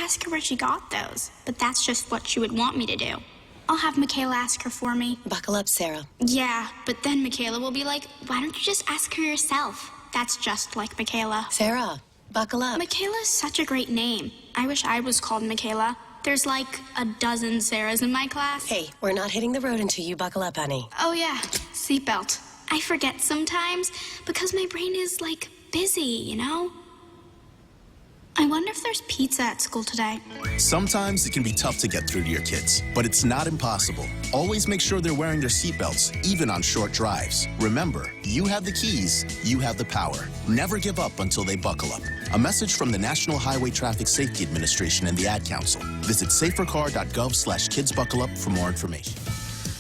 ask her where she got those, but that's just what she would want me to do. I'll have Michaela ask her for me. Buckle up, Sarah. Yeah, but then Michaela will be like, why don't you just ask her yourself? That's just like Michaela. Sarah, buckle up. Michaela's such a great name. I wish I was called Michaela. There's like a dozen Sarahs in my class. Hey, we're not hitting the road until you buckle up, honey. Oh yeah, seatbelt. I forget sometimes because my brain is like busy, you know? I wonder if there's pizza at school today. Sometimes it can be tough to get through to your kids, but it's not impossible. Always make sure they're wearing their seatbelts, even on short drives. Remember, you have the keys, you have the power. Never give up until they buckle up. A message from the National Highway Traffic Safety Administration and the Ad Council. Visit safercar.gov/kidsbuckleup for more information.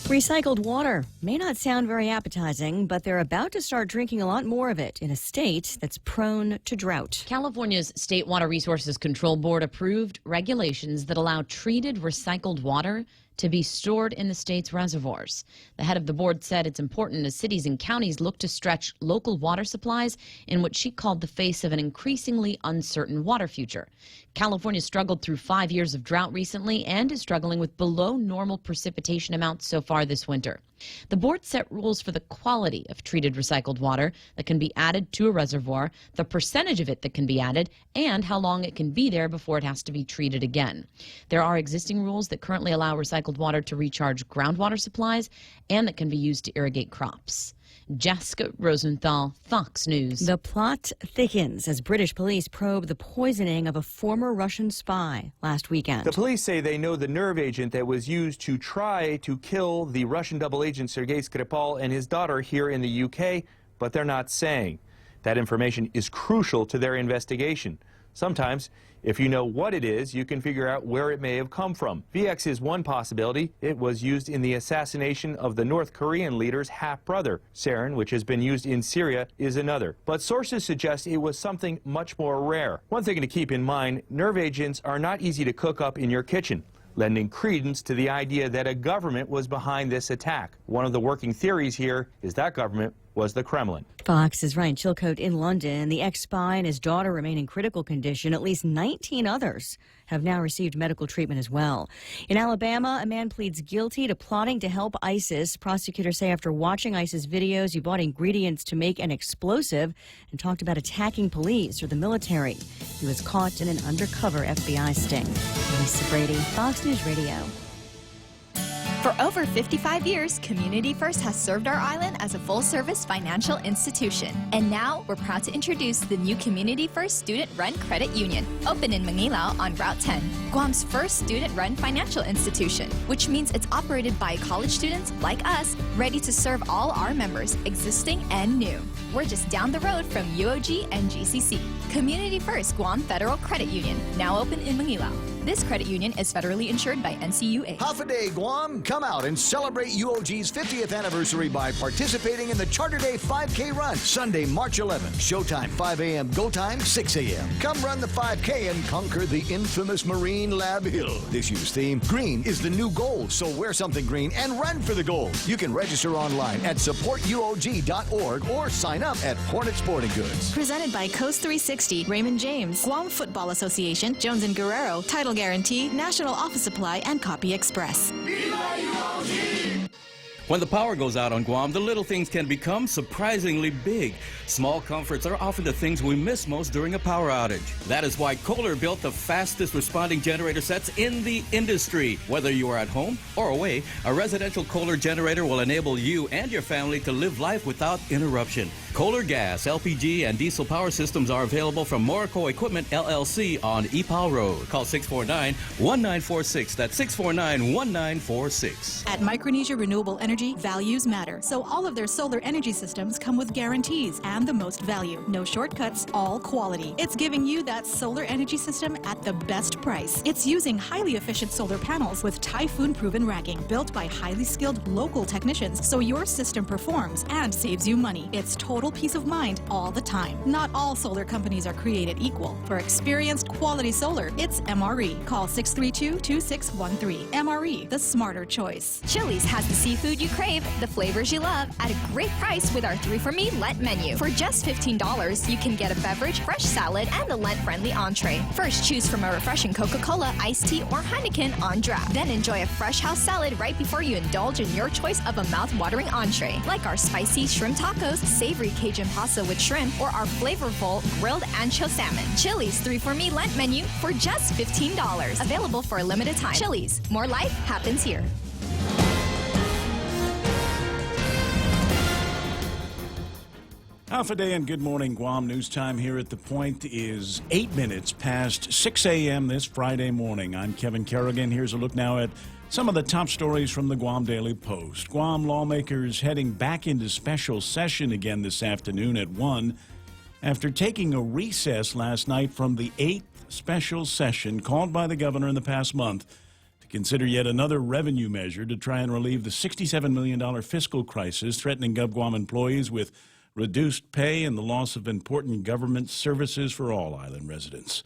Recycled water may not sound very appetizing, but they're about to start drinking a lot more of it in a state that's prone to drought. California's State Water Resources Control Board approved regulations that allow treated recycled water to be stored in the state's reservoirs. The head of the board said it's important as cities and counties look to stretch local water supplies in what she called the face of an increasingly uncertain water future. California struggled through 5 years of drought recently and is struggling with below normal precipitation amounts so far this winter. The board set rules for the quality of treated recycled water that can be added to a reservoir, the percentage of it that can be added, and how long it can be there before it has to be treated again. There are existing rules that currently allow recycled water to recharge groundwater supplies and that can be used to irrigate crops. Jessica Rosenthal, Fox News. The plot thickens as British police probe the poisoning of a former Russian spy last weekend. The police say they know the nerve agent that was used to try to kill the Russian double agent Sergei Skripal and his daughter here in the UK, but they're not saying. That information is crucial to their investigation. Sometimes, if you know what it is, you can figure out where it may have come from. VX is one possibility. It was used in the assassination of the North Korean leader's half-brother. Sarin, which has been used in Syria, is another. But sources suggest it was something much more rare. One thing to keep in mind, nerve agents are not easy to cook up in your kitchen, lending credence to the idea that a government was behind this attack. One of the working theories here is that government was the Kremlin. Fox's Ryan Chilcote in London. The ex-spy and his daughter remain in critical condition. At least 19 others have now received medical treatment as well. In Alabama, a man pleads guilty to plotting to help ISIS. Prosecutors say after watching ISIS videos, he bought ingredients to make an explosive and talked about attacking police or the military. He was caught in an undercover FBI sting. Lisa Brady, Fox News Radio. For over 55 years, Community First has served our island as a full-service financial institution. And now, we're proud to introduce the new Community First Student-Run Credit Union, open in Manila on Route 10, Guam's first student-run financial institution, which means it's operated by college students like us, ready to serve all our members, existing and new. We're just down the road from UOG and GCC. Community First Guam Federal Credit Union, now open in Manila. This credit union is federally insured by NCUA. Half a day, Guam. Come out and celebrate UOG's 50th anniversary by participating in the Charter Day 5K run, Sunday, March 11th. Showtime 5 a.m., go time 6 a.m. Come run the 5K and conquer the infamous Marine Lab Hill. This year's theme, green is the new gold, so wear something green and run for the gold. You can register online at supportuog.org or sign up at Hornet Sporting Goods. Presented by Coast 360, Raymond James, Guam Football Association, Jones & Guerrero, Title Guarantee, National Office Supply, and Copy Express. When the power goes out on Guam, the little things can become surprisingly big. Small comforts are often the things we miss most during a power outage. That is why Kohler built the fastest responding generator sets in the industry. Whether you are at home or away, a residential Kohler generator will enable you and your family to live life without interruption. Kohler gas, LPG, and diesel power systems are available from Morrico Equipment, LLC on Epal Road. Call 649-1946. That's 649-1946. At Micronesia Renewable Energy, values matter. So all of their solar energy systems come with guarantees and the most value. No shortcuts, all quality. It's giving you that solar energy system at the best price. It's using highly efficient solar panels with typhoon-proven racking, built by highly skilled local technicians, so your system performs and saves you money. It's total peace of mind all the time. Not all solar companies are created equal. For experienced quality solar, it's MRE. Call 632-2613. MRE, the smarter choice. Chili's has the seafood you you crave, the flavors you love, at a great price with our 3 for Me Lent menu. For just $15, you can get a beverage, fresh salad, and a Lent-friendly entree. First, choose from a refreshing Coca-Cola, iced tea, or Heineken on draft. Then enjoy a fresh house salad right before you indulge in your choice of a mouth-watering entree, like our spicy shrimp tacos, savory Cajun pasta with shrimp, or our flavorful grilled ancho salmon. Chili's 3 for Me Lent menu for just $15. Available for a limited time. Chili's, more life happens here. Half a day and good morning, Guam. News time here at The Point is 8 minutes past 6 a.m. this Friday morning. I'm Kevin Kerrigan. Here's a look now at some of the top stories from the Guam Daily Post. Guam lawmakers heading back into special session again this afternoon at 1 after taking a recess last night from the 8th special session called by the governor in the past month to consider yet another revenue measure to try and relieve the $67 million fiscal crisis threatening GovGuam employees with reduced pay and the loss of important government services for all island residents.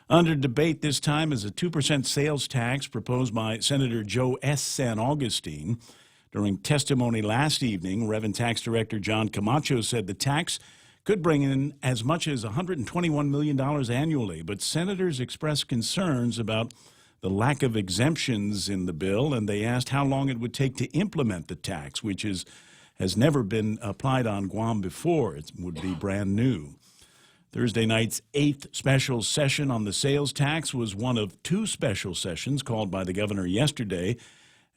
Under debate this time is a 2% sales tax proposed by Senator Joe S. San Augustine. During testimony last evening, Reverend Tax Director John Camacho said the tax could bring in as much as $121 million annually, but senators expressed concerns about the lack of exemptions in the bill, and they asked how long it would take to implement the tax, which has never been applied on Guam before. It would be brand new. Thursday night's 8th special session on the sales tax was one of 2 special sessions called by the governor yesterday.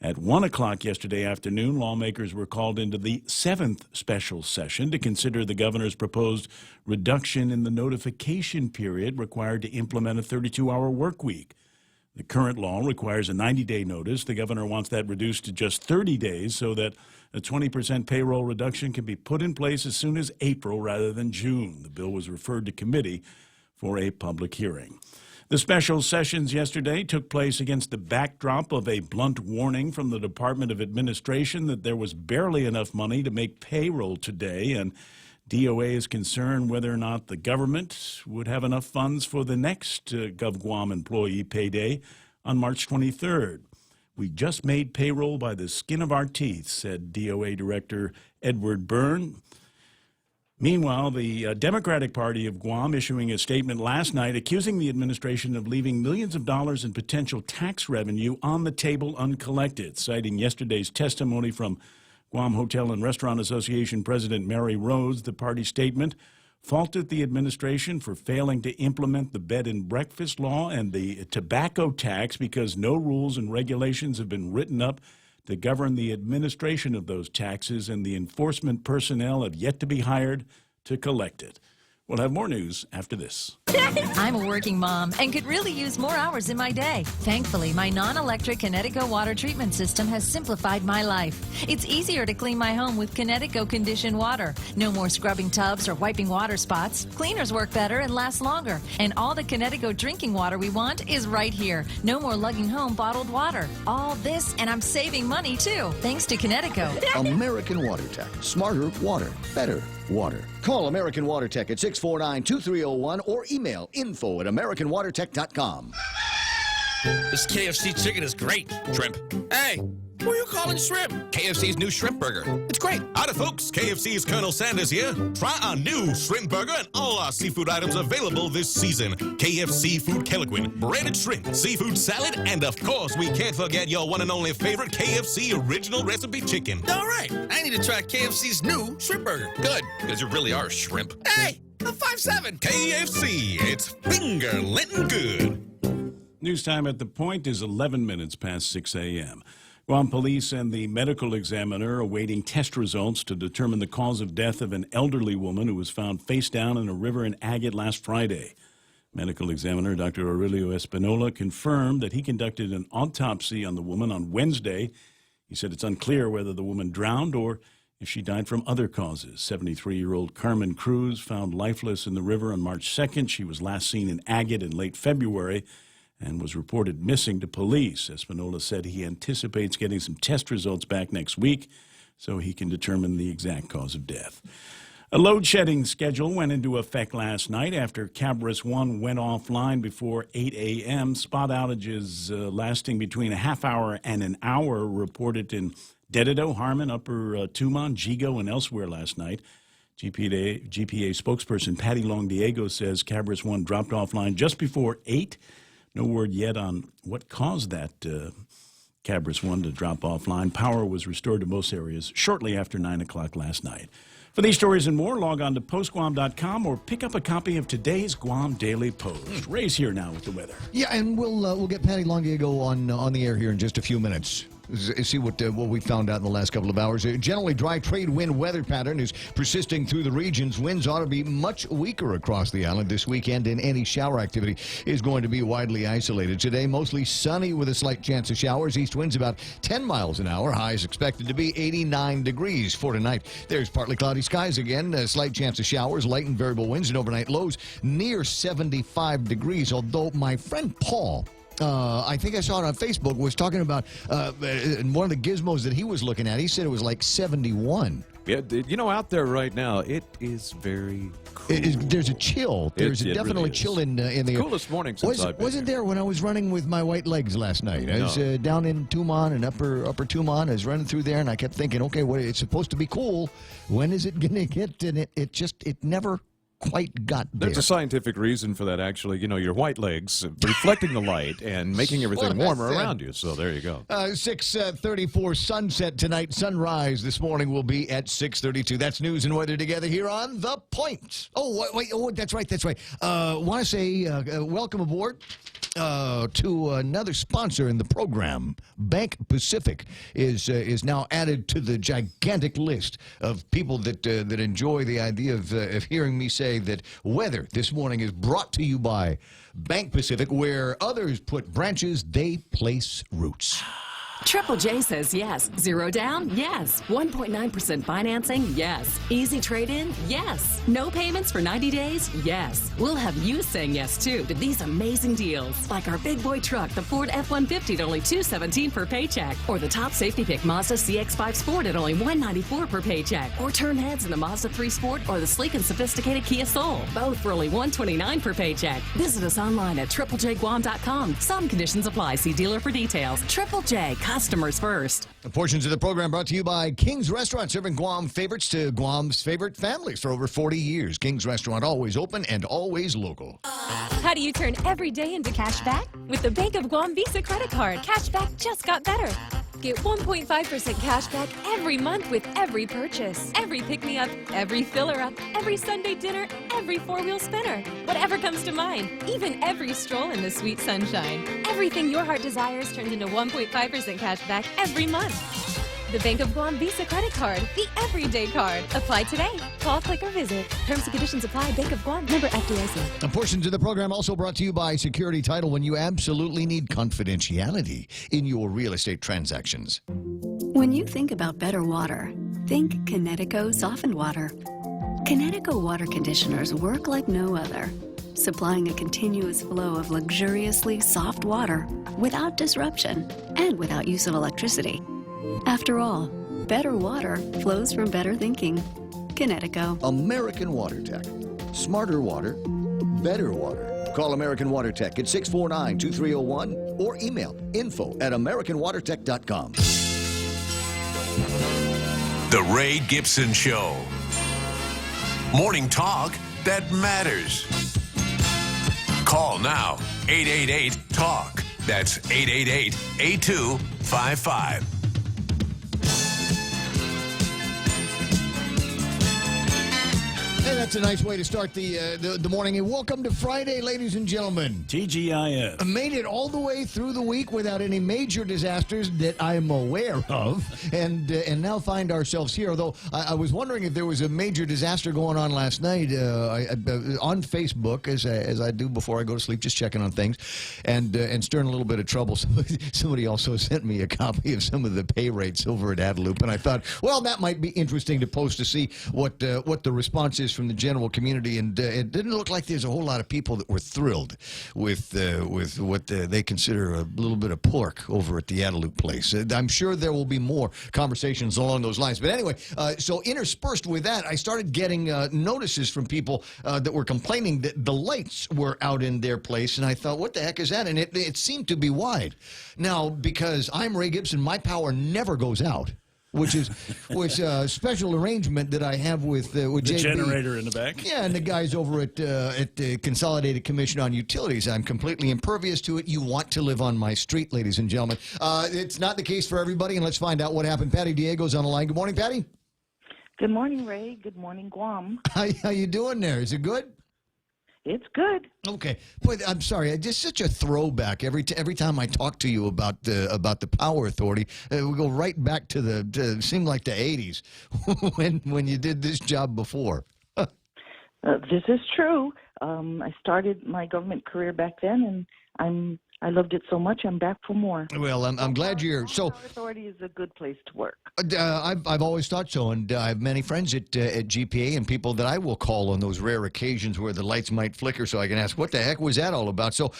At 1 o'clock yesterday afternoon, lawmakers were called into the 7th special session to consider the governor's proposed reduction in the notification period required to implement a 32-hour work week. The current law requires a 90-day notice. The governor wants that reduced to just 30 days so that a 20% payroll reduction can be put in place as soon as April rather than June. The bill was referred to committee for a public hearing. The special sessions yesterday took place against the backdrop of a blunt warning from the Department of Administration that there was barely enough money to make payroll today, and DOA is concerned whether or not the government would have enough funds for the next GovGuam employee payday on March 23rd. We just made payroll by the skin of our teeth, said DOA Director Edward Byrne. Meanwhile, the Democratic Party of Guam issuing a statement last night accusing the administration of leaving millions of dollars in potential tax revenue on the table uncollected, citing yesterday's testimony from Guam Hotel and Restaurant Association President Mary Rhodes. The party statement faulted the administration for failing to implement the bed and breakfast law and the tobacco tax because no rules and regulations have been written up to govern the administration of those taxes, and the enforcement personnel have yet to be hired to collect it. We'll have more news after this. I'm a working mom and could really use more hours in my day. Thankfully, my non-electric Kinetico water treatment system has simplified my life. It's easier to clean my home with Kinetico conditioned water. No more scrubbing tubs or wiping water spots. Cleaners work better and last longer. And all the Kinetico drinking water we want is right here. No more lugging home bottled water. All this, and I'm saving money too, thanks to Kinetico. American Water Tech. Smarter water. Better water. Call American Water Tech at 649-2301 or email info@americanwatertech.com. This KFC chicken is great. Shrimp. Hey, who are you calling shrimp? KFC's new shrimp burger. It's great. Howdy, folks. KFC's Colonel Sanders here. Try our new shrimp burger and all our seafood items available this season. KFC Food Keliquin, breaded shrimp, seafood salad, and of course, we can't forget your one and only favorite KFC original recipe chicken. All right. I need to try KFC's new shrimp burger. Good, because you really are shrimp. Hey, a 5-7. KFC, it's finger-licking good. News time at The Point is 11 minutes past 6 a.m. Guam police and the medical examiner awaiting test results to determine the cause of death of an elderly woman who was found face down in a river in Agate last Friday. Medical examiner Dr. Aurelio Espinola confirmed that he conducted an autopsy on the woman on Wednesday. He said it's unclear whether the woman drowned or if she died from other causes. 73-year-old Carmen Cruz found lifeless in the river on March 2nd. She was last seen in Agate in late February and was reported missing to police. Espinola said he anticipates getting some test results back next week so he can determine the exact cause of death. A load-shedding schedule went into effect last night after Cabris 1 went offline before 8 a.m. Spot outages lasting between a half hour and an hour reported in Dededo, Harmon, Upper Tumon, Jigo, and elsewhere last night. GPA spokesperson Patty Longdiego says Cabris 1 dropped offline just before 8. No word yet on what caused that Cabris 1 to drop offline. Power was restored to most areas shortly after 9 o'clock last night. For these stories and more, log on to postguam.com or pick up a copy of today's Guam Daily Post. Ray's here now with the weather. Yeah, and we'll get Patty Longdiego on the air here in just a few minutes. See what we found out in the last couple of hours. A generally dry trade wind weather pattern is persisting through the regions. Winds ought to be much weaker across the island this weekend, and any shower activity is going to be widely isolated. Today, mostly sunny with a slight chance of showers. East winds about 10 miles an hour. Highs expected to be 89 degrees for tonight. There's partly cloudy skies again. A slight chance of showers, light and variable winds, and overnight lows near 75 degrees. Although my friend Paul, I think I saw it on Facebook, was talking about one of the gizmos that he was looking at. He said it was like 71. Yeah, out there right now, it is very cool. There's a chill. There's definitely really chill in the air. Coolest morning since I've been Wasn't there when I was running with my white legs last night? I was down in Tumon and upper Tumon. I was running through there, and I kept thinking, okay, it's supposed to be cool. When is it going to get? And it never quite got there. There's a scientific reason for that, actually. Your white legs reflecting the light and making everything warmer around you. So there you go. 6:34 sunset tonight. Sunrise this morning will be at 6:32. That's news and weather together here on The Point. Oh, wait. Oh, that's right. Want to say welcome aboard to another sponsor in the program. Bank Pacific is now added to the gigantic list of people that enjoy the idea of hearing me say that weather this morning is brought to you by Bank Pacific. Where others put branches, they place roots. Triple J says yes. Zero down? Yes. 1.9% financing? Yes. Easy trade-in? Yes. No payments for 90 days? Yes. We'll have you saying yes, too, to these amazing deals. Like our big boy truck, the Ford F-150 at only $217 per paycheck. Or the top safety pick Mazda CX-5 Sport at only $194 per paycheck. Or turn heads in the Mazda 3 Sport or the sleek and sophisticated Kia Soul. Both for only $129 per paycheck. Visit us online at triplejguam.com. Some conditions apply. See dealer for details. Triple J. Customers first. Portions of the program brought to you by King's Restaurant, serving Guam favorites to Guam's favorite families for over 40 years. King's Restaurant, always open and always local. How do you turn every day into cash back? With the Bank of Guam Visa credit card. Cash back just got better. Get 1.5% cash back every month with every purchase. Every pick-me-up, every filler-up, every Sunday dinner, every four-wheel spinner. Whatever comes to mind. Even every stroll in the sweet sunshine. Everything your heart desires turns into 1.5% cash back every month. The Bank of Guam Visa credit card. The everyday card. Apply today. Call, click, or visit. Terms and conditions apply. Bank of Guam. Member FDIC. Portions of the program also brought to you by Security Title, when you absolutely need confidentiality in your real estate transactions. When you think about better water, think Kinetico softened water. Kinetico water conditioners work like no other, supplying a continuous flow of luxuriously soft water without disruption and without use of electricity. After all, better water flows from better thinking. Kinetico. American Water Tech. Smarter water, better water. Call American Water Tech at 649-2301 or email info@americanwatertech.com. The Ray Gibson Show. Morning talk that matters. Call now. 888-TALK. That's 888-8255. Hey, that's a nice way to start the morning. And welcome to Friday, ladies and gentlemen. TGIF. Made it all the way through the week without any major disasters that I'm aware of, and now find ourselves here. Although I was wondering if there was a major disaster going on last night on Facebook, as I do before I go to sleep, just checking on things, and stirring a little bit of trouble. Somebody also sent me a copy of some of the pay rates over at Adelup, and I thought, well, that might be interesting to post to see what the response is from the general community, and it didn't look like there's a whole lot of people that were thrilled with what they consider a little bit of pork over at the Adelup place. I'm sure there will be more conversations along those lines. But anyway, so interspersed with that, I started getting notices from people that were complaining that the lights were out in their place, and I thought, what the heck is that? And it seemed to be wide. Now, because I'm Ray Gibson, my power never goes out. which a special arrangement that I have with The JB. generator in the back? Yeah, and the guys over at the Consolidated Commission on Utilities. I'm completely impervious to it. You want to live on my street, ladies and gentlemen. It's not the case for everybody, and let's find out what happened. Patty Diego's on the line. Good morning, Patty. Good morning, Ray. Good morning, Guam. How you doing there? Is it good? It's good. Okay, boy, I'm sorry. Just such a throwback. Every time I talk to you about the Power Authority, we go right back to seemed like the '80s when you did this job before. This is true. I started my government career back then, and I loved it so much. I'm back for more. Well, I'm glad you're here. So, Power Authority is a good place to work. I've always thought so, and I have many friends at GPA and people that I will call on those rare occasions where the lights might flicker, so I can ask, what the heck was that all about? So,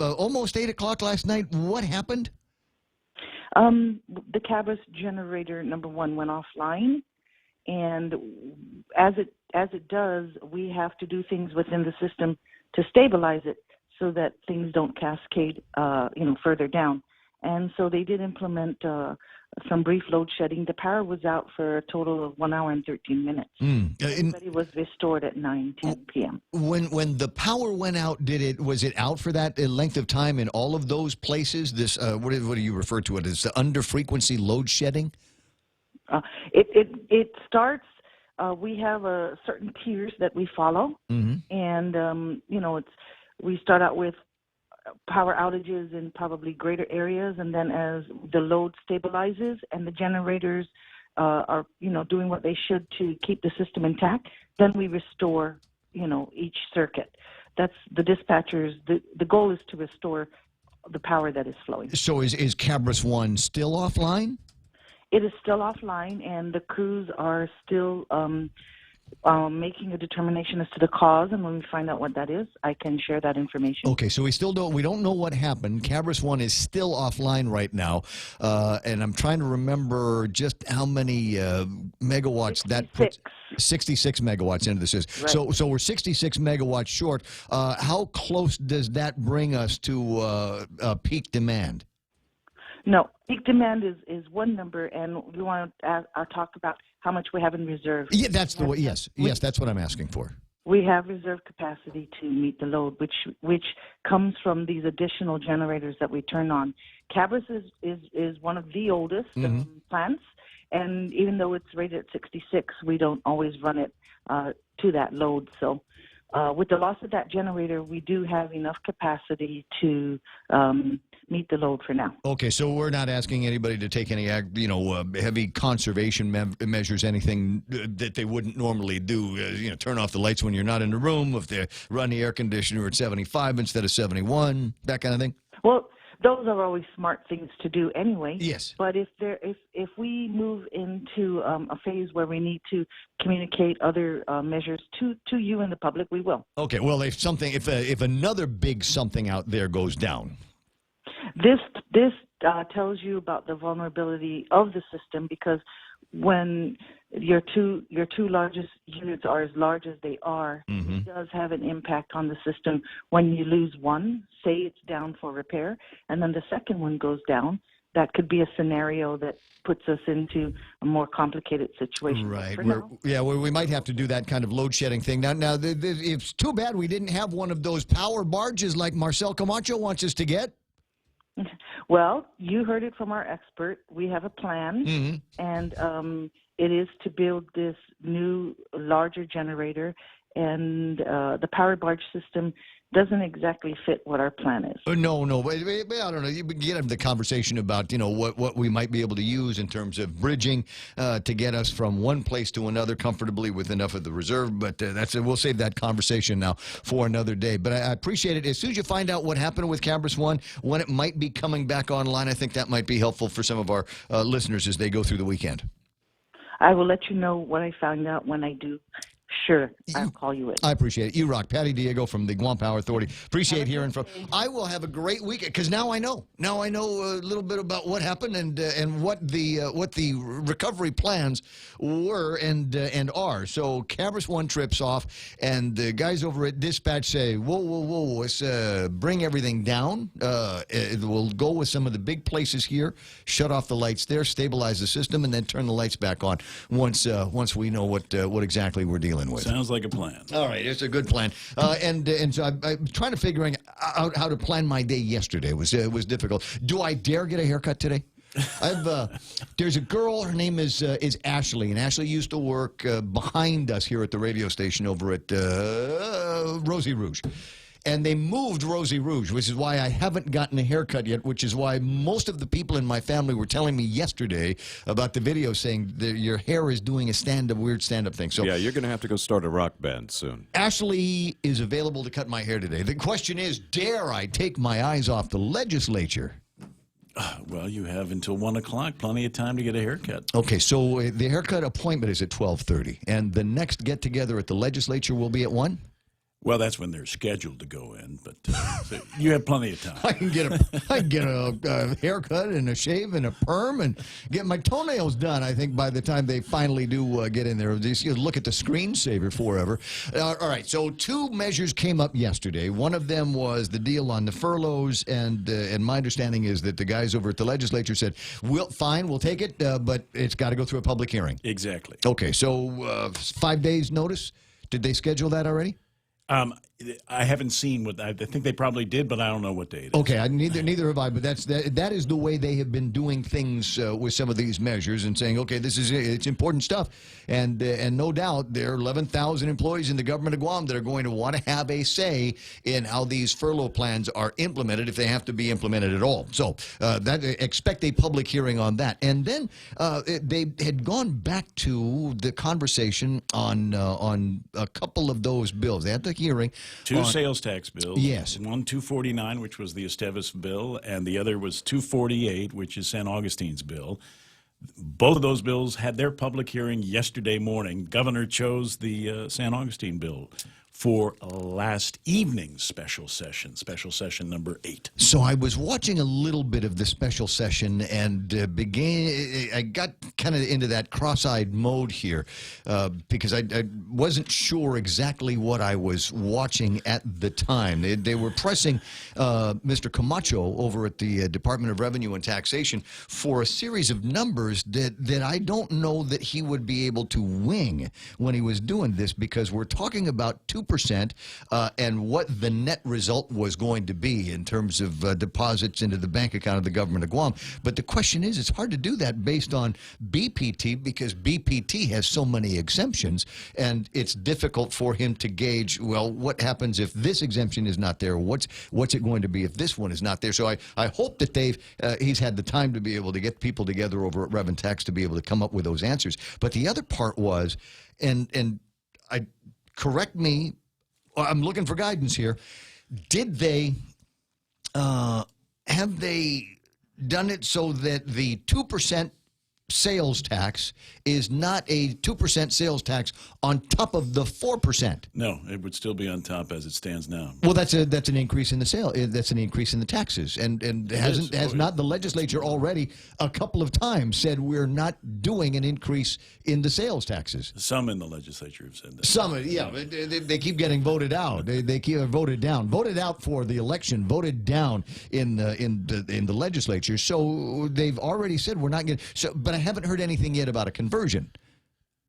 almost 8 o'clock last night. What happened? The Cabras generator number 1 went offline, and as it does, we have to do things within the system to stabilize it so that things don't cascade, further down. And so they did implement some brief load shedding. The power was out for a total of 1 hour and 13 minutes. Everybody was restored at 9:10 p.m. When the power went out, was it out for that length of time in all of those places? This what do you refer to it as? The under frequency load shedding? It starts. We have certain tiers that we follow, and we start out with power outages in probably greater areas, and then as the load stabilizes and the generators are doing what they should to keep the system intact, then we restore each circuit. That's the dispatchers. The goal is to restore the power that is flowing. So is Cabras 1 still offline? It is still offline, and the crews are still making a determination as to the cause, and when we find out what that is, I can share that information. Okay, so we don't know what happened. Cabras 1 is still offline right now, and I'm trying to remember just how many megawatts 66. That puts. 66 megawatts into this is. Right. So we're 66 megawatts short. How close does that bring us to peak demand? No, peak demand is one number, and we want to talk about how much we have in reserve. Yeah, that's the way. Yes, that's what I'm asking for. We have reserve capacity to meet the load, which comes from these additional generators that we turn on. Cabras is one of the oldest plants, and even though it's rated at 66, we don't always run it to that load. So with the loss of that generator, we do have enough capacity to meet the load for now. Okay, so we're not asking anybody to take any, heavy conservation measures, anything that they wouldn't normally do. Turn off the lights when you're not in the room. If they run the air conditioner at 75 instead of 71, that kind of thing. Well, those are always smart things to do anyway. Yes. But if we move into a phase where we need to communicate other measures to you and the public, we will. Okay. Well, if another big something out there goes down. This tells you about the vulnerability of the system, because when your two largest units are as large as they are, it does have an impact on the system. When you lose one, say it's down for repair, and then the second one goes down, that could be a scenario that puts us into a more complicated situation. Right. We might have to do that kind of load shedding thing. Now, it's too bad we didn't have one of those power barges like Marcel Camacho wants us to get. Well, you heard it from our expert. We have a plan, and it is to build this new, larger generator, and the power barge system doesn't exactly fit what our plan is. No, but I don't know. You get into the conversation about what we might be able to use in terms of bridging to get us from one place to another comfortably with enough of the reserve. But we'll save that conversation now for another day. But I appreciate it. As soon as you find out what happened with Cabras 1, when it might be coming back online, I think that might be helpful for some of our listeners as they go through the weekend. I will let you know what I found out when I do Sure, I'll call you in. I appreciate it. You rock. Patty Diego from the Guam Power Authority. Appreciate hearing from. I will have a great weekend because now I know. Now I know a little bit about what happened and what the recovery plans were and are. So Cabris One trips off, and the guys over at dispatch say, "Whoa, whoa, whoa! Let's bring everything down. We'll go with some of the big places here, shut off the lights there, stabilize the system, and then turn the lights back on once we know what exactly we're dealing with." Sounds like a plan. All right, it's a good plan. And so I'm trying to figure out how to plan my day yesterday. It was difficult. Do I dare get a haircut today? There's a girl. Her name is Ashley, and Ashley used to work behind us here at the radio station over at Rosie Rouge. And they moved Rosie Rouge, which is why I haven't gotten a haircut yet, which is why most of the people in my family were telling me yesterday about the video saying that your hair is doing a weird stand-up thing. So yeah, you're going to have to go start a rock band soon. Ashley is available to cut my hair today. The question is, dare I take my eyes off the legislature? Well, you have until 1 o'clock, plenty of time to get a haircut. Okay, so the haircut appointment is at 12:30, and the next get-together at the legislature will be at 1? Well, that's when they're scheduled to go in, but so you have plenty of time. I can get a haircut and a shave and a perm and get my toenails done, I think, by the time they finally do get in there. Just look at the screensaver forever. All right, so 2 measures came up yesterday. One of them was the deal on the furloughs, and my understanding is that the guys over at the legislature said, fine, we'll take it, but it's got to go through a public hearing. Exactly. Okay, so 5 days notice. Did they schedule that already? I haven't seen what I think they probably did, but I don't know what day it is. Okay, neither have I. But that is the way they have been doing things with some of these measures and saying, okay, it's important stuff, and no doubt there are 11,000 employees in the government of Guam that are going to want to have a say in how these furlough plans are implemented if they have to be implemented at all. So expect a public hearing on that, and then they had gone back to the conversation on a couple of those bills. They had the hearing. 2 sales tax bills. Yes. One 249, which was the Estevez bill, and the other was 248, which is San Augustine's bill. Both of those bills had their public hearing yesterday morning. Governor chose the San Augustine bill for last evening's special session number 8. So I was watching a little bit of the special session and I got kind of into that cross-eyed mode here because I wasn't sure exactly what I was watching at the time. They were pressing Mr. Camacho over at the Department of Revenue and Taxation for a series of numbers that I don't know that he would be able to wing when he was doing this, because we're talking about 2% and what the net result was going to be in terms of deposits into the bank account of the government of Guam. But the question is, it's hard to do that based on BPT because BPT has so many exemptions, and it's difficult for him to gauge, well, what happens if this exemption is not there? What's it going to be if this one is not there? So I hope that he's had the time to be able to get people together over at Rev and Tax to be able to come up with those answers. But the other part was, and correct me, I'm looking for guidance here. Did they, have they done it so that the 2% sales tax is not a 2% sales tax on top of the 4%? No, it would still be on top as it stands now. Well, that's an increase in the sale. That's an increase in the taxes, and has not the legislature already a couple of times said we're not doing an increase in the sales taxes? Some in the legislature have said that. Some, yeah, they keep getting voted out. They keep voted down, voted out for the election, voted down in the legislature. So they've already said we're not going to. So, but I haven't heard anything yet about a conversion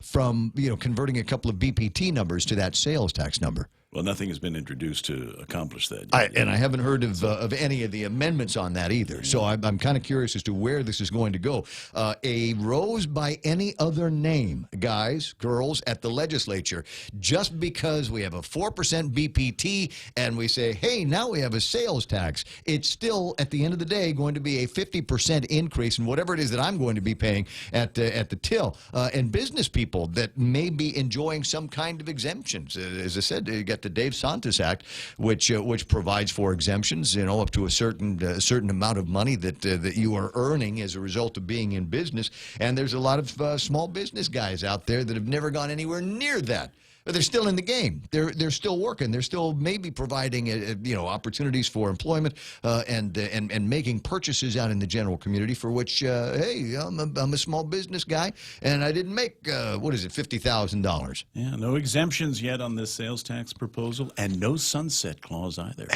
from, converting a couple of BPT numbers to that sales tax number. Well, nothing has been introduced to accomplish that. And I haven't heard of any of the amendments on that either. So I'm kind of curious as to where this is going to go. A rose by any other name, guys, girls, at the legislature, just because we have a 4% BPT and we say, hey, now we have a sales tax, it's still, at the end of the day, going to be a 50% increase in whatever it is that I'm going to be paying at the till. And business people that may be enjoying some kind of exemptions. As I said, you got the Dave Santos Act, which provides for exemptions, up to a certain amount of money that you are earning as a result of being in business. And there's a lot of small business guys out there that have never gone anywhere near that. they're still in the game. They're still working. They're still maybe providing opportunities for employment and making purchases out in the general community for which hey, I'm a small business guy and I didn't make $50,000. Yeah, no exemptions yet on this sales tax proposal, and no sunset clause either.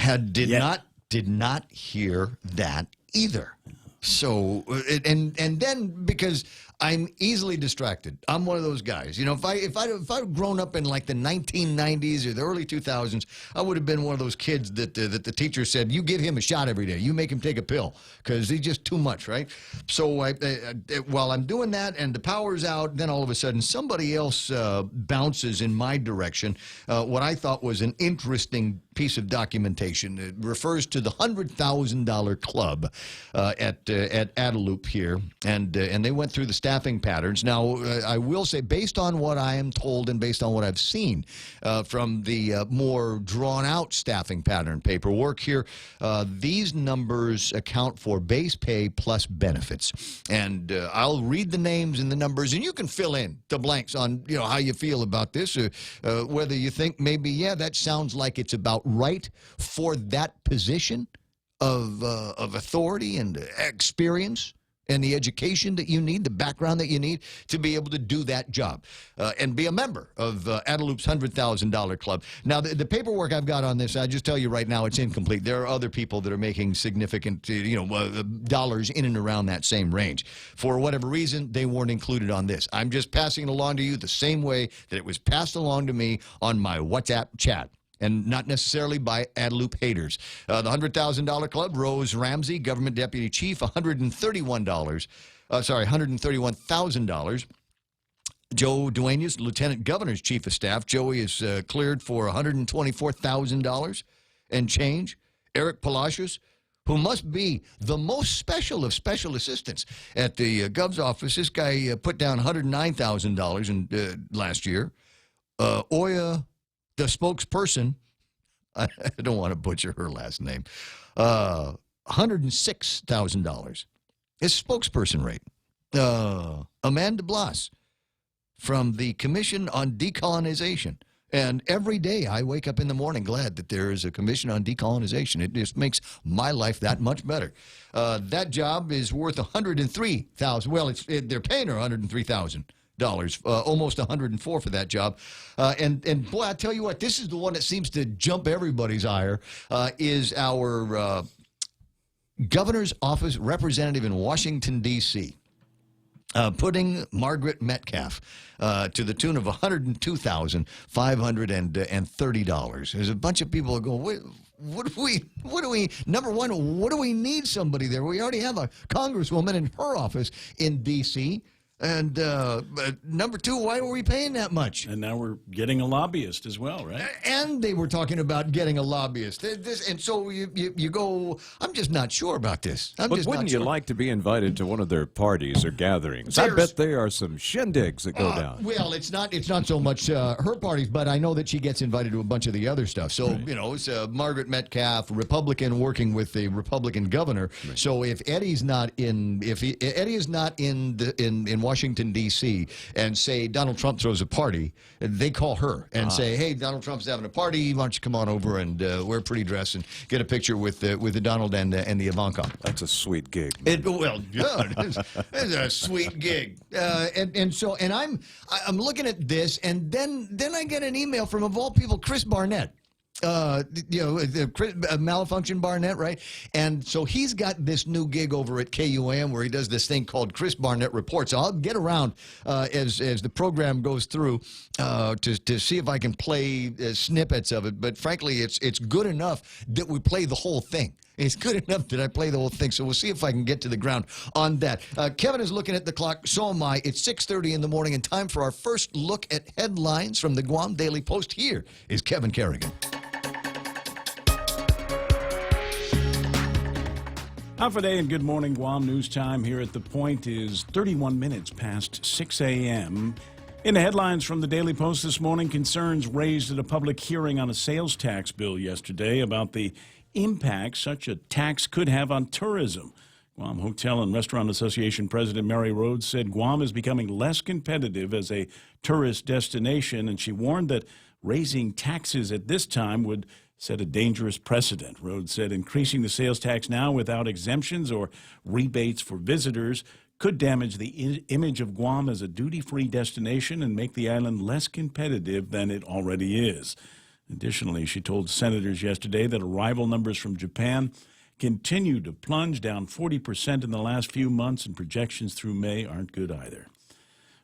Did not hear that either. So and then because I'm easily distracted. I'm one of those guys. If I'd grown up in like the 1990s or the early 2000s, I would have been one of those kids that the teacher said, "You give him a shot every day. You make him take a pill because he's just too much, right?" So while I'm doing that and the power's out, then all of a sudden somebody else bounces in my direction. What I thought was an interesting piece of documentation. It refers to the $100,000 club at Adelup here, and they went through the staffing patterns. Now, I will say, based on what I am told and based on what I've seen from the more drawn-out staffing pattern paperwork here, these numbers account for base pay plus benefits. And I'll read the names and the numbers, and you can fill in the blanks on how you feel about this, whether you think maybe, yeah, that sounds like it's about right for that position of authority and experience and the education that you need, the background that you need to be able to do that job and be a member of Adelup's $100,000 club. Now, the paperwork I've got on this, I just tell you right now, it's incomplete. There are other people that are making significant, dollars in and around that same range. For whatever reason, they weren't included on this. I'm just passing it along to you the same way that it was passed along to me on my WhatsApp chat, and not necessarily by Adelup haters. The $100,000 club, Rose Ramsey, government deputy chief, $131,000. Joe Duenas, lieutenant governor's chief of staff. Joey is cleared for $124,000 and change. Eric Palacios, who must be the most special of special assistants at the Gov's office. This guy put down $109,000 in last year. Oya, the spokesperson, I don't want to butcher her last name, $106,000. His spokesperson rate. Amanda Blas from the Commission on Decolonization. And every day I wake up in the morning glad that there is a Commission on Decolonization. It just makes my life that much better. That job is worth $103,000. Well, they're paying her $103,000. Almost $104 for that job. And boy, I tell you what, this is the one that seems to jump everybody's ire, is our governor's office representative in Washington, D.C., putting Margaret Metcalf to the tune of $102,530. There's a bunch of people who go, number one, what do we need somebody there? We already have a congresswoman in her office in D.C., and number two, why were we paying that much? And now we're getting a lobbyist as well, right? And they were talking about getting a lobbyist. And so you go, I'm just not sure about this. But wouldn't you like to be invited to one of their parties or gatherings? I bet there are some shindigs that go down. Well, it's not so much her parties, but I know that she gets invited to a bunch of the other stuff. So, right. It's Margaret Metcalf, Republican, working with the Republican governor. Right. So if Eddie's not in, Eddie is not in Washington, D.C., and say Donald Trump throws a party, they call her and say, "Hey, Donald Trump's having a party. Why don't you come on over and wear a pretty dress and get a picture with the Donald and the Ivanka?" That's a sweet gig. Well, good. It's a sweet gig. And I'm looking at this, and then I get an email from, of all people, Chris Barnett. Malfunction Barnett, right? And so he's got this new gig over at KUAM where he does this thing called Chris Barnett Reports. So I'll get around as the program goes through to see if I can play snippets of it. But frankly, it's good enough that we play the whole thing. It's good enough that I play the whole thing, so we'll see if I can get to the ground on that. Kevin is looking at the clock, so am I. It's 6:30 in the morning, and time for our first look at headlines from the Guam Daily Post. Here is Kevin Kerrigan. Alpha Day and Good Morning Guam News Time here at The Point is 31 minutes past 6 a.m. In the headlines from the Daily Post this morning, concerns raised at a public hearing on a sales tax bill yesterday about the impact such a tax could have on tourism. Guam Hotel and Restaurant Association President Mary Rhodes said Guam is becoming less competitive as a tourist destination, and she warned that raising taxes at this time would set a dangerous precedent. Rhodes said increasing the sales tax now without exemptions or rebates for visitors could damage the image of Guam as a duty-free destination and make the island less competitive than it already is. Additionally, she told senators yesterday that arrival numbers from Japan continue to plunge, down 40% in the last few months, and projections through May aren't good either.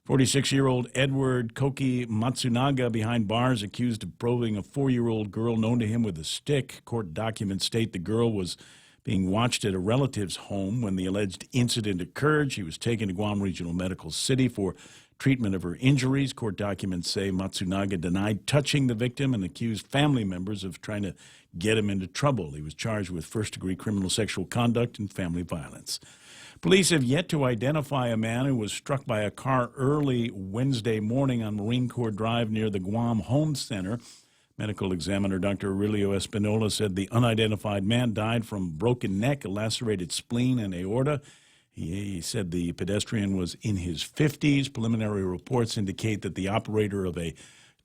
46-year-old Edward Koki Matsunaga behind bars, accused of probing a 4-year-old girl known to him with a stick. Court documents state the girl was being watched at a relative's home when the alleged incident occurred. She was taken to Guam Regional Medical City for treatment of her injuries. Court documents say Matsunaga denied touching the victim and accused family members of trying to get him into trouble. He was charged with first-degree criminal sexual conduct and family violence. Police have yet to identify a man who was struck by a car early Wednesday morning on Marine Corps Drive near the Guam Home Center. Medical examiner Dr. Aurelio Espinola said the unidentified man died from broken neck, a lacerated spleen, and aorta. He said the pedestrian was in his 50s. Preliminary reports indicate that the operator of a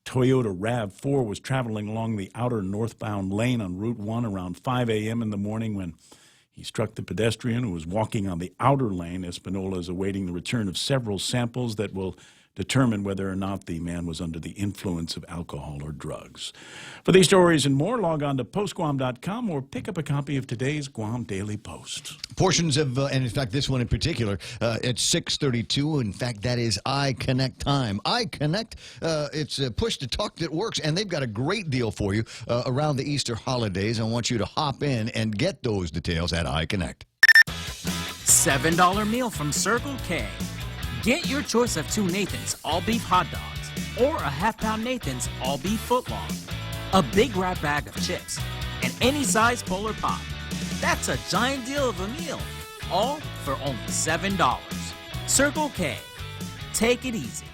Toyota RAV4 was traveling along the outer northbound lane on Route 1 around 5 a.m. in the morning when he struck the pedestrian who was walking on the outer lane. Espinola is awaiting the return of several samples that will determine whether or not the man was under the influence of alcohol or drugs. For these stories and more, log on to postguam.com or pick up a copy of today's Guam Daily Post. Portions of, and in fact, this one in particular, at 6:32. In fact, that is iConnect time. iConnect, it's a push to talk that works, and they've got a great deal for you around the Easter holidays. I want you to hop in and get those details at iConnect. $7 meal from Circle K. Get your choice of 2 Nathan's all-beef hot dogs or a half-pound Nathan's all-beef footlong, a big wrap bag of chips, and any size Polar Pop. That's a giant deal of a meal, all for only $7. Circle K. Take it easy.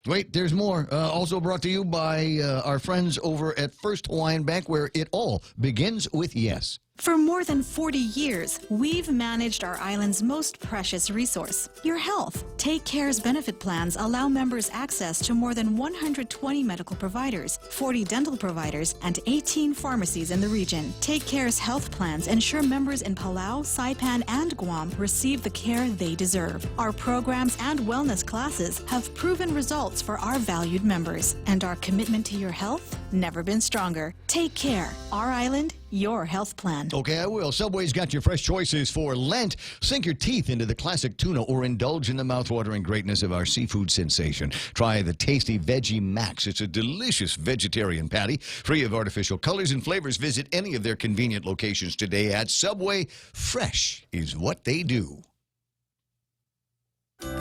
Wait, there's more. Also brought to you by our friends over at First Hawaiian Bank, where it all begins with yes. For more than 40 years, we've managed our island's most precious resource, your health. Take Care's benefit plans allow members access to more than 120 medical providers, 40 dental providers, and 18 pharmacies in the region. Take Care's health plans ensure members in Palau, Saipan, and Guam receive the care they deserve. Our programs and wellness classes have proven results for our valued members, and our commitment to your health never been stronger. Take Care, our island, your health plan. Okay, I will. Subway's got your fresh choices for Lent. Sink your teeth into the classic tuna or indulge in the mouthwatering greatness of our seafood sensation. Try the tasty Veggie Max. It's a delicious vegetarian patty, free of artificial colors and flavors. Visit any of their convenient locations today at Subway. Fresh is what they do.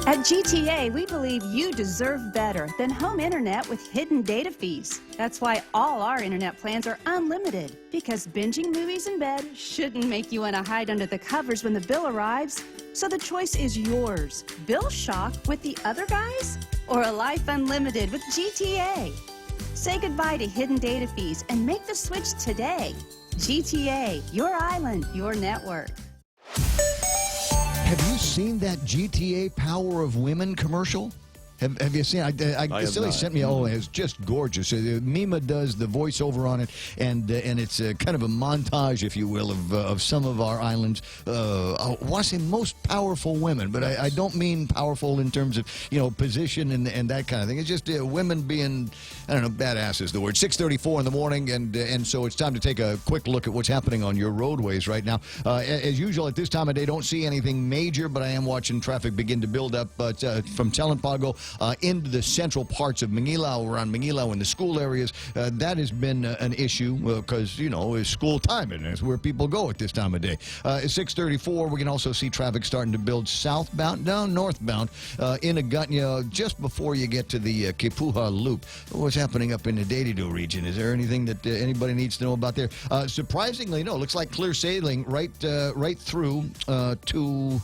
At GTA, we believe you deserve better than home internet with hidden data fees. That's why all our internet plans are unlimited, because binging movies in bed shouldn't make you want to hide under the covers when the bill arrives. So the choice is yours. Bill shock with the other guys? Or a life unlimited with GTA? Say goodbye to hidden data fees and make the switch today. GTA, your island, your network. Have you seen that GTA Power of Women commercial? Have you seen it? Silly sent me, it's just gorgeous. Mima does the voiceover on it, and it's kind of a montage, if you will, of some of our islands. I want to say most powerful women, but I don't mean powerful in terms of, position and that kind of thing. It's just women being, badass is the word. 6:34 in the morning, and so it's time to take a quick look at what's happening on your roadways right now. As usual, at this time of day, don't see anything major, but I am watching traffic begin to build up from Telempago into the central parts of Manilao, around Manilao in the school areas. That has been an issue because, it's school time, and that's where people go at this time of day. At 6:34, we can also see traffic starting to build southbound, down northbound in Agutya, just before you get to the Kipuha Loop. What's happening up in the Dadido region? Is there anything that anybody needs to know about there? Surprisingly, no. Looks like clear sailing right through to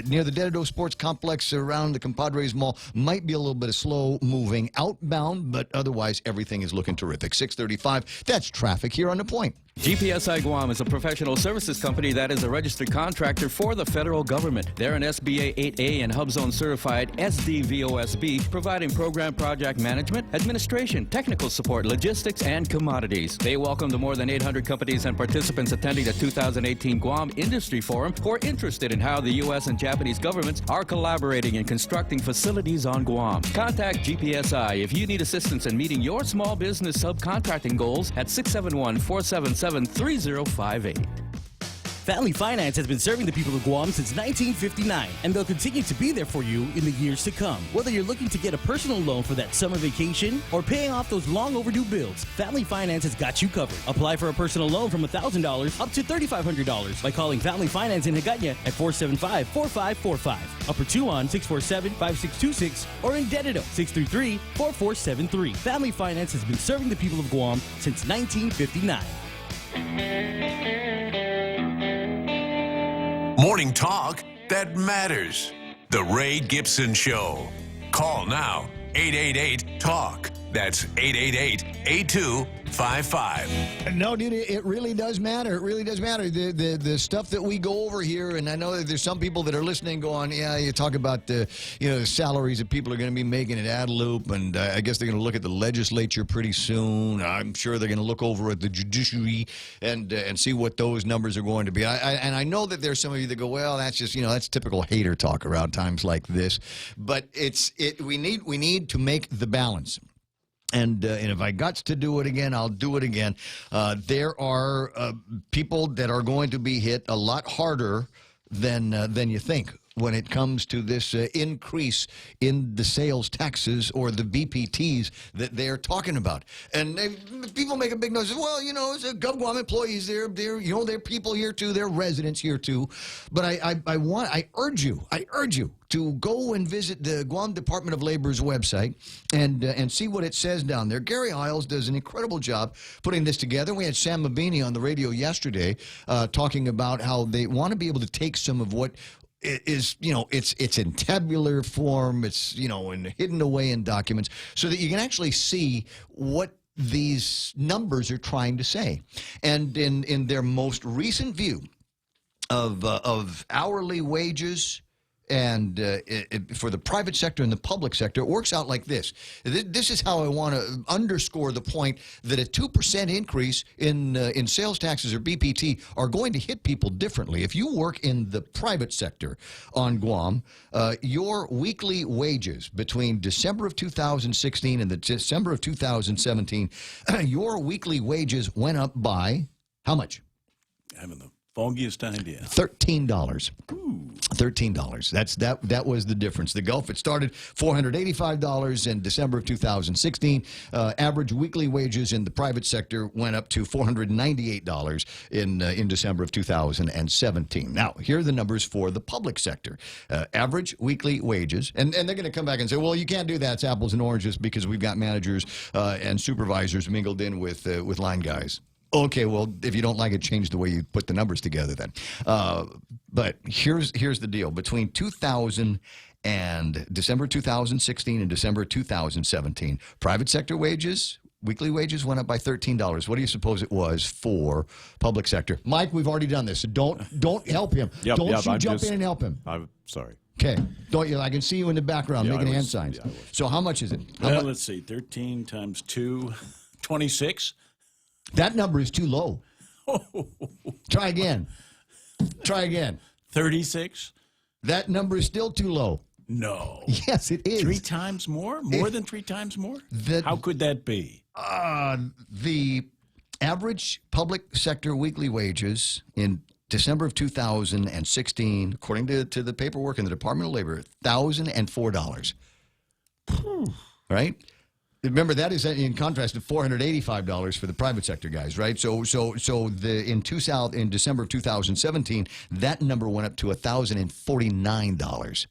near the Dadido Sports Complex around the Compadres Mall. Might be a little bit of slow moving outbound, but otherwise everything is looking terrific. 6:35, that's traffic here on The Point. GPSI Guam is a professional services company that is a registered contractor for the federal government. They're an SBA 8A and HubZone certified SDVOSB, providing program project management, administration, technical support, logistics, and commodities. They welcome the more than 800 companies and participants attending the 2018 Guam Industry Forum who are interested in how the U.S. and Japanese governments are collaborating in constructing facilities on Guam. Contact GPSI if you need assistance in meeting your small business subcontracting goals at 671-477-3058. Family Finance has been serving the people of Guam since 1959, and they'll continue to be there for you in the years to come. Whether you're looking to get a personal loan for that summer vacation or paying off those long overdue bills, Family Finance has got you covered. Apply for a personal loan from $1,000 up to $3,500 by calling Family Finance in Hagåtña at 475-4545, Upper Tuon 647-5626, or in Dededo 633-4473. Family Finance has been serving the people of Guam since 1959. Morning talk that matters. The Ray Gibson Show. Call now. 888-TALK. That's 888-8255. No, dude, it really does matter. It really does matter. The stuff that we go over here, and I know that there's some people that are listening going, yeah, you talk about the salaries that people are going to be making at Adelup, and I guess they're going to look at the legislature pretty soon. I'm sure they're going to look over at the judiciary and see what those numbers are going to be. And I know that there's some of you that go, well, that's just, that's typical hater talk around times like this. But we need to make the balance. And if I got to do it again, I'll do it again. There are people that are going to be hit a lot harder than you think when it comes to this increase in the sales taxes or the BPTs that they're talking about. And people make a big noise. Well, it's a GovGuam employees. They're people here too. They're residents here too. But I urge you to go and visit the Guam Department of Labor's website and see what it says down there. Gary Isles does an incredible job putting this together. We had Sam Mabini on the radio yesterday talking about how they want to be able to take some of what is, it's in tabular form, it's, and hidden away in documents so that you can actually see what these numbers are trying to say. And in their most recent view of hourly wages, and for the private sector and the public sector, it works out like this. This is how I want to underscore the point that a 2% increase in sales taxes or BPT are going to hit people differently. If you work in the private sector on Guam, your weekly wages between December of 2016 and the December of 2017, your weekly wages went up by how much? I haven't the foggiest idea. $13. $13. That was the difference. The Gulf, it started $485 in December of 2016. Average weekly wages in the private sector went up to $498 in December of 2017. Now, here are the numbers for the public sector. Average weekly wages, and they're going to come back and say, well, you can't do that. It's apples and oranges because we've got managers and supervisors mingled in with line guys. Okay, well, if you don't like it, change the way you put the numbers together then. But here's the deal. Between 2000 and December 2016 and December 2017, private sector wages, weekly wages went up by $13. What do you suppose it was for public sector? Mike, we've already done this, so don't help him. Don't jump in and help him. I'm sorry. Okay. Don't you? I can see you in the background making hand signs. Yeah, so how much is it? Let's see. 13 times 2, 26. That number is too low. Try again. 36. That number is still too low. No. Yes, it is. 3 times more? More than 3 times more? How could that be? The average public sector weekly wages in December of 2016, according to the paperwork in the Department of Labor, $1,004. Right? Remember, that is in contrast to $485 for the private sector guys, right? So in December of 2017, that number went up to $1,049.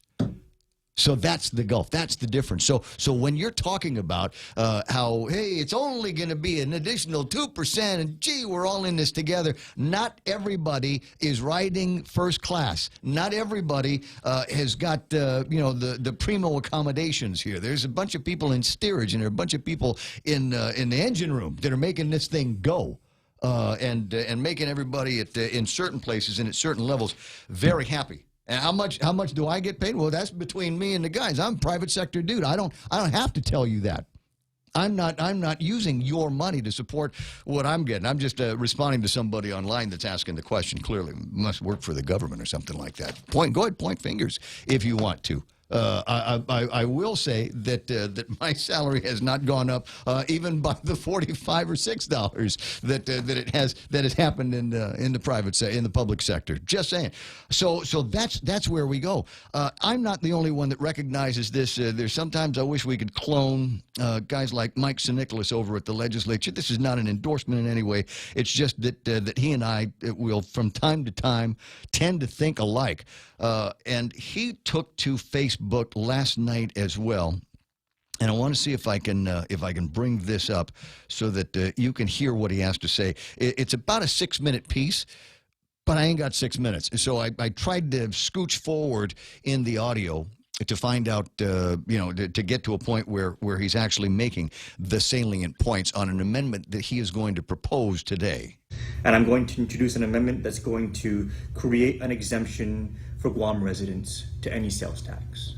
So that's the gulf. That's the difference. So when you're talking about how, hey, it's only going to be an additional 2%, and gee, we're all in this together. Not everybody is riding first class. Not everybody has got the primo accommodations here. There's a bunch of people in steerage, and there are a bunch of people in the engine room that are making this thing go. and making everybody in certain places and at certain levels very happy. And how much do I get paid? Well, that's between me and the guys. I'm a private sector dude. I don't have to tell you that. I'm not using your money to support what I'm getting. I'm just responding to somebody online that's asking the question. Clearly, must work for the government or something like that. Go ahead, point fingers if you want to. I will say that my salary has not gone up even by the $45 or $6 that has happened in the private in the public sector. Just saying. So that's where we go. I'm not the only one that recognizes this. There's sometimes I wish we could clone guys like Mike Sinikolas over at the legislature. This is not an endorsement in any way. It's just that he and I will from time to time tend to think alike. And he took to Facebook last night as well, and I want to see if I can bring this up so that you can hear what he has to say. It's about a 6-minute piece, but I ain't got 6 minutes, so I tried to scooch forward in the audio to find out, to get to a point where he's actually making the salient points on an amendment that he is going to propose today. And I'm going to introduce an amendment that's going to create an exemption for Guam residents to any sales tax.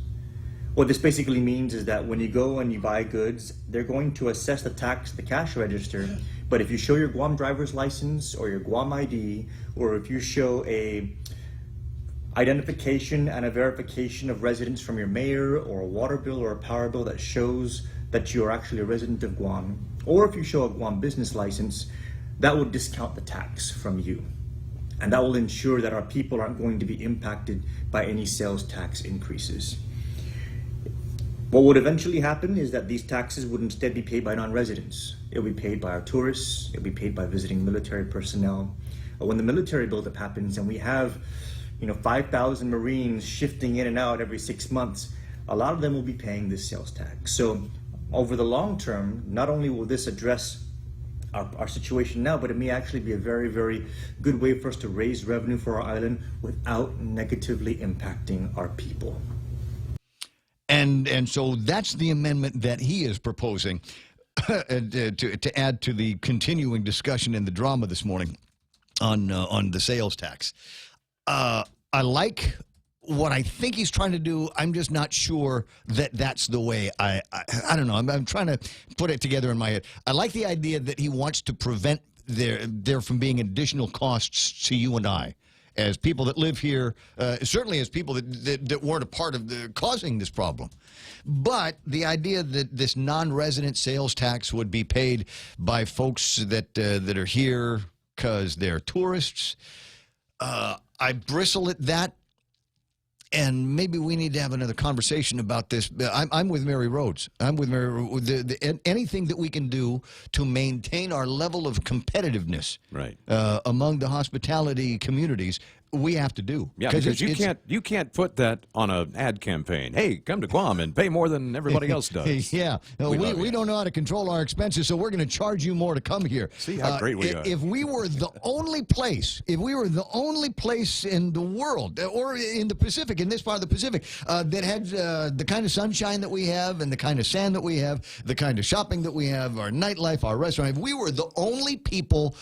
What this basically means is that when you go and you buy goods, they're going to assess the tax at the cash register, but if you show your Guam driver's license or your Guam ID, or if you show a identification and a verification of residence from your mayor, or a water bill or a power bill that shows that you are actually a resident of Guam, or if you show a Guam business license, that will discount the tax from you. And that will ensure that our people aren't going to be impacted by any sales tax increases. What would eventually happen is that these taxes would instead be paid by non-residents. It will be paid by our tourists, it will be paid by visiting military personnel. When the military buildup happens and we have 5,000 Marines shifting in and out every 6 months, a lot of them will be paying this sales tax. So over the long term, not only will this address our situation now, but it may actually be a very, very good way for us to raise revenue for our island without negatively impacting our people. And so that's the amendment that he is proposing to add to the continuing discussion in the drama this morning on the sales tax. I like what I think he's trying to do. I'm just not sure that that's the way. I don't know. I'm trying to put it together in my head. I like the idea that he wants to prevent there from being additional costs to you and I, as people that live here, certainly as people that weren't a part of causing this problem. But the idea that this non-resident sales tax would be paid by folks that are here because they're tourists, I bristle at that. And maybe we need to have another conversation about this. I'm with Mary Rhodes. I'm with Mary Rhodes. Anything that we can do to maintain our level of competitiveness among the hospitality communities, we have to do. Yeah, because you can't put that on an ad campaign. Hey, come to Guam and pay more than everybody else does. Yeah, we don't know how to control our expenses, so we're going to charge you more to come here. See how great we are. If we were the only place, in the world or in the Pacific, in this part of the Pacific, that had the kind of sunshine that we have and the kind of sand that we have, the kind of shopping that we have, our nightlife, our restaurant, if we were the only people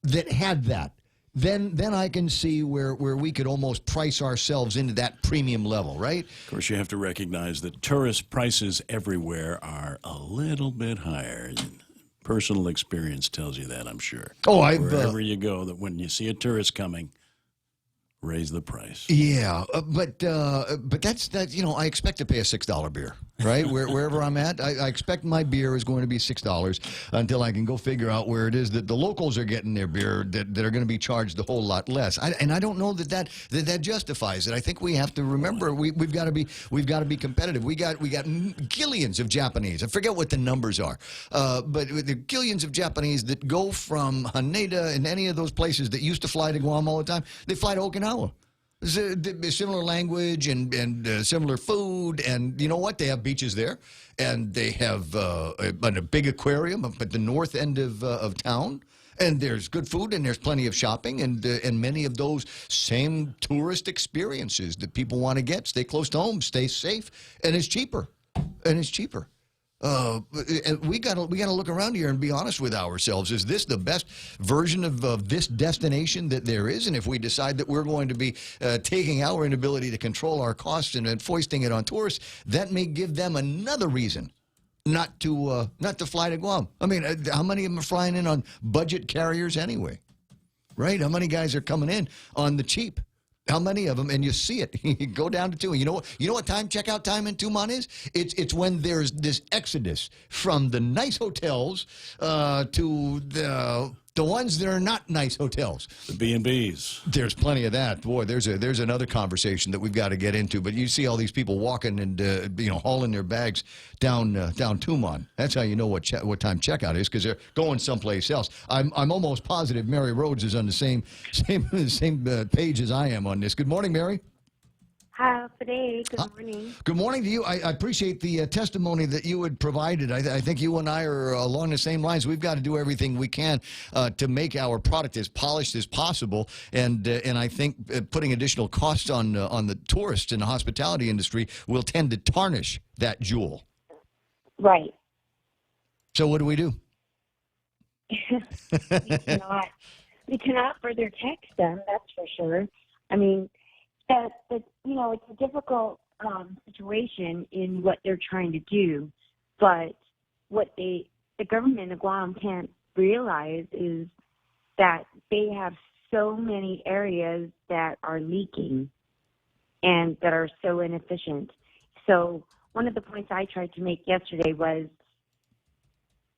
that had that, then I can see where we could almost price ourselves into that premium level, right? Of course, you have to recognize that tourist prices everywhere are a little bit higher. Personal experience tells you that, I'm sure. Oh, wherever you go, that when you see a tourist coming, raise the price. Yeah, but that's I expect to pay a $6 beer, right? Wherever I'm at, I expect my beer is going to be $6 until I can go figure out where it is that the locals are getting their beer that are going to be charged a whole lot less. And I don't know that justifies it. I think we have to remember we've got to be competitive. We got gillions of Japanese. I forget what the numbers are, but the gillions of Japanese that go from Haneda and any of those places that used to fly to Guam all the time, they fly to Okinawa. Similar language and similar food, and you know what? They have beaches there, and they have a big aquarium up at the north end of town, and there's good food, and there's plenty of shopping, and many of those same tourist experiences that people want to get. Stay close to home, stay safe, and it's cheaper. we got to look around here and be honest with ourselves. Is this the best version of this destination that there is? And if we decide that we're going to be taking our inability to control our costs and foisting it on tourists, that may give them another reason not to fly to Guam. I mean, how many of them are flying in on budget carriers anyway? Right? How many guys are coming in on the cheap? How many of them? And you see it. You go down to 2. You know what checkout time in Tumon is? It's when there's this exodus from the nice hotels to the ones that are not nice hotels. The B&Bs. There's plenty of that. Boy, there's another conversation that we've got to get into. But you see all these people walking and hauling their bags down Tumon. That's how you know what time checkout is, because they're going someplace else. I'm almost positive Mary Rhodes is on the same page as I am on this. Good morning, Mary. Hi, today. Good morning. Good morning to you. I appreciate the testimony that you had provided. I think you and I are along the same lines. We've got to do everything we can to make our product as polished as possible, and I think putting additional costs on the tourists in the hospitality industry will tend to tarnish that jewel. Right. So what do we do? we cannot further tax them. That's for sure. I mean, it's a difficult situation in what they're trying to do, but what the government of Guam can't realize is that they have so many areas that are leaking and that are so inefficient. So one of the points I tried to make yesterday was,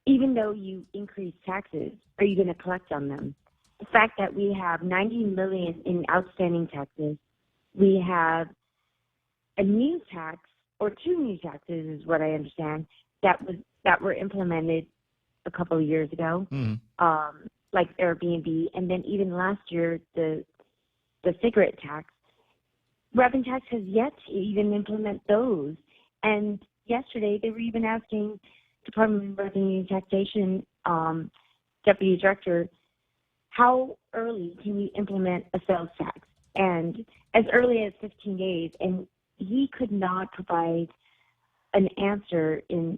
even though you increase taxes, are you going to collect on them? The fact that we have $90 million in outstanding taxes, we have a new tax, or 2 new taxes is what I understand, that were implemented a couple of years ago, like Airbnb, and then even last year the cigarette tax. Revenue tax has yet to even implement those. And yesterday they were even asking Department of Revenue and Taxation Deputy Director, how early can you implement a sales tax? And as early as 15 days, and he could not provide an answer in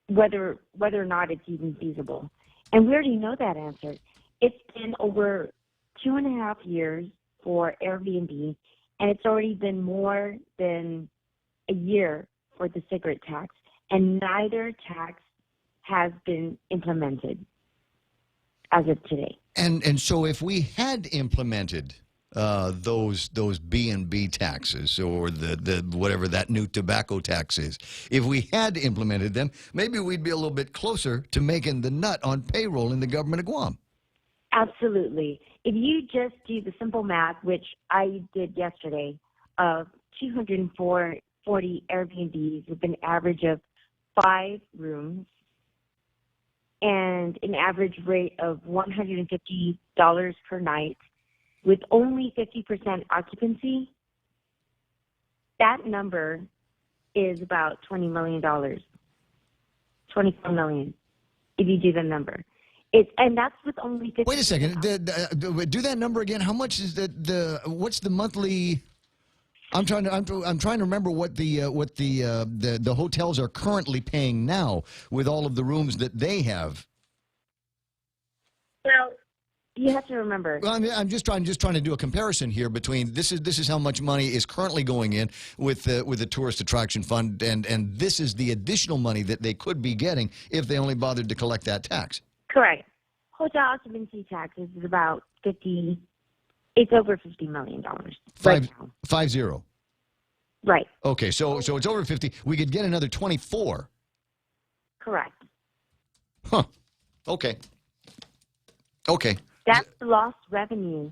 whether or not it's even feasible. And we already know that answer. It's been over 2.5 years for Airbnb, and it's already been more than a year for the cigarette tax, and neither tax has been implemented as of today. And so if we had implemented those B&B taxes, or the whatever that new tobacco tax is, if we had implemented them, maybe we'd be a little bit closer to making the nut on payroll in the government of Guam. Absolutely. If you just do the simple math, which I did yesterday, of 240 Airbnbs with an average of 5 rooms and an average rate of $150 per night, with only 50% occupancy, that number is about $20 million, $24 million, if you do the number. And that's with only 50%. Wait a second. Do that number again. How much is what's the monthly? I'm trying to remember what the hotels are currently paying now with all of the rooms that they have. Well, you have to remember. Well, I'm just trying to do a comparison here between this is how much money is currently going in with the tourist attraction fund, and this is the additional money that they could be getting if they only bothered to collect that tax. Correct. Hotel occupancy taxes is about 50. It's over $50 million right now. 50. Right. Okay, so it's over 50. We could get another 24. Correct. Huh. Okay. That's the lost revenue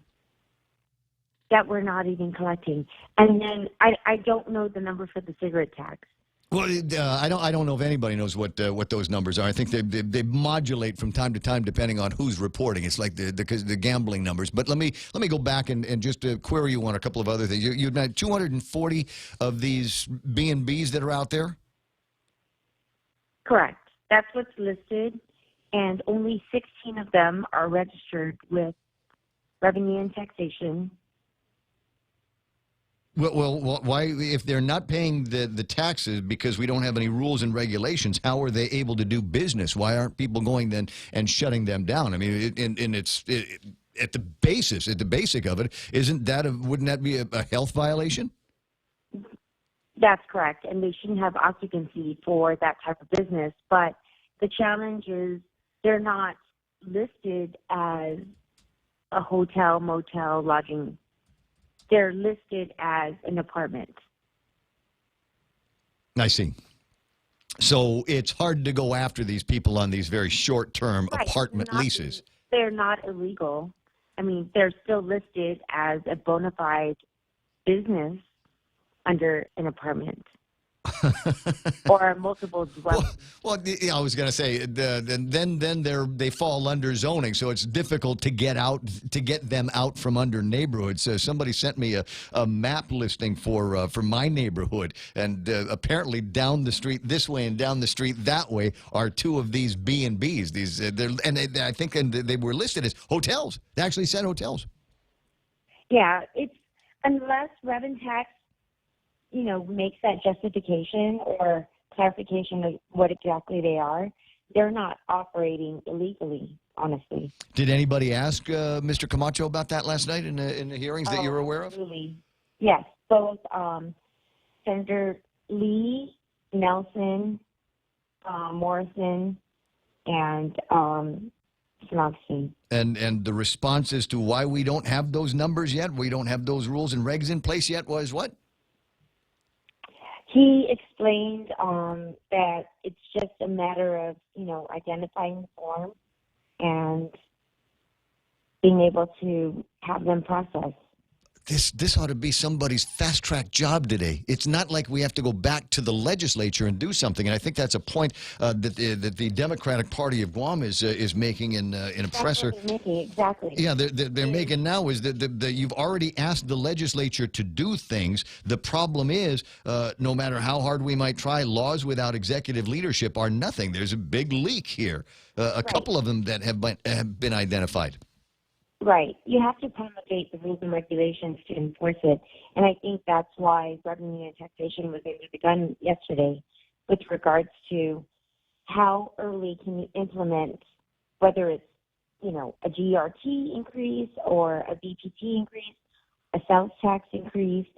that we're not even collecting. And then I don't know the number for the cigarette tax. Well, I don't know if anybody knows what those numbers are. I think they modulate from time to time depending on who's reporting. It's like the gambling numbers. But let me go back and just query you on a couple of other things. You had 240 of these B&Bs that are out there? Correct. That's what's listed, and only 16 of them are registered with Revenue and Taxation. Well, why, if they're not paying the taxes because we don't have any rules and regulations, how are they able to do business? Why aren't people going then and shutting them down? I mean, at the basic of it, wouldn't that be a health violation? That's correct, and they shouldn't have occupancy for that type of business. But the challenge is they're not listed as a hotel, motel, lodging. They're listed as an apartment. I see. So it's hard to go after these people on these very short-term apartment leases. They're not illegal. I mean, they're still listed as a bona fide business under an apartment. Or multiple dwellings. Well, I was going to say, then they fall under zoning, so it's difficult to get them out from under neighborhoods. Somebody sent me a map listing for my neighborhood, and apparently down the street this way and down the street that way are two of these B&Bs. I think they were listed as hotels. They actually said hotels. Yeah, it's unless revenue tax makes that justification or clarification of what exactly they are, they're not operating illegally, honestly. Did anybody ask Mr. Camacho about that last night in the hearings that you were aware of? Absolutely. Yes, both Senator Lee, Nelson, Morrison, and Snoxy. And the response as to why we don't have those numbers yet, we don't have those rules and regs in place yet was what? He explained that it's just a matter of, identifying the form and being able to have them processed. This ought to be somebody's fast-track job today. It's not like we have to go back to the legislature and do something. And I think that's a point that the Democratic Party of Guam is making in a presser. That's what they're making, exactly. Yeah, they're making now is that you've already asked the legislature to do things. The problem is, no matter how hard we might try, laws without executive leadership are nothing. There's a big leak here. A couple of them that have been identified. Right. You have to promulgate the rules and regulations to enforce it. And I think that's why revenue and taxation was able to be done yesterday with regards to how early can you implement, whether it's, a GRT increase or a BPT increase, a sales tax increase,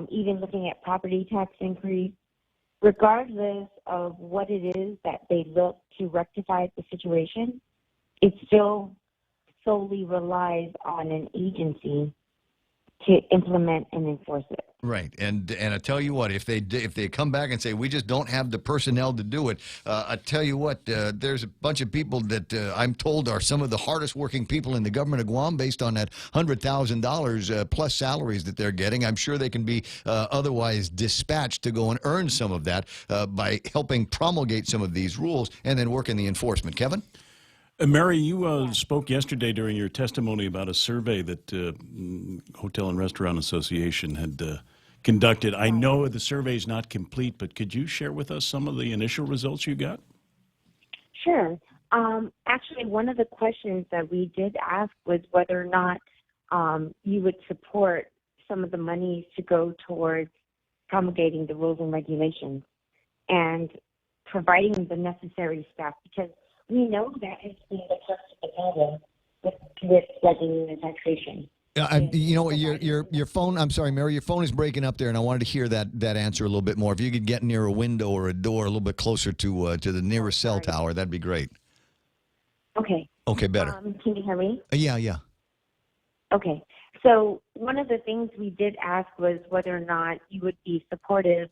even looking at property tax increase. Regardless of what it is that they look to rectify the situation, it's still solely relies on an agency to implement and enforce it. Right, and I tell you what, if they come back and say we just don't have the personnel to do it, I tell you what, there's a bunch of people that I'm told are some of the hardest working people in the government of Guam, based on that $100,000 plus salaries that they're getting. I'm sure they can be otherwise dispatched to go and earn some of that by helping promulgate some of these rules and then work in the enforcement. Kevin? Mary, you spoke yesterday during your testimony about a survey that Hotel and Restaurant Association had conducted. I know the survey is not complete, but could you share with us some of the initial results you got? Sure. Actually, one of the questions that we did ask was whether or not you would support some of the monies to go towards promulgating the rules and regulations and providing the necessary staff, because we know that has been the crux of the problem with revenue and taxation. Your phone. I'm sorry, Mary. Your phone is breaking up there, and I wanted to hear that answer a little bit more. If you could get near a window or a door, a little bit closer to the nearest cell tower, that'd be great. Okay. Okay, better. Can you hear me? Yeah. Okay. So one of the things we did ask was whether or not you would be supportive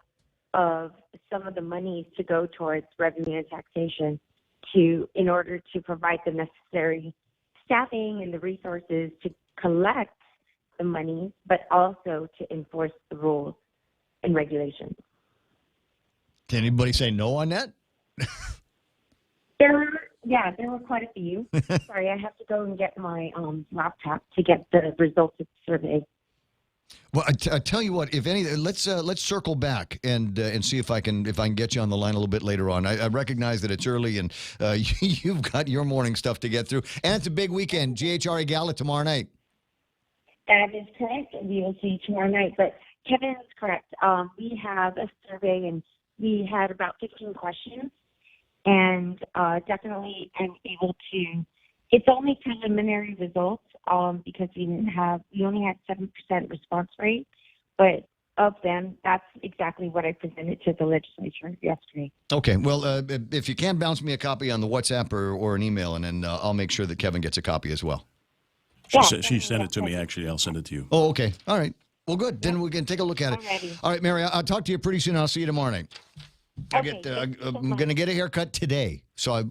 of some of the monies to go towards revenue and taxation in order to provide the necessary staffing and the resources to collect the money, but also to enforce the rules and regulations. Can anybody say no on that? There were quite a few. Sorry, I have to go and get my laptop to get the results of the survey. Well, I tell you what, if any, let's circle back and see if I can get you on the line a little bit later on. I recognize that it's early and you've got your morning stuff to get through, and it's a big weekend. GHRA Gala tomorrow night. That is correct. We will see you tomorrow night. But Kevin's correct. We have a survey, and we had about 15 questions, and definitely am able to. It's only preliminary results because we only had 7% response rate, but of them, that's exactly what I presented to the legislature yesterday. Okay. Well, if you can bounce me a copy on the WhatsApp or an email, and then I'll make sure that Kevin gets a copy as well. She sent it to me, actually. I'll send it to you. Oh, okay. All right. Well, good. Then we can take a look at it. Alrighty. All right, Mary, I'll talk to you pretty soon. I'll see you tomorrow night. Okay, I'm going to get a haircut today, so I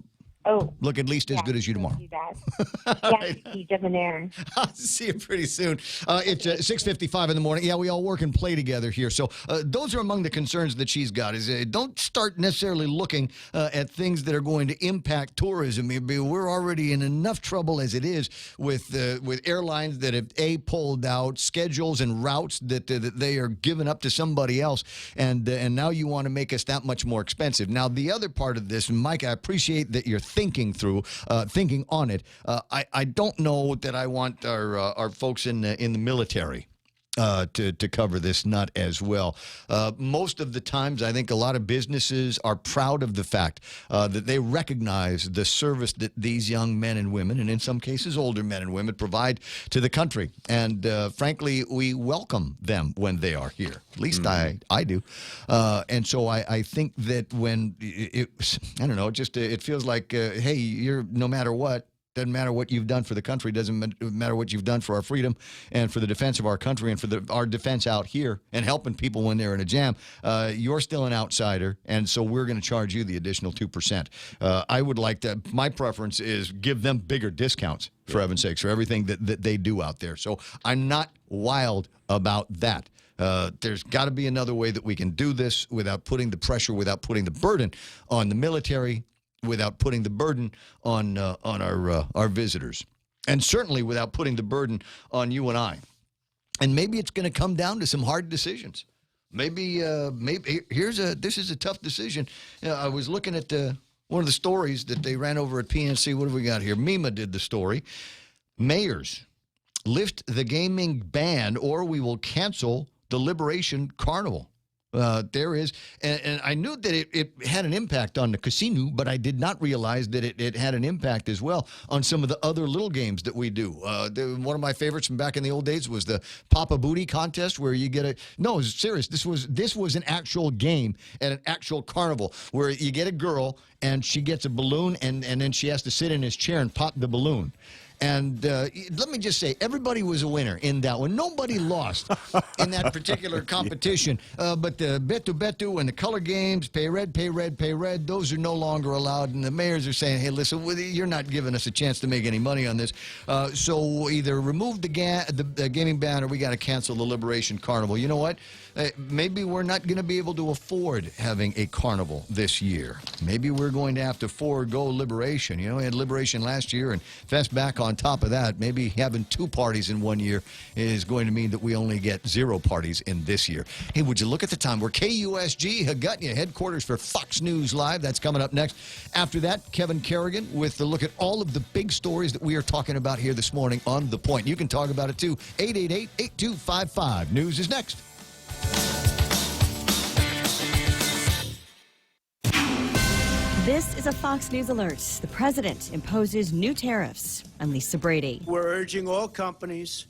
look at least as good as you tomorrow. Do that. You debonair. I'll see you pretty soon. It's 6:55 in the morning. Yeah, we all work and play together here. So those are among the concerns that she's got. Is don't start necessarily looking at things that are going to impact tourism. We're already in enough trouble as it is with airlines that have pulled out schedules and routes that they are giving up to somebody else, and now you want to make us that much more expensive. Now the other part of this, and Mike, I appreciate that you're thinking on it. I don't know that I want our folks in the military to cover this, not as well. Most of the times, I think a lot of businesses are proud of the fact that they recognize the service that these young men and women, and in some cases older men and women, provide to the country. And frankly, we welcome them when they are here. At least I do. And so I think that when I don't know, it feels like, hey, you're no matter what. Doesn't matter what you've done for the country. Doesn't matter what you've done for our freedom and for the defense of our country and for our defense out here and helping people when they're in a jam. You're still an outsider, and so we're going to charge you the additional 2%. I would like to. My preference is give them bigger discounts, for heaven's sakes, for everything that they do out there. So I'm not wild about that. There's got to be another way that we can do this without putting the pressure, without putting the burden on the military, without putting the burden on our visitors, and certainly without putting the burden on you and I. And maybe it's going to come down to some hard decisions. Maybe this is a tough decision. I was looking at one of the stories that they ran over at PNC. What have we got here? Mima did the story. Mayors, lift the gaming ban or we will cancel the Liberation Carnival. There is, and I knew that it had an impact on the casino, but I did not realize that it had an impact as well on some of the other little games that we do. One of my favorites from back in the old days was the Papa Booty contest, where you get no, it's serious. This was an actual game at an actual carnival where you get a girl and she gets a balloon and then she has to sit in his chair and pop the balloon. And let me just say, everybody was a winner in that one. Nobody lost in that particular competition. But the Betu and the color games, pay red, those are no longer allowed. And the mayors are saying, hey, listen, you're not giving us a chance to make any money on this. So either remove the gaming ban or we got to cancel the Liberation Carnival. You know what? Maybe we're not going to be able to afford having a carnival this year. Maybe we're going to have to forego Liberation. You know, we had Liberation last year and Fest back on top of that. Maybe having 2 parties in 1 year is going to mean that we only get 0 parties in this year. Hey, would you look at the time? We're KUSG, Hagutnia, headquarters for Fox News Live. That's coming up next. After that, Kevin Kerrigan with a look at all of the big stories that we are talking about here this morning on The Point. You can talk about it too. 888-8255. News is next. This is a Fox News alert. The president imposes new tariffs. I'm Lisa Brady. We're urging all companies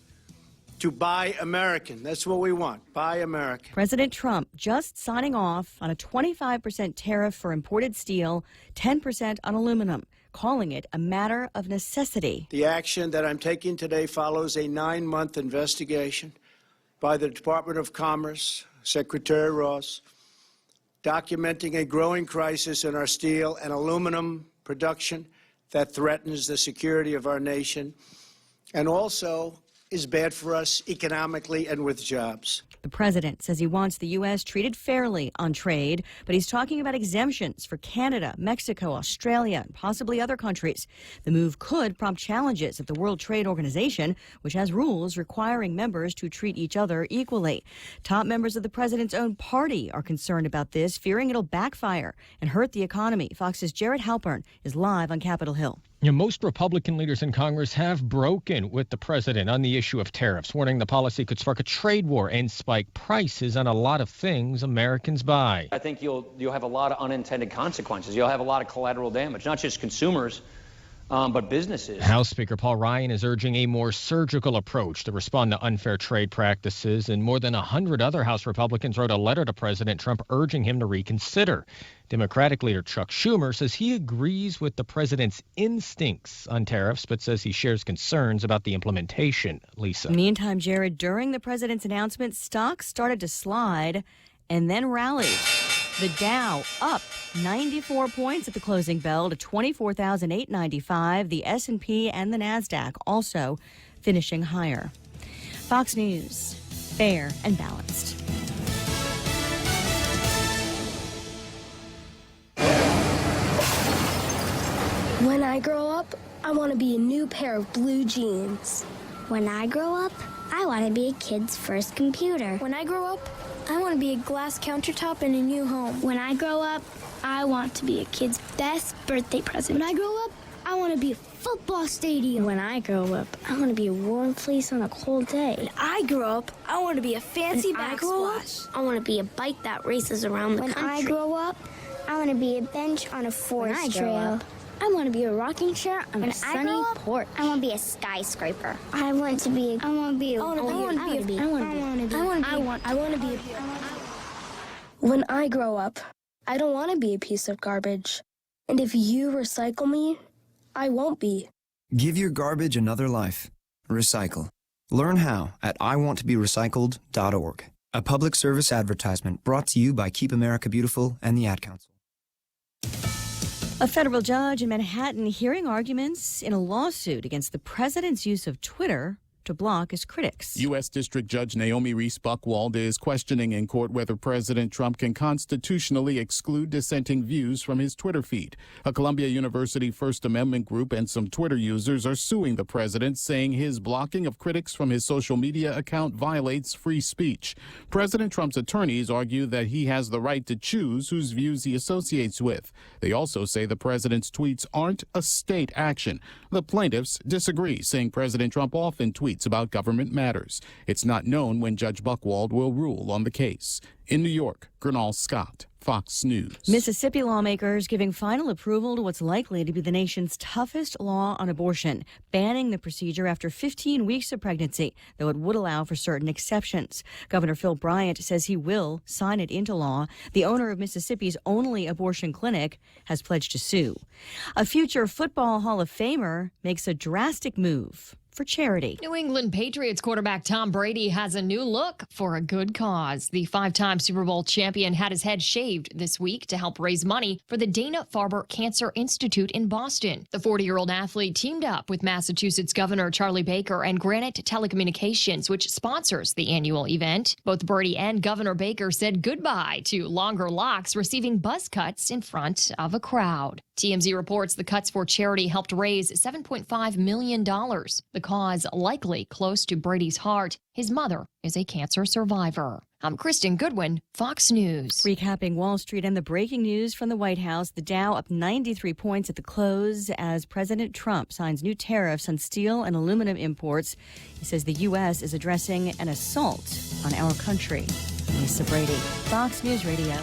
to buy American. That's what we want. Buy American. President Trump just signing off on a 25% tariff for imported steel, 10% on aluminum, calling it a matter of necessity. The action that I'm taking today follows a 9-month investigation by the Department of Commerce, Secretary Ross, documenting a growing crisis in our steel and aluminum production that threatens the security of our nation and also is bad for us economically and with jobs. The president says he wants the U.S. treated fairly on trade, but he's talking about exemptions for Canada, Mexico, Australia, and possibly other countries. The move could prompt challenges at the World Trade Organization, which has rules requiring members to treat each other equally. Top members of the president's own party are concerned about this, fearing it'll backfire and hurt the economy. Fox's Jared Halpern is live on Capitol Hill. Most Republican leaders in Congress have broken with the president on the issue of tariffs, warning the policy could spark a trade war and spike prices on a lot of things Americans buy. I think you'll have a lot of unintended consequences. You'll have a lot of collateral damage, not just consumers, but businesses. House Speaker Paul Ryan is urging a more surgical approach to respond to unfair trade practices, and more than 100 other House Republicans wrote a letter to President Trump urging him to reconsider. Democratic leader Chuck Schumer says he agrees with the president's instincts on tariffs, but says he shares concerns about the implementation. Lisa. Meantime, Jared, during the president's announcement, stocks started to slide and then rallied. The Dow up 94 points at the closing bell to 24,895. The S&P and the NASDAQ also finishing higher. Fox News, fair and balanced. When I grow up, I want to be a new pair of blue jeans. When I grow up, I want to be a kid's first computer. When I grow up, I want to be a glass countertop in a new home. When I grow up, I want to be a kid's best birthday present. When I grow up, I want to be a football stadium. When I grow up, I want to be a warm fleece on a cold day. When I grow up, I want to be a fancy backsplash. I want to be a bike that races around the country. When I grow up, I want to be a bench on a forest trail. I want to be a rocking chair on a sunny porch. I want to be a skyscraper. I want to be When I grow up, I don't want to be a piece of garbage. And if you recycle me, I won't be. Give your garbage another life. Recycle. Learn how at iwanttoberecycled.org. A public service advertisement brought to you by Keep America Beautiful and the Ad Council. A federal judge in Manhattan hearing arguments in a lawsuit against the president's use of Twitter to block his critics. U.S. District Judge Naomi Reese Buchwald is questioning in court whether President Trump can constitutionally exclude dissenting views from his Twitter feed. A Columbia University First Amendment group and some Twitter users are suing the president, saying his blocking of critics from his social media account violates free speech. President Trump's attorneys argue that he has the right to choose whose views he associates with. They also say the president's tweets aren't a state action. The plaintiffs disagree, saying President Trump often tweets about government matters. It's not known when Judge Buchwald will rule on the case. In New York, Gernal Scott, Fox News. Mississippi lawmakers giving final approval to what's likely to be the nation's toughest law on abortion, banning the procedure after 15 weeks of pregnancy, though it would allow for certain exceptions. Governor Phil Bryant says he will sign it into law. The owner of Mississippi's only abortion clinic has pledged to sue. A future Football Hall of Famer makes a drastic move for charity. New England Patriots quarterback Tom Brady has a new look for a good cause. The five-time Super Bowl champion had his head shaved this week to help raise money for the Dana-Farber Cancer Institute in Boston. The 40-year-old athlete teamed up with Massachusetts Governor Charlie Baker and Granite Telecommunications, which sponsors the annual event. Both Brady and Governor Baker said goodbye to longer locks, receiving buzz cuts in front of a crowd. TMZ reports the cuts for charity helped raise $7.5 million. The cause likely close to Brady's heart. His mother is a cancer survivor. I'm Kristen Goodwin, Fox News. Recapping Wall Street and the breaking news from the White House, the Dow up 93 points at the close as President Trump signs new tariffs on steel and aluminum imports. He says the U.S. is addressing an assault on our country. Lisa Brady, Fox News Radio.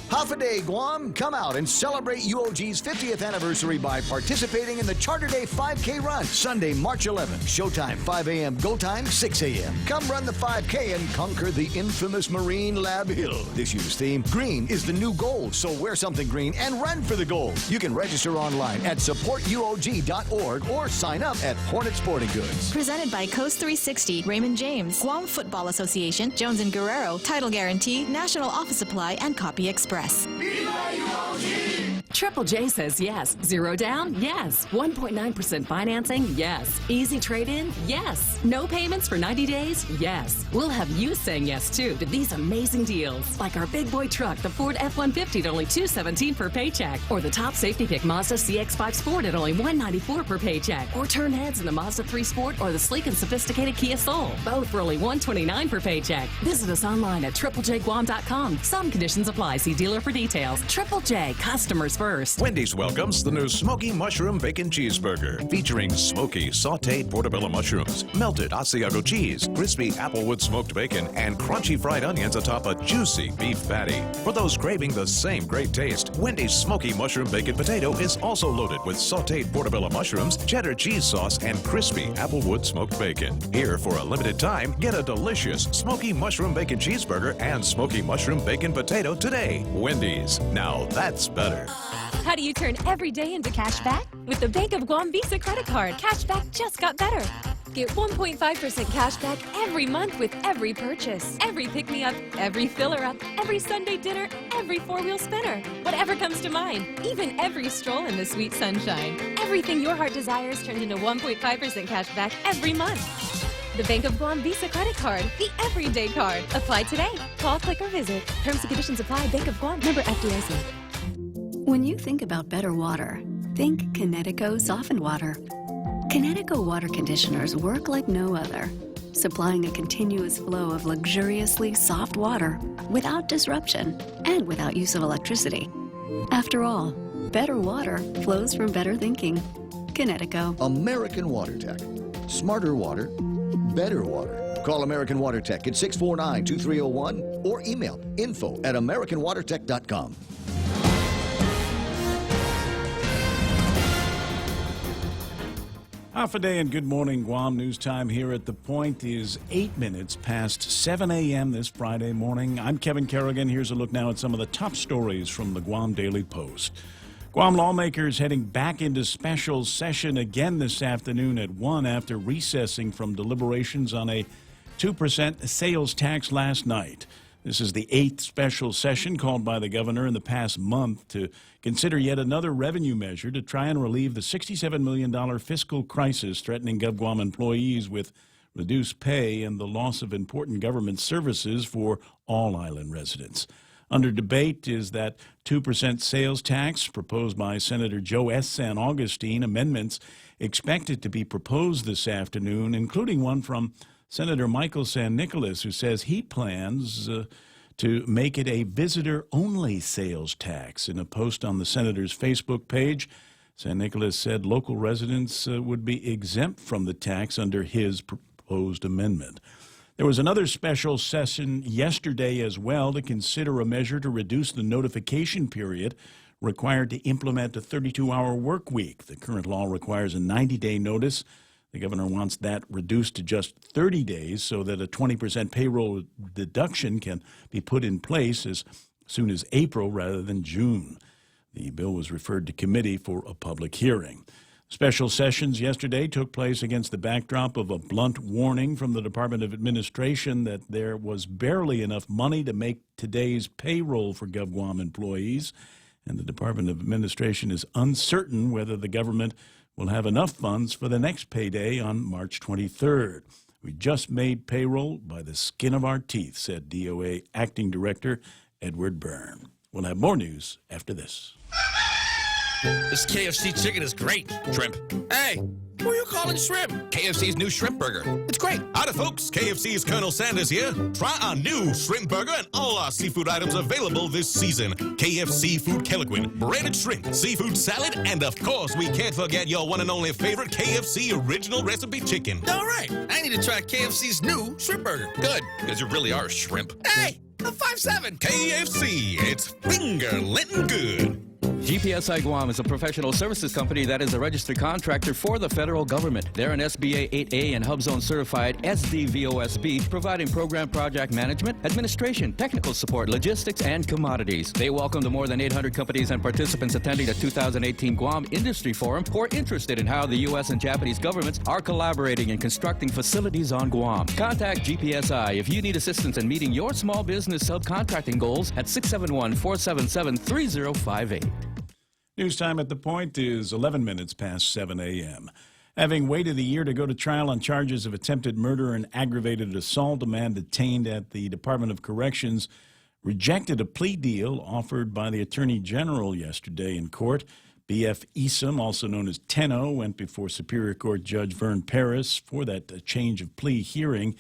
Half a day, Guam. Come out and celebrate UOG's 50th anniversary by participating in the Charter Day 5K run. Sunday, March 11th. Showtime 5 a.m. Go time 6 a.m. Come run the 5K and conquer the infamous Marine Lab Hill. This year's theme, green is the new gold. So wear something green and run for the gold. You can register online at supportuog.org or sign up at Hornet Sporting Goods. Presented by Coast 360, Raymond James, Guam Football Association, Jones & Guerrero, Title Guarantee, National Office Supply, and Copy Express. Triple J says yes. Zero down? Yes. 1.9% financing? Yes. Easy trade-in? Yes. No payments for 90 days? Yes. We'll have you saying yes, too, to these amazing deals. Like our big boy truck, the Ford F-150 at only $217 per paycheck. Or the top safety pick Mazda CX-5 Sport at only $194 per paycheck. Or turn heads in the Mazda 3 Sport or the sleek and sophisticated Kia Soul. Both for only $129 per paycheck. Visit us online at triplejguam.com. Some conditions apply. See dealer for details. Triple J, customers first. 1st. Wendy's welcomes the new Smoky Mushroom Bacon Cheeseburger, featuring smoky sautéed portobello mushrooms, melted Asiago cheese, crispy applewood smoked bacon, and crunchy fried onions atop a juicy beef patty. For those craving the same great taste, Wendy's Smoky Mushroom Bacon Potato is also loaded with sautéed portobello mushrooms, cheddar cheese sauce, and crispy applewood smoked bacon. Here, for a limited time, get a delicious Smoky Mushroom Bacon Cheeseburger and Smoky Mushroom Bacon Potato today. Wendy's. Now that's better. How do you turn every day into cash back? With the Bank of Guam Visa credit card, cash back just got better. Get 1.5% cash back every month with every purchase, every pick-me-up, every filler-up, every Sunday dinner, every four-wheel spinner. Whatever comes to mind, even every stroll in the sweet sunshine. Everything your heart desires turns into 1.5% cash back every month. The Bank of Guam Visa credit card, the everyday card. Apply today. Call, click, or visit. Terms and conditions apply. Bank of Guam. Member FDIC. When you think about better water, think Kinetico softened water. Kinetico water conditioners work like no other, supplying a continuous flow of luxuriously soft water without disruption and without use of electricity. After all, better water flows from better thinking. Kinetico. American Water Tech. Smarter water, better water. Call American Water Tech at 649-2301 or email info@americanwatertech.com. Half a day and good morning, Guam. News time here at The Point is 8 minutes past 7 a.m. this Friday morning. I'm Kevin Kerrigan. Here's a look now at some of the top stories from the Guam Daily Post. Guam lawmakers heading back into special session again this afternoon at 1 after recessing from deliberations on a 2% sales tax last night. This is the 8th special session called by the governor in the past month to consider yet another revenue measure to try and relieve the $67 million fiscal crisis threatening GovGuam employees with reduced pay and the loss of important government services for all island residents. Under debate is that 2% sales tax proposed by Senator Joe S. San Augustine. Amendments expected to be proposed this afternoon, including one from Senator Michael San Nicolas, who says he plans to make it a visitor-only sales tax. In a post on the senator's Facebook page, San Nicolas said local residents would be exempt from the tax under his proposed amendment. There was another special session yesterday as well to consider a measure to reduce the notification period required to implement a 32-hour work week. The current law requires a 90-day notice. The governor wants that reduced to just 30 days so that a 20% payroll deduction can be put in place as soon as April rather than June. The bill was referred to committee for a public hearing. Special sessions yesterday took place against the backdrop of a blunt warning from the Department of Administration that there was barely enough money to make today's payroll for GovGuam employees, and the Department of Administration is uncertain whether the government will have enough funds for the next payday on March 23rd. We just made payroll by the skin of our teeth, said DOA Acting Director Edward Byrne. We'll have more news after this. This KFC chicken is great. Shrimp. Hey, who are you calling shrimp? KFC's new shrimp burger. It's great. Howdy, folks. KFC's Colonel Sanders here. Try our new shrimp burger and all our seafood items available this season. KFC Food Keliquin, breaded shrimp, seafood salad, and of course, we can't forget your one and only favorite KFC original recipe chicken. All right. I need to try KFC's new shrimp burger. Good, because you really are a shrimp. Hey, a 5-7. KFC, it's finger-licking good. GPSI Guam is a professional services company that is a registered contractor for the federal government. They're an SBA 8A and HubZone certified SDVOSB, providing program project management, administration, technical support, logistics, and commodities. They welcome the more than 800 companies and participants attending the 2018 Guam Industry Forum who are interested in how the U.S. and Japanese governments are collaborating in constructing facilities on Guam. Contact GPSI if you need assistance in meeting your small business subcontracting goals at 671-477-3058. News time at The Point is 11 minutes past 7 a.m. Having waited a year to go to trial on charges of attempted murder and aggravated assault, a man detained at the Department of Corrections rejected a plea deal offered by the Attorney General yesterday in court. B.F. Esom, also known as Tenno, went before Superior Court Judge Vern Paris for that change of plea hearing.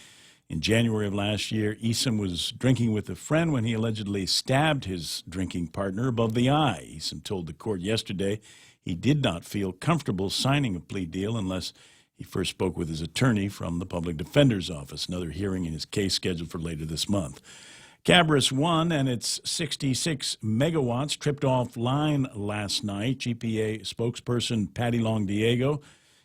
In January of last year, Easom was drinking with a friend when he allegedly stabbed his drinking partner above the eye. Easom told the court yesterday he did not feel comfortable signing a plea deal unless he first spoke with his attorney from the public defender's office. Another hearing in his case scheduled for later this month. Cabris 1 and its 66 megawatts tripped offline last night. GPA spokesperson Patty Long Diego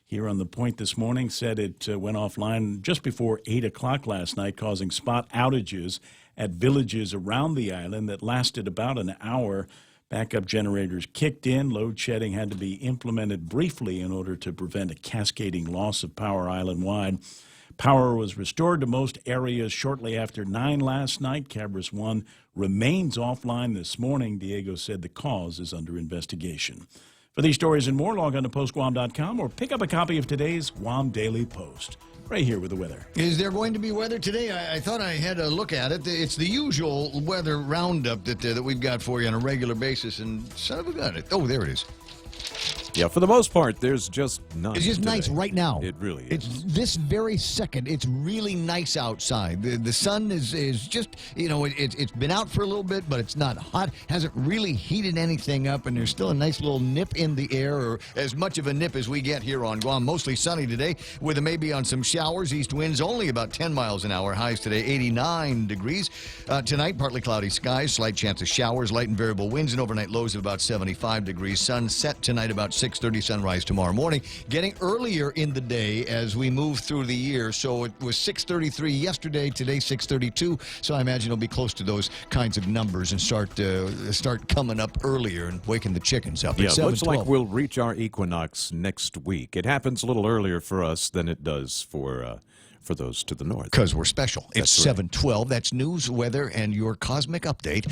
here on The Point this morning said it went offline just before 8 o'clock last night, causing spot outages at villages around the island that lasted about an hour. Backup generators kicked in. Load shedding had to be implemented briefly in order to prevent a cascading loss of power island-wide. Power was restored to most areas shortly after 9 last night. Cabris 1 remains offline this morning. Diego said the cause is under investigation. For these stories and more, log on to postguam.com or pick up a copy of today's Guam Daily Post. Right here with the weather. Is there going to be weather today? I thought I had a look at it. It's the usual weather roundup that we've got for you on a regular basis, and son of a gun. Oh, there it is. Yeah, for the most part, there's just none. It's just today. nice right now. It really is. It's this very second. It's really nice outside. The sun is just, it's been out for a little bit, but it's not hot. Hasn't really heated anything up, and there's still a nice little nip in the air, or as much of a nip as we get here on Guam. Mostly sunny today, with maybe on some showers. East winds only about 10 miles an hour. Highs today, 89 degrees. Tonight, partly cloudy skies, slight chance of showers, light and variable winds, and overnight lows of about 75 degrees. Sun set tonight about 6:30, sunrise tomorrow morning. Getting earlier in the day as we move through the year. So it was 6:33 yesterday, today 6:32. So I imagine it'll be close to those kinds of numbers and start coming up earlier and waking the chickens up. Yeah, at it looks 7:12. like we'll reach our equinox next week. It happens a little earlier for us than it does for those to the north. Because we're special. It's That's right. 7:12. That's news, weather, and your cosmic update.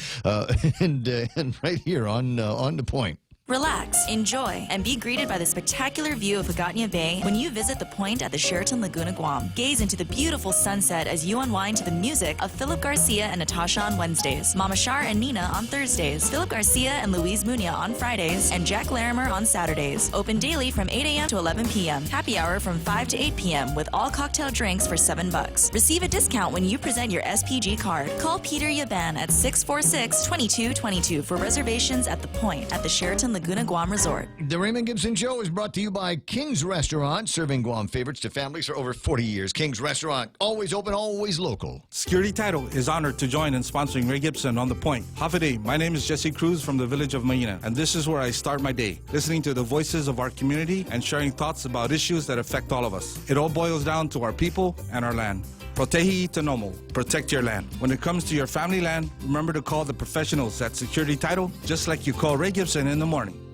And right here on The Point. Relax, enjoy, and be greeted by the spectacular view of Hagåtña Bay when you visit The Point at the Sheraton Laguna Guam. Gaze into the beautiful sunset as you unwind to the music of Philip Garcia and Natasha on Wednesdays, Mama Shar and Nina on Thursdays, Philip Garcia and Luis Muña on Fridays, and Jack Larimer on Saturdays. Open daily from 8 a.m. to 11 p.m. Happy hour from 5 to 8 p.m. with all cocktail drinks for $7. Receive a discount when you present your SPG card. Call Peter Yaban at 646-2222 for reservations at The Point at the Sheraton Laguna Guam Resort. The Raymond Gibson Show is brought to you by King's Restaurant, serving Guam favorites to families for over 40 years. King's Restaurant, always open, always local. Security Title is honored to join in sponsoring Ray Gibson on The Point. Hafiday, my name is Jesse Cruz from the village of Maina, and this is where I start my day, listening to the voices of our community and sharing thoughts about issues that affect all of us. It all boils down to our people and our land. Protehi Tanomo, protect your land. When it comes to your family land, remember to call the professionals at Security Title, just like you call Ray Gibson in the morning.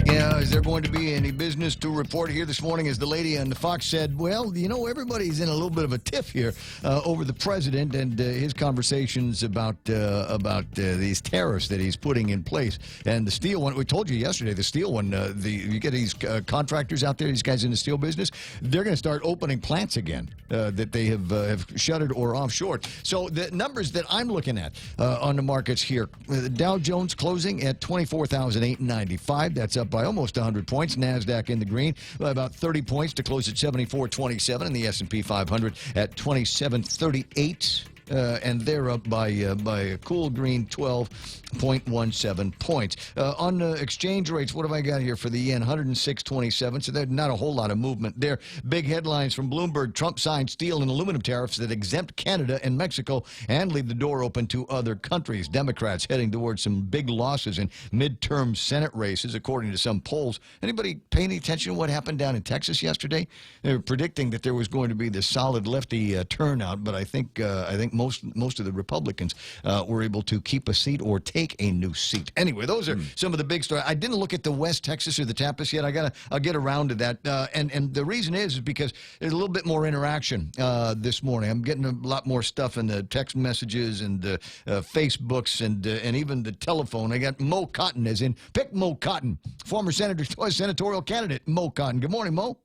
Yeah, is there going to be any business to report here this morning? As the lady on the Fox said, well, everybody's in a little bit of a tiff here over the president and his conversations about these tariffs that he's putting in place. And the steel one, we told you yesterday, the steel one, you get these contractors out there, these guys in the steel business, they're going to start opening plants again that they have shuttered or offshored. So the numbers that I'm looking at on the markets here, Dow Jones closing at 24,895. That's up by almost 100 points. NASDAQ in the green by about 30 points to close at 74.27, and the S&P 500 at 2738. And they're up by a cool green 12.17 points. On exchange rates, what have I got here for the yen? 106.27, so there's not a whole lot of movement there. Big headlines from Bloomberg. Trump signed steel and aluminum tariffs that exempt Canada and Mexico and leave the door open to other countries. Democrats heading towards some big losses in midterm Senate races, according to some polls. Anybody paying any attention to what happened down in Texas yesterday? They were predicting that there was going to be this solid lefty turnout, but I think most of the Republicans were able to keep a seat or take a new seat. Anyway, those are some of the big stories. I didn't look at the West Texas or the Tapas yet. I'll get around to that. And the reason is because there's a little bit more interaction this morning. I'm getting a lot more stuff in the text messages and the Facebooks and even the telephone. I got Mo Cotton, as in pick Mo Cotton, former senatorial candidate Mo Cotton. Good morning, Mo.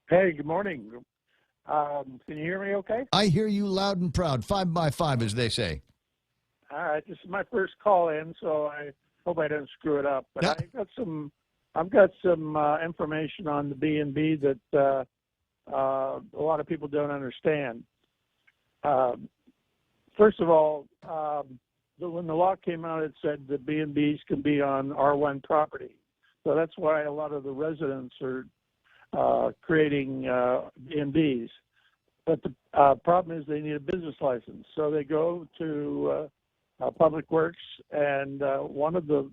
Hey, good morning. Can you hear me okay? I hear you loud and proud. 5 by 5, as they say. All right. This is my first call in, so I hope I didn't screw it up. But I got some I've got some information on the B&B that a lot of people don't understand. First of all, when the law came out, it said the B&Bs can be on R1 property. So that's why a lot of the residents are creating B&Bs. But the problem is they need a business license. So they go to Public Works, and one of the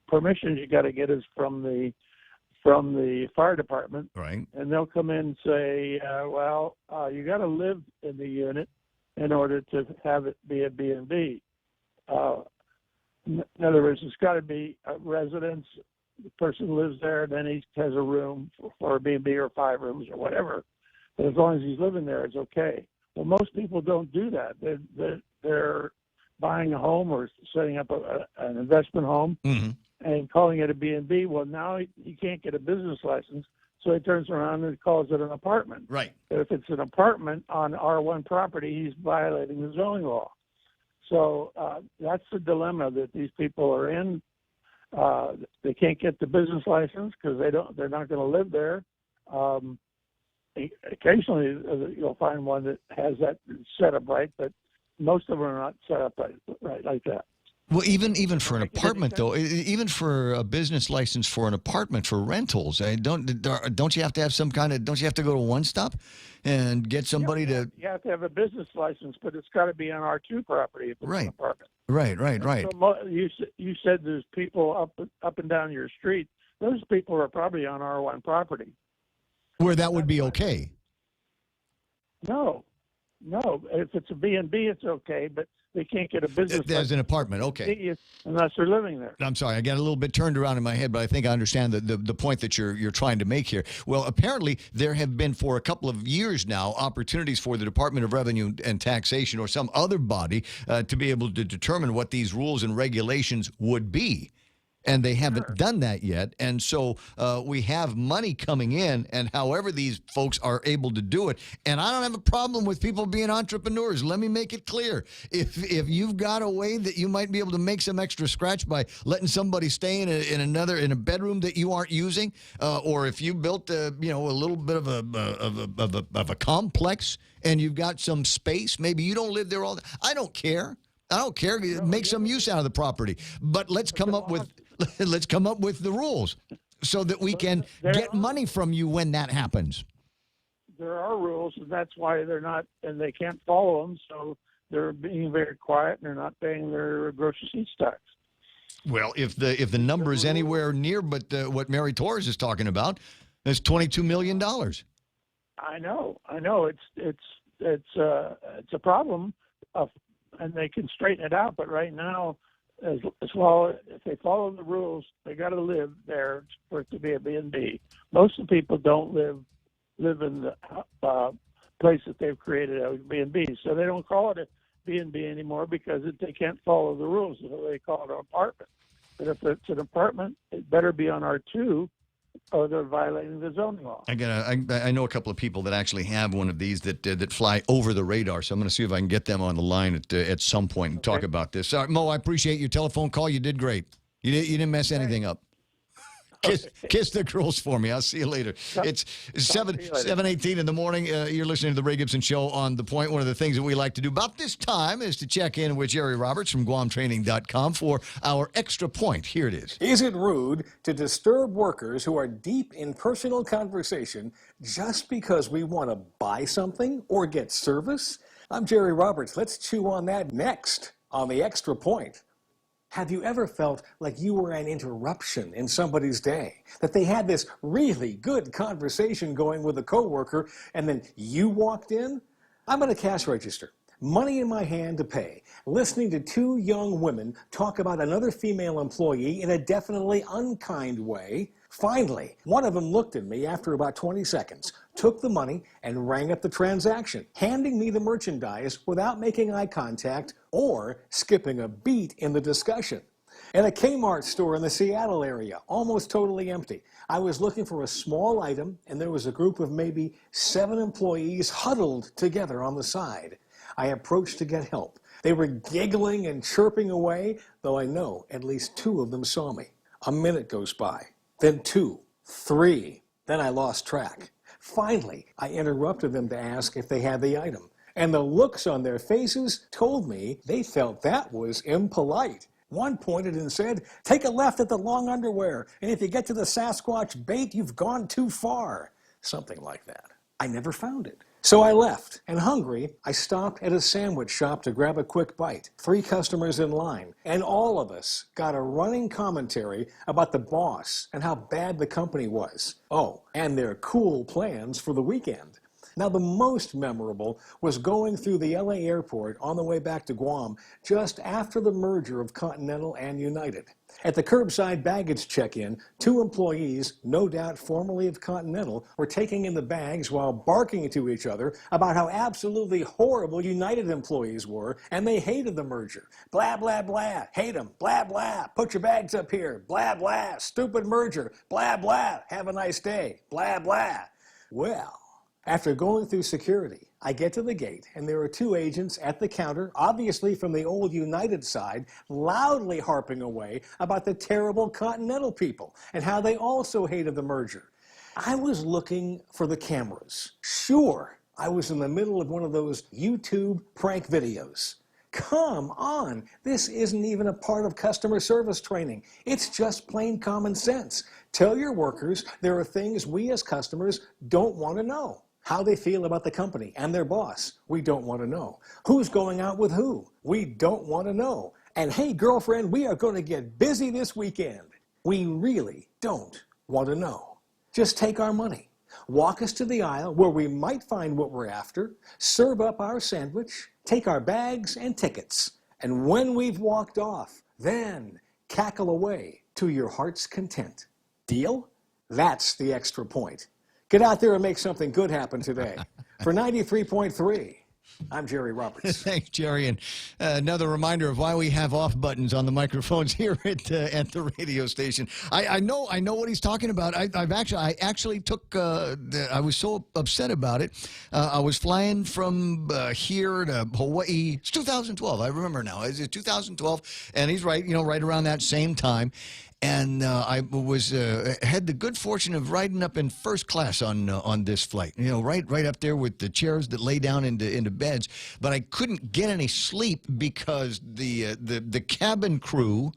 permissions you got to get is from the fire department. Right. And they'll come in and say, you got to live in the unit in order to have it be a B&B. In other words, it's got to be a residence. The person lives there, and then he has a room for a B&B or 5 rooms or whatever. But as long as he's living there, it's okay. Well, most people don't do that. They're buying a home or setting up an investment home and calling it a B&B. Well, now he can't get a business license, so he turns around and calls it an apartment. Right. But if it's an apartment on R1 property, he's violating the zoning law. So that's the dilemma that these people are in. They can't get the business license because they're not going to live there. Occasionally, you'll find one that has that set up right, but most of them are not set up right like that. Well, even for an apartment, though, even for a business license for an apartment for rentals, don't you have to have some kind of? Don't you have to go to One Stop and get somebody to? You have to have a business license, but it's got to be on R2 property if it's an apartment. Right. So you said there's people up and down your street. Those people are probably on R1 property. Where that would be okay. No. If it's a B&B, it's okay, but they can't get a business as an apartment. Okay. Unless they're living there. I'm sorry, I got a little bit turned around in my head, but I think I understand the point that you're trying to make here. Well, apparently there have been for a couple of years now opportunities for the Department of Revenue and Taxation or some other body to be able to determine what these rules and regulations would be. And they haven't done that yet. And so we have money coming in, and however these folks are able to do it. And I don't have a problem with people being entrepreneurs. Let me make it clear. If you've got a way that you might be able to make some extra scratch by letting somebody stay in a bedroom that you aren't using, or if you built a little bit of a complex and you've got some space, maybe you don't live there all the time. I don't care. Make some use out of the property. But let's come up with the rules so that we can get money from you when that happens. There are rules, and that's why they're not, and they can't follow them. So they're being very quiet, and they're not paying their gross receipts tax. Well, if the number is anywhere near, but what Mary Torres is talking about, is $22 million. I know. It's a problem, and they can straighten it out. But right now, as well, if they follow the rules, they got to live there for it to be a B&B. Most of the people don't live in the place that they've created as B&B, so they don't call it a B&B anymore because they can't follow the rules. So they call it an apartment. But if it's an apartment, it better be on R2, or they're violating the zoning law. I know a couple of people that actually have one of these that fly over the radar, so I'm going to see if I can get them on the line at some point and talk about this. All right, Mo, I appreciate your telephone call. You did great. You didn't mess anything up. Kiss the girls for me. I'll see you later. It's 7:18 in the morning. You're listening to the Ray Gibson Show on The Point. One of the things that we like to do about this time is to check in with Jerry Roberts from GuamTraining.com for our Extra Point. Here it is. Is it rude to disturb workers who are deep in personal conversation just because we want to buy something or get service? I'm Jerry Roberts. Let's chew on that next on the Extra Point. Have you ever felt like you were an interruption in somebody's day? That they had this really good conversation going with a coworker and then you walked in? I'm at a cash register, money in my hand to pay, listening to two young women talk about another female employee in a definitely unkind way. Finally, one of them looked at me after about 20 seconds, took the money, and rang up the transaction, handing me the merchandise without making eye contact or skipping a beat in the discussion. In a Kmart store in the Seattle area, almost totally empty, I was looking for a small item, and there was a group of maybe 7 employees huddled together on the side. I approached to get help. They were giggling and chirping away, though I know at least 2 of them saw me. A minute goes by, then 2, 3, then I lost track. Finally, I interrupted them to ask if they had the item, and the looks on their faces told me they felt that was impolite. One pointed and said, "Take a left at the long underwear, and if you get to the Sasquatch bait, you've gone too far." Something like that. I never found it. So I left, and hungry, I stopped at a sandwich shop to grab a quick bite. 3 customers in line, and all of us got a running commentary about the boss and how bad the company was. Oh, and their cool plans for the weekend. Now, the most memorable was going through the LA airport on the way back to Guam just after the merger of Continental and United. At the curbside baggage check-in, 2 employees, no doubt formerly of Continental, were taking in the bags while barking to each other about how absolutely horrible United employees were, and they hated the merger. Blah, blah, blah. Hate them. Blah, blah. Put your bags up here. Blah, blah. Stupid merger. Blah, blah. Have a nice day. Blah, blah. Well, after going through security, I get to the gate, and there are 2 agents at the counter, obviously from the old United side, loudly harping away about the terrible Continental people and how they also hated the merger. I was looking for the cameras. Sure, I was in the middle of one of those YouTube prank videos. Come on, this isn't even a part of customer service training. It's just plain common sense. Tell your workers there are things we as customers don't want to know. How they feel about the company and their boss, we don't want to know. Who's going out with who, we don't want to know. And hey, girlfriend, we are going to get busy this weekend. We really don't want to know. Just take our money, walk us to the aisle where we might find what we're after, serve up our sandwich, take our bags and tickets, and when we've walked off, then cackle away to your heart's content. Deal? That's the extra point. Get out there and make something good happen today. For 93.3, I'm Jerry Roberts. Thanks, Jerry. And another reminder of why we have off buttons on the microphones here at the radio station. I know what he's talking about. I actually took. I was so upset about it. I was flying from here to Hawaii. It's 2012. I remember now. It's 2012, and he's right. Right around that same time. And I was had the good fortune of riding up in first class on this flight. Right up there with the chairs that lay down into beds. But I couldn't get any sleep because the cabin crew,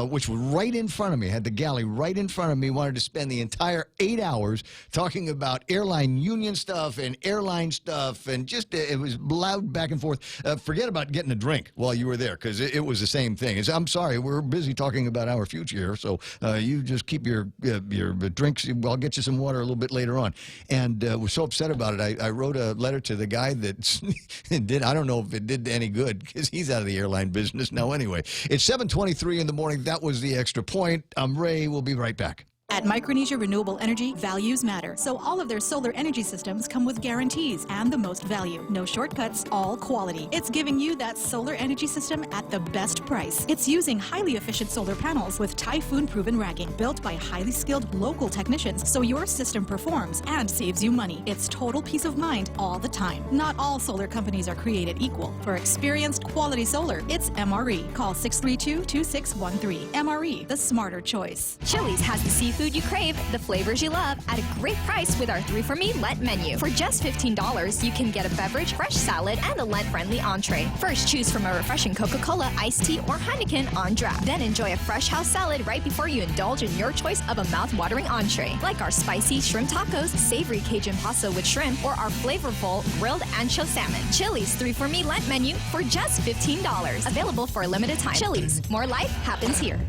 which was right in front of me, had the galley right in front of me, wanted to spend the entire 8 hours talking about airline union stuff and airline stuff, and just it was loud back and forth. Forget about getting a drink while you were there, because it was the same thing. I'm sorry, we're busy talking about our future here, so you just keep your drinks. I'll get you some water a little bit later on. And was so upset about it, I wrote a letter to the guy that did. I don't know if it did any good, because he's out of the airline business now anyway. It's 7:23 in the morning. That was the extra point. I'm Ray. We'll be right back. At Micronesia Renewable Energy, values matter. So all of their solar energy systems come with guarantees and the most value. No shortcuts, all quality. It's giving you that solar energy system at the best price. It's using highly efficient solar panels with typhoon-proven racking, built by highly skilled local technicians, so your system performs and saves you money. It's total peace of mind all the time. Not all solar companies are created equal. For experienced quality solar, it's MRE. Call 632-2613. MRE, the smarter choice. Chili's has the seafood you crave, the flavors you love, at a great price with our 3 for Me Lent menu. For just $15, you can get a beverage, fresh salad, and a Lent-friendly entree. First, choose from a refreshing Coca-Cola, iced tea, or Heineken on draft. Then enjoy a fresh house salad right before you indulge in your choice of a mouth-watering entree, like our spicy shrimp tacos, savory Cajun pasta with shrimp, or our flavorful grilled ancho salmon. Chili's 3 for Me Lent menu for just $15. Available for a limited time. Chili's, more life happens here.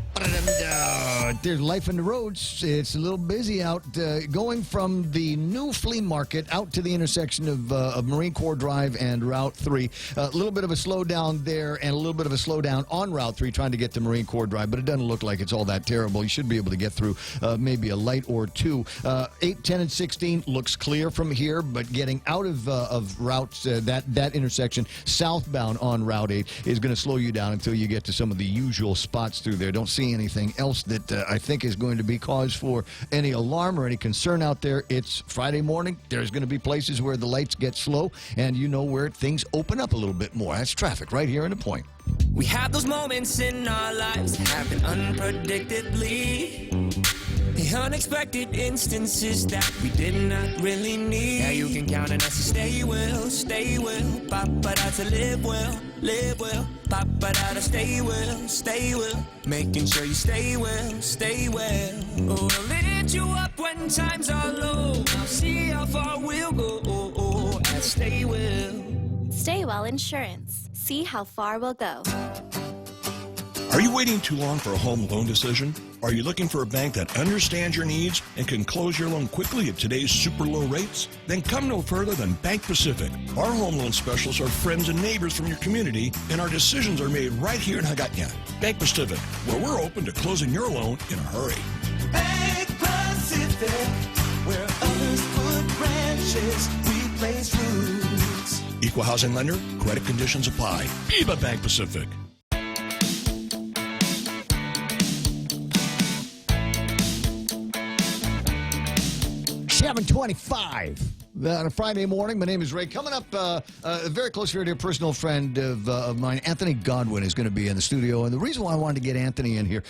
There's life in the roads. It's a little busy out. Going from the new flea market out to the intersection of Marine Corps Drive and Route 3. A little bit of a slowdown there and a little bit of a slowdown on Route 3 trying to get to Marine Corps Drive, but it doesn't look like it's all that terrible. You should be able to get through maybe a light or two. 8, 10, and 16 looks clear from here, but getting out of routes, that intersection southbound on Route 8 is going to slow you down until you get to some of the usual spots through there. Don't see anything else that I think is going to be cause for any alarm or any concern out there. It's Friday morning. There's going to be places where the lights get slow, and you know where things open up a little bit more. That's traffic right here in the Point. We have those moments in our lives that happen unpredictably. The unexpected instances that we did not really need. Now you can count on us to stay well, pa-pa-da to live well, pa-pa-da to stay well, making sure you stay well. Oh, I'll lift you up when times are low. I'll see how far we'll go, and stay well. Stay Well Insurance. See how far we'll go. Are you waiting too long for a home loan decision? Are you looking for a bank that understands your needs and can close your loan quickly at today's super low rates? Then come no further than Bank Pacific. Our home loan specialists are friends and neighbors from your community, and our decisions are made right here in Hagåtña. Bank Pacific, where we're open to closing your loan in a hurry. Bank Pacific, where others put branches, we place roots. Equal housing lender, credit conditions apply. Viva Bank Pacific. 7:25 on a Friday morning. My name is Ray. Coming up, a very close, very dear personal friend of mine, Anthony Godwin, is going to be in the studio. And the reason why I wanted to get Anthony in here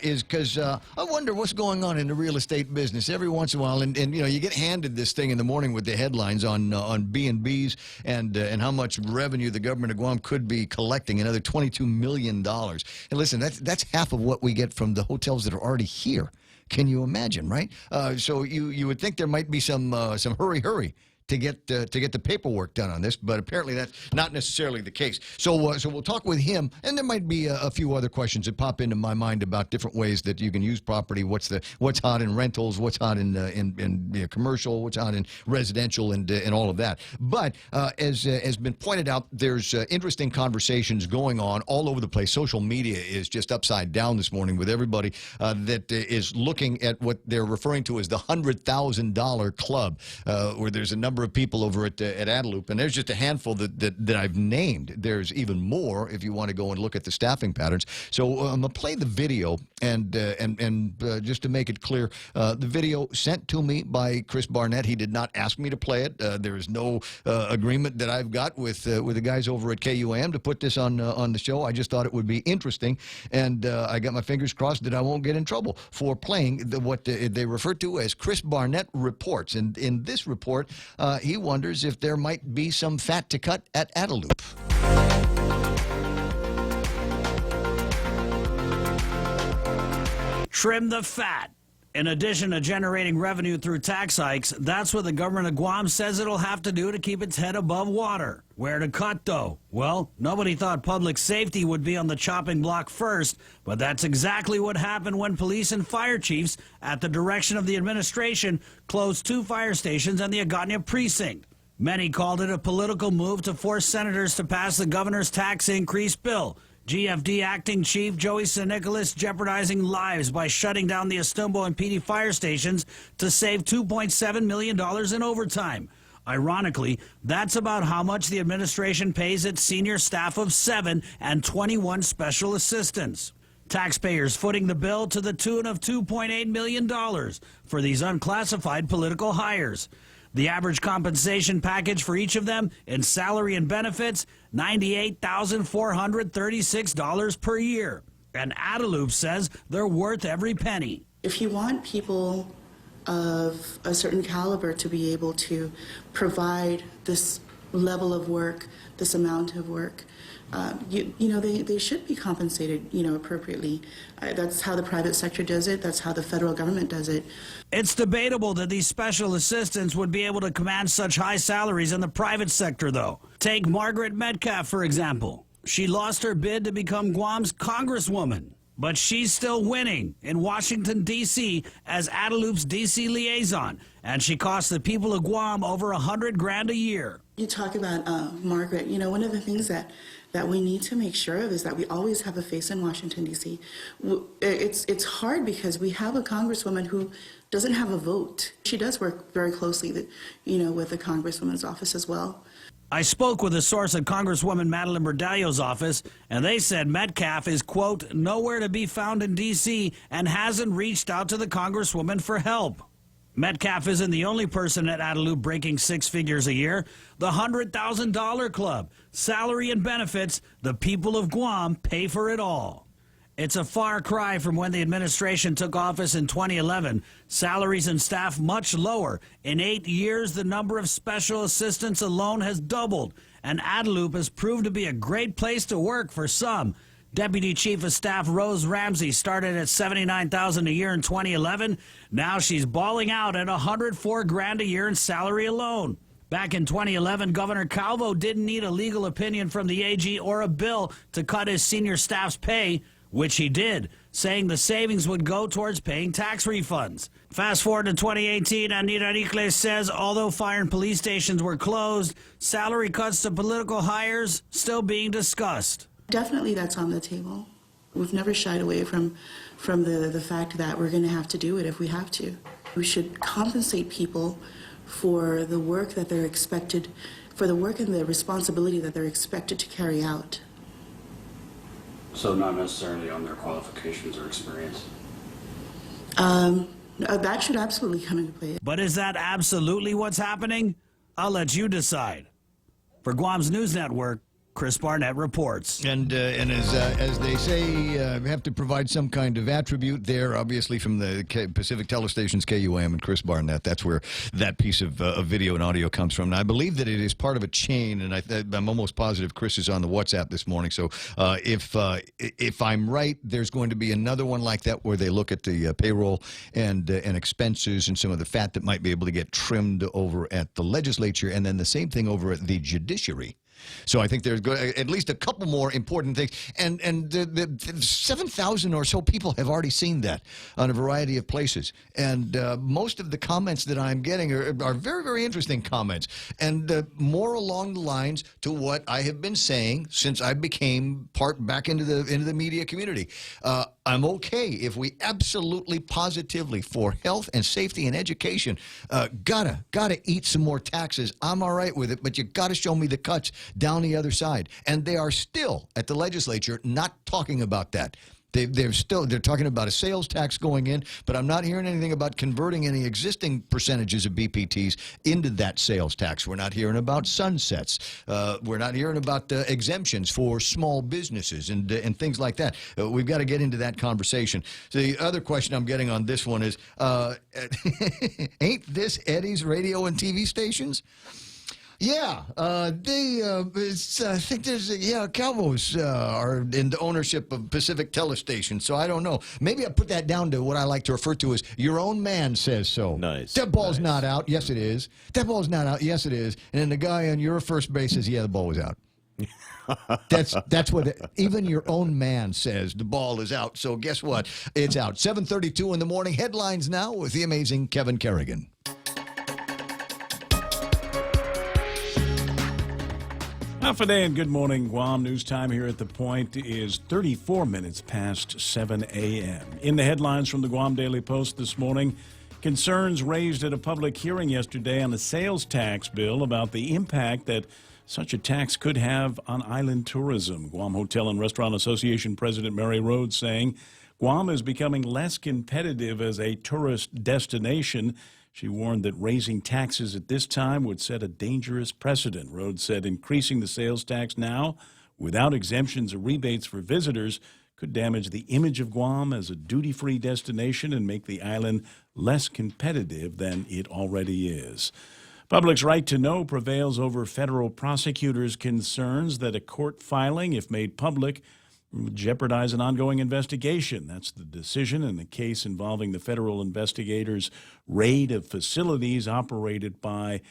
is because I wonder what's going on in the real estate business every once in a while. And you know, you get handed this thing in the morning with the headlines on B&Bs and how much revenue the government of Guam could be collecting, another $22 million. And listen, that's half of what we get from the hotels that are already here. Can you imagine, right? So you would think there might be some hurry to get the paperwork done on this, but apparently that's not necessarily the case. So we'll talk with him, and there might be a few other questions that pop into my mind about different ways that you can use property. What's hot in rentals? What's hot in commercial? What's hot in residential? And all of that. But as has been pointed out, there's interesting conversations going on all over the place. Social media is just upside down this morning with everybody that is looking at what they're referring to as the $100,000 club, where there's a number of people over at Adelup, and there's just a handful that I've named. There's even more if you want to go and look at the staffing patterns. So I'm gonna play the video, and just to make it clear, the video sent to me by Chris Barnett. He did not ask me to play it. There is no agreement that I've got with the guys over at KUAM to put this on the show. I just thought it would be interesting, and I got my fingers crossed that I won't get in trouble for playing what they refer to as Chris Barnett reports. And in this report, he wonders if there might be some fat to cut at Adelup. Trim the fat. In addition to generating revenue through tax hikes, that's what the government of Guam says it'll have to do to keep its head above water. Where to cut, though? Well, nobody thought public safety would be on the chopping block first, but that's exactly what happened when police and fire chiefs, at the direction of the administration, closed 2 fire stations and the Hagåtña precinct. Many called it a political move to force senators to pass the governor's tax increase bill. GFD Acting Chief Joey San Nicolas jeopardizing lives by shutting down the Estumbo and PD fire stations to save $2.7 million in overtime. Ironically, that's about how much the administration pays its senior staff of 7 and 21 special assistants. Taxpayers footing the bill to the tune of $2.8 million for these unclassified political hires. The average compensation package for each of them in salary and benefits, $98,436 per year. And Adelup says they're worth every penny. If you want people of a certain caliber to be able to provide this level of work, this amount of work, they should be compensated, appropriately. That's how the private sector does it. That's how the federal government does it. It's debatable that these special assistants would be able to command such high salaries in the private sector, though. Take Margaret Metcalf, for example. She lost her bid to become Guam's congresswoman, but she's still winning in Washington, D.C. as Adelup's D.C. liaison, and she costs the people of Guam over $100,000 a year. You talk about Margaret. One of the things that we need to make sure of is that we always have a face in Washington, D.C. It's hard because we have a congresswoman who doesn't have a vote. She does work very closely, with the congresswoman's office as well. I spoke with a source at Congresswoman Madeline Berdallo's office, and they said Metcalf is, quote, nowhere to be found in D.C. and hasn't reached out to the congresswoman for help. Metcalf isn't the only person at Adelup breaking six figures a year. The $100,000 Club, salary and benefits, the people of Guam pay for it all. It's a far cry from when the administration took office in 2011. Salaries and staff much lower. In 8 years, the number of special assistants alone has doubled. And Adelup has proved to be a great place to work for some. Deputy Chief of Staff Rose Ramsey started at $79,000 a year in 2011. Now she's balling out at $104,000 a year in salary alone. Back in 2011, Governor Calvo didn't need a legal opinion from the AG or a bill to cut his senior staff's pay, which he did, saying the savings would go towards paying tax refunds. Fast forward to 2018, Anita Ricles says although fire and police stations were closed, salary cuts to political hires still being discussed. Definitely that's on the table. We've never shied away from the fact that we're going to have to do it if we have to. We should compensate people for the work that they're expected, for the work and the responsibility that they're expected to carry out. So not necessarily on their qualifications or experience? That should absolutely come into play. But is that absolutely what's happening? I'll let you decide. For Guam's News Network, Chris Barnett reports. And as they say, we have to provide some kind of attribute there, obviously from the Pacific Telestations, KUAM, and Chris Barnett. That's where that piece of video and audio comes from. And I believe that it is part of a chain, and I'm almost positive Chris is on the WhatsApp this morning. So if I'm right, there's going to be another one like that where they look at the payroll and expenses and some of the fat that might be able to get trimmed over at the legislature, and then the same thing over at the judiciary. So I think there's at least a couple more important things. And the 7,000 or so people have already seen that on a variety of places. And most of the comments that I'm getting are very, very interesting comments. And more along the lines to what I have been saying since I became back into the media community. I'm okay if we absolutely, positively, for health and safety and education, gotta eat some more taxes. I'm all right with it, but you gotta show me the cuts down the other side. And they are still at the legislature not talking about that. They're talking about a sales tax going in, but I'm not hearing anything about converting any existing percentages of BPTs into that sales tax. We're not hearing about sunsets. We're not hearing about exemptions for small businesses and things like that. We've got to get into that conversation. So the other question I'm getting on this one is, ain't this Eddie's radio and TV stations? Yeah, I think Calvos are in the ownership of Pacific Telestation, so I don't know. Maybe I put that down to what I like to refer to as your own man says so. Nice. That ball's not out. Yes, it is. That ball's not out. Yes, it is. And then the guy on your first base says, yeah, the ball was out. That's what even your own man says. The ball is out. So guess what? It's out. 7:32 in the morning. Headlines now with the amazing Kevin Kerrigan. Half a day and good morning, Guam. News time here at The Point is 34 minutes past 7 a.m. In the headlines from the Guam Daily Post this morning, concerns raised at a public hearing yesterday on a sales tax bill about the impact that such a tax could have on island tourism. Guam Hotel and Restaurant Association President Mary Rhodes saying Guam is becoming less competitive as a tourist destination. She warned that raising taxes at this time would set a dangerous precedent. Rhodes said increasing the sales tax now without exemptions or rebates for visitors could damage the image of Guam as a duty-free destination and make the island less competitive than it already is. Public's right to know prevails over federal prosecutors' concerns that a court filing, if made public, would jeopardize an ongoing investigation. That's the decision in the case involving the federal investigators' raid of facilities operated by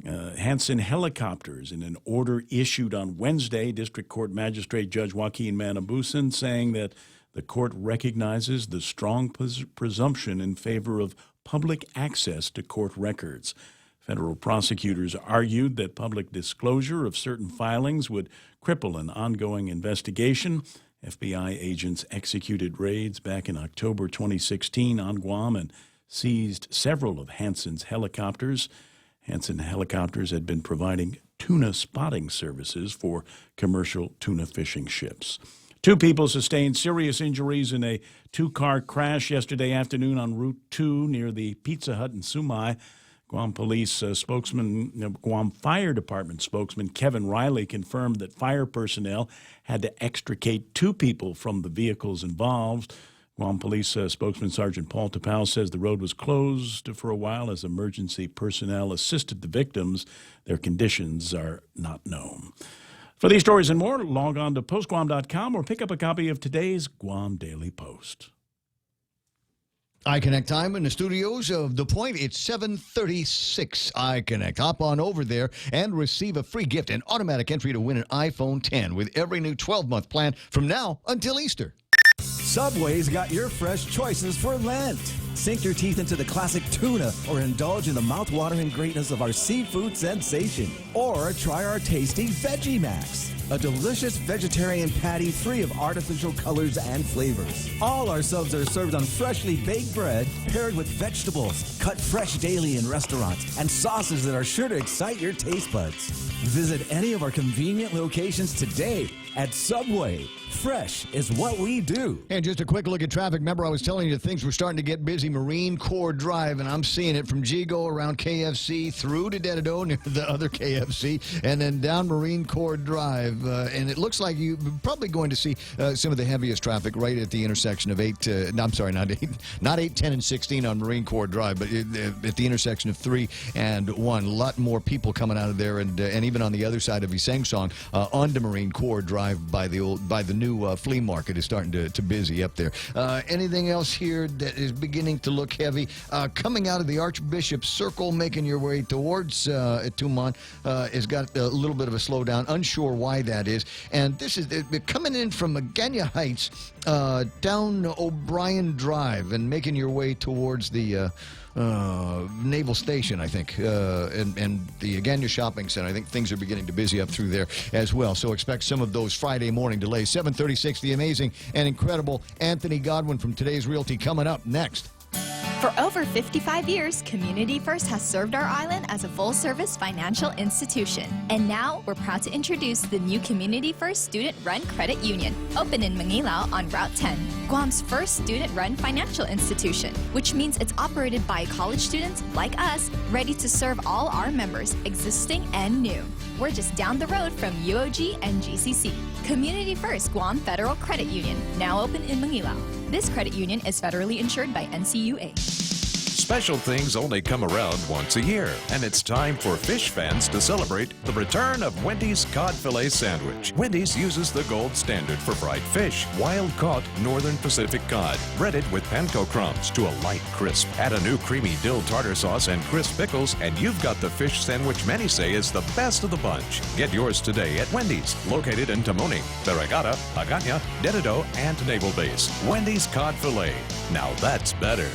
Hansen Helicopters. In an order issued on Wednesday, District Court Magistrate Judge Joaquin Manabusan saying that the court recognizes the strong presumption in favor of public access to court records. Federal prosecutors argued that public disclosure of certain filings would cripple an ongoing investigation. FBI agents executed raids back in October 2016 on Guam and seized several of Hansen's helicopters. Hansen Helicopters had been providing tuna spotting services for commercial tuna fishing ships. 2 people sustained serious injuries in a 2-car crash yesterday afternoon on Route 2 near the Pizza Hut in Sumai. Guam Guam Fire Department spokesman Kevin Riley confirmed that fire personnel had to extricate 2 people from the vehicles involved. Guam Police spokesman Sergeant Paul Tapau says the road was closed for a while as emergency personnel assisted the victims. Their conditions are not known. For these stories and more, log on to postguam.com or pick up a copy of today's Guam Daily Post. iConnect time in the studios of The Point. It's 7:36 iConnect. Hop on over there and receive a free gift, an automatic entry to win an iPhone 10 with every new 12-month plan from now until Easter. Subway's got your fresh choices for Lent. Sink your teeth into the classic tuna or indulge in the mouth-watering greatness of our seafood sensation. Or try our tasty Veggie Max, a delicious vegetarian patty free of artificial colors and flavors. All our subs are served on freshly baked bread paired with vegetables cut fresh daily in restaurants and sauces that are sure to excite your taste buds. Visit any of our convenient locations today at Subway. Fresh is what we do. And just a quick look at traffic. Remember, I was telling you things were starting to get busy. Marine Corps Drive, and I'm seeing it from Gigo around KFC through to Dededo near the other KFC, and then down Marine Corps Drive. And it looks like you're probably going to see some of the heaviest traffic right at the intersection of 8, not 8, 10, and 16 on Marine Corps Drive, but at the intersection of 3 and 1. A lot more people coming out of there, and even on the other side of Isangsong onto Marine Corps Drive by the new flea market is starting to busy up there. Anything else here that is beginning to look heavy? Coming out of the Archbishop's Circle, making your way towards Tumon, has got a little bit of a slowdown. Unsure why that is. And this is coming in from Agana Heights down O'Brien Drive and making your way towards the Naval Station, I think, and the Agana Shopping Center. I think things are beginning to busy up through there as well. So expect some of those Friday morning delays. 7:36, the amazing and incredible Anthony Godwin from Today's Realty coming up next. For over 55 years, Community First has served our island as a full-service financial institution. And now, we're proud to introduce the new Community First Student-Run Credit Union, open in Mangilao on Route 10, Guam's first student-run financial institution, which means it's operated by college students like us, ready to serve all our members, existing and new. We're just down the road from UOG and GCC. Community First Guam Federal Credit Union, now open in Mangilao. This credit union is federally insured by NCUA. Special things only come around once a year, and it's time for fish fans to celebrate the return of Wendy's Cod Filet Sandwich. Wendy's uses the gold standard for fried fish, wild-caught Northern Pacific cod, breaded with panko crumbs to a light crisp. Add a new creamy dill tartar sauce and crisp pickles, and you've got the fish sandwich many say is the best of the bunch. Get yours today at Wendy's, located in Tamuning, Veragata, Agana, Dededo, and Naval Base. Wendy's Cod Filet. Now that's better.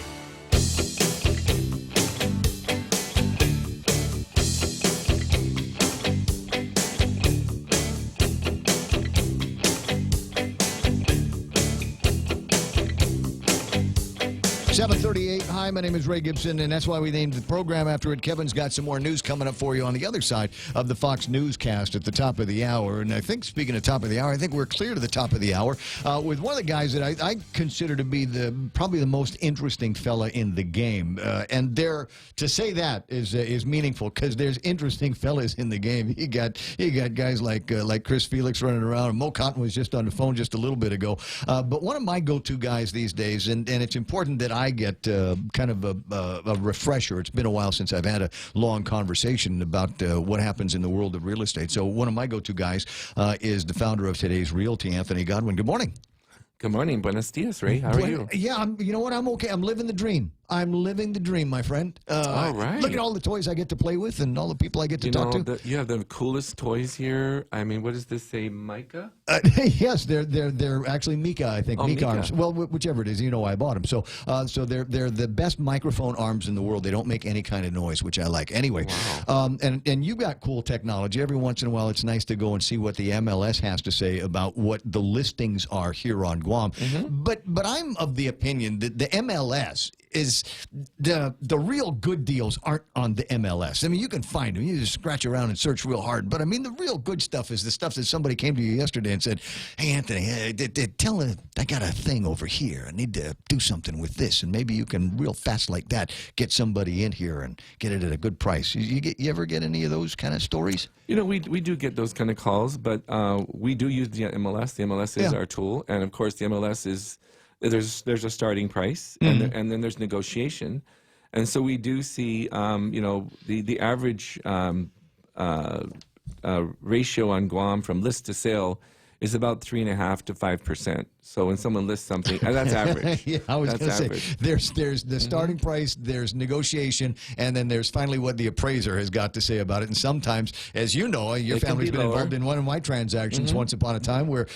7:38. Hi, my name is Ray Gibson, and that's why we named the program after it. Kevin's got some more news coming up for you on the other side of the Fox Newscast at the top of the hour. And I think, speaking of top of the hour, I think we're clear to the top of the hour with one of the guys that I consider to be probably the most interesting fella in the game. And to say that is meaningful, because there's interesting fellas in the game. You got guys like Chris Felix running around. Mo Cotton was just on the phone just a little bit ago. But one of my go-to guys these days, and it's important that I get kind of a refresher. It's been a while since I've had a long conversation about what happens in the world of real estate. So one of my go-to guys is the founder of Today's Realty, Anthony Godwin. Good morning. Good morning. Buenos dias, Ray. How are you? Yeah, you know what? I'm okay. I'm living the dream. I'm living the dream, my friend. All right. Look at all the toys I get to play with and all the people I get to talk to. You have the coolest toys here. I mean, what does this say, Mica? Yes, they're actually Mica, I think. Mica arms. Well, whichever it is, you know I bought them. So they're the best microphone arms in the world. They don't make any kind of noise, which I like. Anyway, wow. And you've got cool technology. Every once in a while, it's nice to go and see what the MLS has to say about what the listings are here on Guam. Mm-hmm. But I'm of the opinion that the MLS the real good deals aren't on the MLS. I mean, you can find them. You just scratch around and search real hard. But I mean, the real good stuff is the stuff that somebody came to you yesterday and said, "Hey, Anthony, tell him I got a thing over here. I need to do something with this." And maybe you can real fast like that get somebody in here and get it at a good price. You ever get any of those kind of stories? You know, we do get those kind of calls, but we do use the MLS. The MLS is our tool, and of course, the MLS is there's a starting price, and then there's negotiation, and so we do see the average ratio on Guam from list to sale is about 3.5% to 5%. So when someone lists something, and that's average. Yeah, I was going to say, there's the starting price, there's negotiation, and then there's finally what the appraiser has got to say about it. And sometimes, as you know, your family's been involved in one of my transactions once upon a time where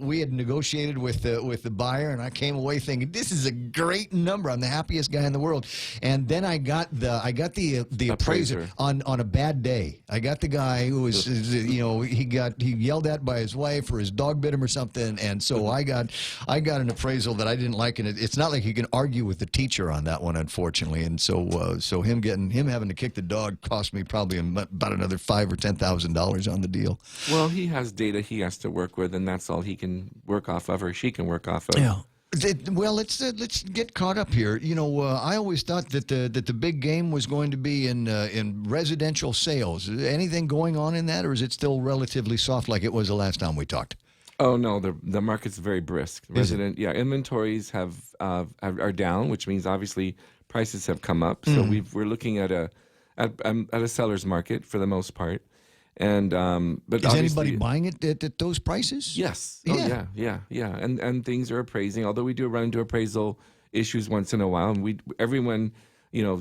we had negotiated with the buyer, and I came away thinking, this is a great number. I'm the happiest guy in the world. And then I got the appraiser on a bad day. I got the guy who was, he yelled at by his wife, or his dog bit him or something, and so I got an appraisal that I didn't like, and it's not like you can argue with the teacher on that one, unfortunately. And so him having to kick the dog cost me probably about another $5,000 or $10,000 on the deal. Well, he has data he has to work with, and that's all he can work off of, or she can work off of. Yeah. Well, let's get caught up here. You know, I always thought that the big game was going to be in residential sales. Anything going on in that, or is it still relatively soft like it was the last time we talked? Oh no, the market's very brisk. Inventories are down, which means obviously prices have come up. So we're looking at a seller's market for the most part. And but is anybody buying it at those prices? Yes. Oh, yeah. And things are appraising. Although we do run into appraisal issues once in a while, and everyone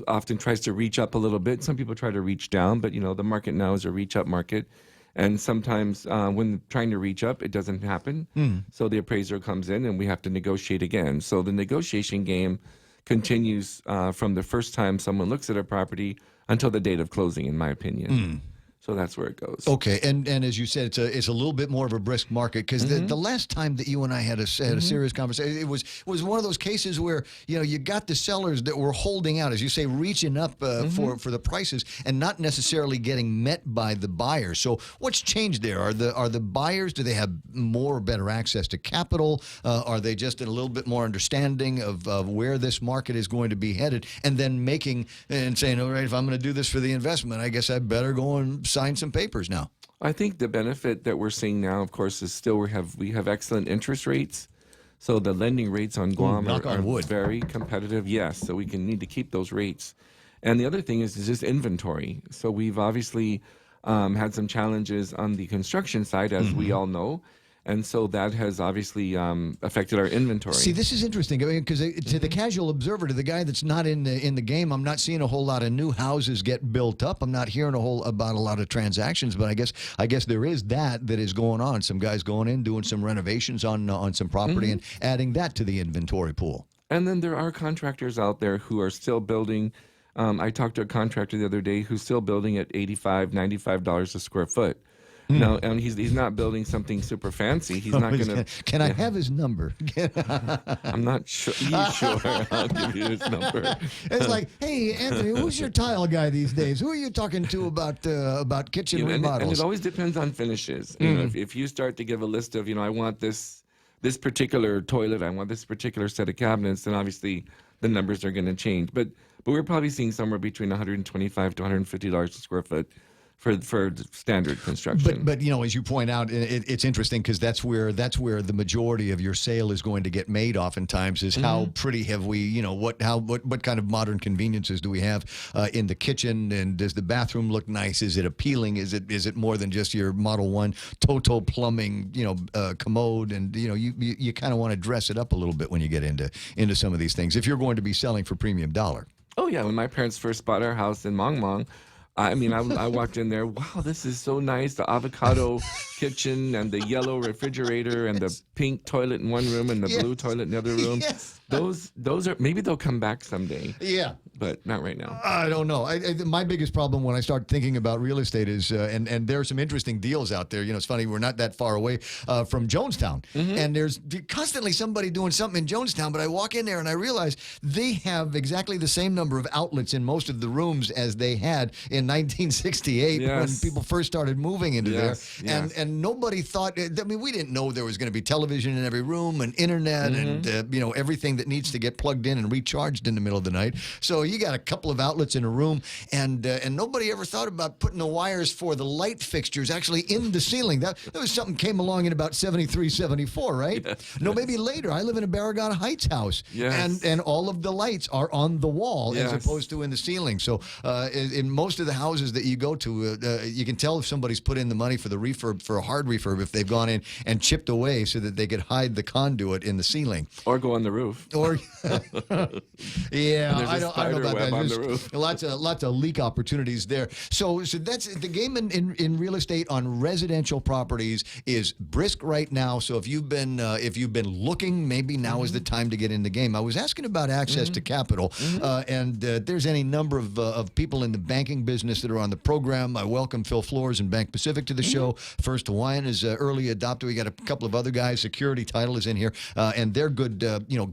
often tries to reach up a little bit. Some people try to reach down, but the market now is a reach up market. And sometimes when trying to reach up, it doesn't happen. So the appraiser comes in and we have to negotiate again. So the negotiation game continues from the first time someone looks at a property until the date of closing, in my opinion. So that's where it goes. Okay, and as you said, it's a little bit more of a brisk market because the last time that you and I had a serious conversation, it was one of those cases where you got the sellers that were holding out, as you say, reaching up for the prices and not necessarily getting met by the buyers. So what's changed there? Are the buyers, do they have more or better access to capital? Are they just a little bit more understanding of where this market is going to be headed, and then making and saying, all right, if I'm going to do this for the investment, I guess I better go and sign some papers now? I think the benefit that we're seeing now, of course, is still we have excellent interest rates. So the lending rates on Guam are very competitive. Yes, so we need to keep those rates. And the other thing is just inventory. So we've obviously had some challenges on the construction side, as we all know. And so that has obviously affected our inventory. See, this is interesting because to the casual observer, to the guy that's not in the game, I'm not seeing a whole lot of new houses get built up. I'm not hearing about a lot of transactions, but I guess there is that is going on. Some guys going in, doing some renovations on some property and adding that to the inventory pool. And then there are contractors out there who are still building. I talked to a contractor the other day who's still building at $85, $95 a square foot. No, and he's not building something super fancy. He's not going to. Can I have his number? I'm not sure. Sure, I'll give you his number. It's like, hey, Anthony, who's your tile guy these days? Who are you talking to about kitchen remodels? And it always depends on finishes. If you start to give a list of, I want this particular toilet, I want this particular set of cabinets, then obviously the numbers are going to change. But we're probably seeing somewhere between $125 to $150 a square foot for standard construction. But as you point out, it's interesting because that's where the majority of your sale is going to get made. Oftentimes, is how pretty have we, what kind of modern conveniences do we have in the kitchen, and does the bathroom look nice? Is it appealing? Is it more than just your Model 1 Toto plumbing, commode? And you kind of want to dress it up a little bit when you get into some of these things if you're going to be selling for premium dollar. Oh yeah, when my parents first bought our house in Mong Mong, I walked in there, wow, this is so nice. The avocado kitchen and the yellow refrigerator and the pink toilet in one room and the blue toilet in the other room. Yes. those are maybe they'll come back someday. Yeah. But not right now. I don't know. My biggest problem when I start thinking about real estate is, and there are some interesting deals out there. You know, it's funny, we're not that far away from Jonestown. And there's constantly somebody doing something in Jonestown, but I walk in there and I realize they have exactly the same number of outlets in most of the rooms as they had in 1968 when people first started moving into there. And nobody thought, I mean, we didn't know there was going to be television in every room and internet and, you know, everything that needs to get plugged in and recharged in the middle of the night. So you got a couple of outlets in a room, and nobody ever thought about putting the wires for the light fixtures actually in the ceiling. That was something came along in about 73, 74, right? No, maybe later. I live in a Barragata Heights house, and all of the lights are on the wall as opposed to in the ceiling. So in most of the houses that you go to, you can tell if somebody's put in the money for the refurb, for a hard refurb, if they've gone in and chipped away so that they could hide the conduit in the ceiling. Or go on the roof. Or yeah, I don't know about that. On the roof. Lots of leak opportunities there. So that's the game in real estate on residential properties is brisk right now. So if you've been looking, maybe now is the time to get in the game. I was asking about access to capital, and there's any number of people in the banking business that are on the program. I welcome Phil Flores and Bank Pacific to the show. First Hawaiian is early adopter. We got a couple of other guys. Security Title is in here, and they're good,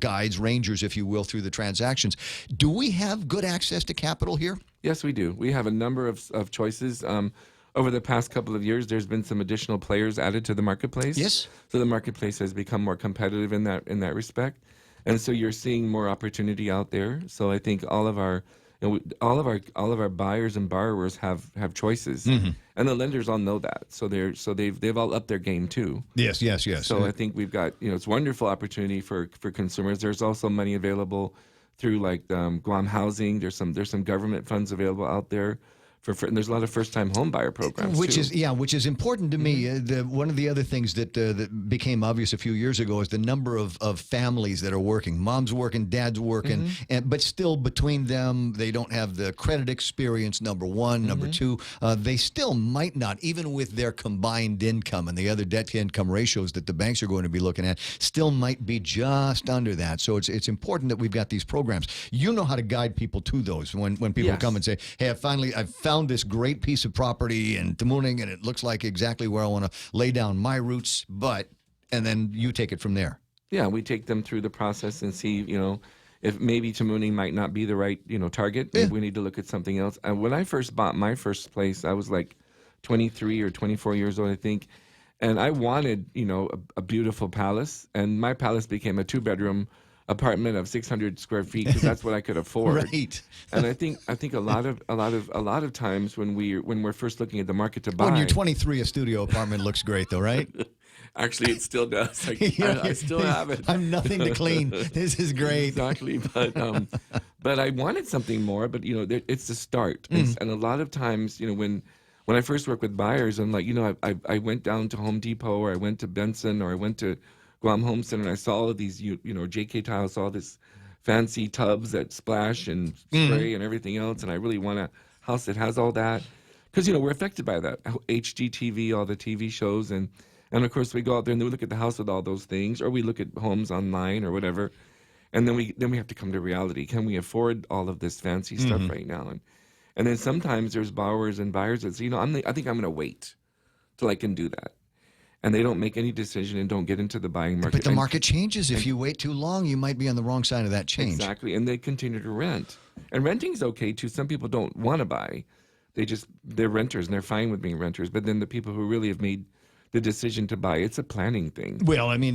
guides, rangers, if you will, through the transactions. Do we have good access to capital here? Yes, we do. We have a number of choices. Over the past couple of years, there's been some additional players added to the marketplace. Yes. So the marketplace has become more competitive in that respect, and so you're seeing more opportunity out there. So I think all of our buyers and borrowers have choices, and the lenders all know that. So they've all upped their game too. Yes. So I think we've got it's wonderful opportunity for consumers. There's also money available through like Guam Housing. There's some government funds available out there. And there's a lot of first-time home buyer programs, which too. which is important to me. One of the other things that became obvious a few years ago is the number of families that are working. Mom's working, dad's working, but still between them, they don't have the credit experience, number one. Number two, they still might not, even with their combined income and the other debt-to-income ratios that the banks are going to be looking at, still might be just under that. So it's important that we've got these programs. You know how to guide people to those when people come and say, hey, I've found this great piece of property in Tamuning, and it looks like exactly where I want to lay down my roots, and then you take it from there. Yeah, we take them through the process and see, if maybe Tamuning might not be the right, target. Maybe we need to look at something else. And when I first bought my first place, I was like 23 or 24 years old, I think, and I wanted, a beautiful palace, and my palace became a 2-bedroom apartment of 600 square feet because that's what I could afford. Right. And I think a lot of times when we're first looking at the market to buy. When you're 23, a studio apartment looks great, though, right? Actually, it still does. I still have it. I'm nothing to clean. This is great. Exactly, but I wanted something more. But it's the start, and a lot of times, when I first worked with buyers, I'm like, I went down to Home Depot, or I went to Benson, or I went to Guam Home Center, and I saw all of these, JK Tile, saw this fancy tubs that splash and spray and everything else, and I really want a house that has all that, because we're affected by that HGTV, all the TV shows, and of course we go out there and we look at the house with all those things, or we look at homes online or whatever, and then we have to come to reality. Can we afford all of this fancy stuff right now? And then sometimes there's borrowers and buyers that say, I think I'm going to wait till I can do that. And they don't make any decision and don't get into the buying market. But the market changes. If you wait too long, you might be on the wrong side of that change. Exactly. And they continue to rent. And renting's okay, too. Some people don't want to buy. They're renters, and they're fine with being renters. But then the people who really have made the decision to buy, it's a planning thing. Well, I mean,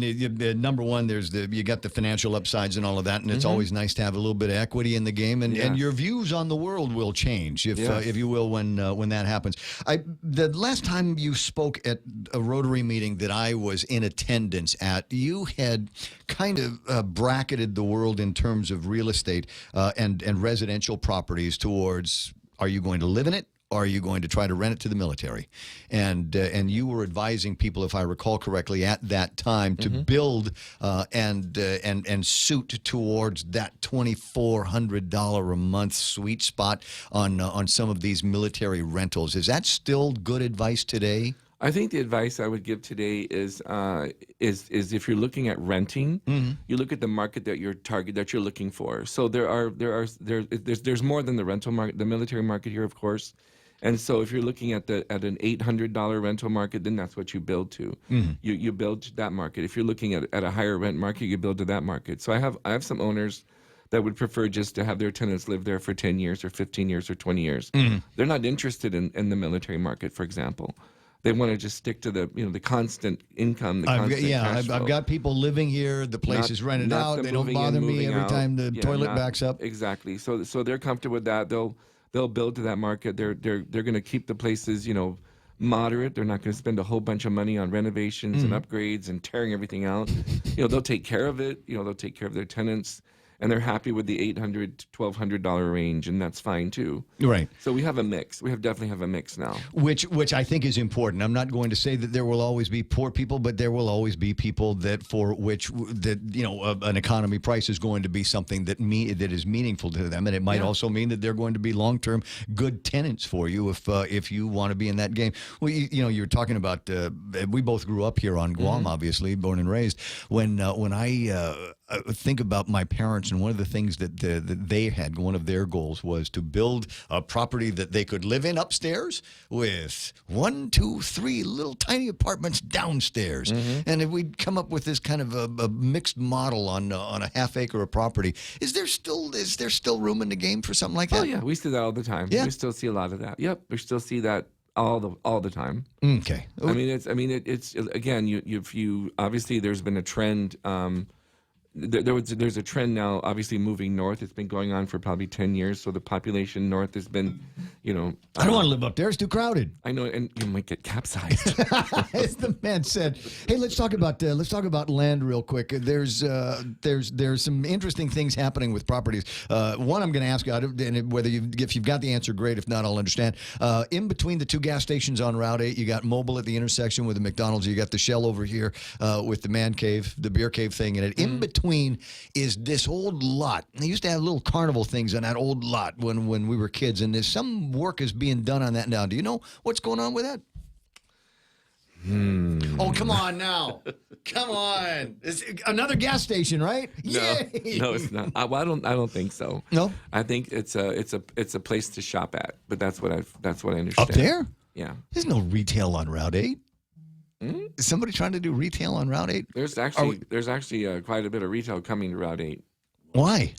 number one, you got the financial upsides and all of that, and it's always nice to have a little bit of equity in the game, and your views on the world will change, if you will, when that happens. The last time you spoke at a Rotary meeting that I was in attendance at, you had kind of bracketed the world in terms of real estate and residential properties towards, are you going to live in it? Or are you going to try to rent it to the military? And you were advising people, if I recall correctly, at that time to build and suit towards that $2,400 a month sweet spot on some of these military rentals. Is that still good advice today? I think the advice I would give today is if you're looking at renting, you look at the market that you're looking for. So there's more than the rental market, the military market here, of course. And so if you're looking at an $800 rental market, then that's what you build to. You build to that market. If you're looking at a higher rent market, you build to that market. So I have some owners that would prefer just to have their tenants live there for 10 years or 15 years or 20 years. They're not interested in the military market, for example. They want to just stick to the constant income, cash flow. I've got people living here. The place is rented out. They don't bother me every time the toilet backs up. Exactly. So they're comfortable with that. They'll build to that market. They're going to keep the places, moderate. They're not going to spend a whole bunch of money on renovations and upgrades and tearing everything out. They'll take care of it. They'll take care of their tenants. And they're happy with the $800 to $1,200 range, and that's fine too. Right. So we have a mix. We definitely have a mix now. Which I think is important. I'm not going to say that there will always be poor people, but there will always be people that for which an economy price is going to be something that is meaningful to them, and it might also mean that they're going to be long-term good tenants for you if you want to be in that game. Well, you were talking about we both grew up here on Guam, obviously, born and raised. When I think about my parents, and one of the things that they had, one of their goals was to build a property that they could live in upstairs with 1, 2, 3 little tiny apartments downstairs. And if we'd come up with this kind of a mixed model on a half-acre of property, is there still room in the game for something like that? Oh yeah, we see that all the time. Yeah. We still see a lot of that. Yep, we still see that all the time. Okay. It's again, you obviously there's been a trend. There's a trend now, obviously moving north. It's been going on for probably 10 years. So the population north has been, I don't want to live up there. It's too crowded. I know, and you might get capsized. As the man said. Hey, let's talk about land real quick. There's some interesting things happening with properties. One I'm going to ask you, and if you've got the answer, great. If not, I'll understand. In between the two gas stations on Route 8, you got Mobile at the intersection with the McDonald's. You got the Shell over here with the man cave, the beer cave thing in it. In between is this old lot. They used to have little carnival things on that old lot when we were kids, and there's some work is being done on that now. Do you know what's going on with that? Oh, come on now. Come on. It's another gas station, right? No, it's not. I don't think so. No? I think it's a place to shop at, but that's what I understand. Up there? Yeah. There's no retail on Route 8. Is somebody trying to do retail on Route 8? There's actually quite a bit of retail coming to Route 8. Why?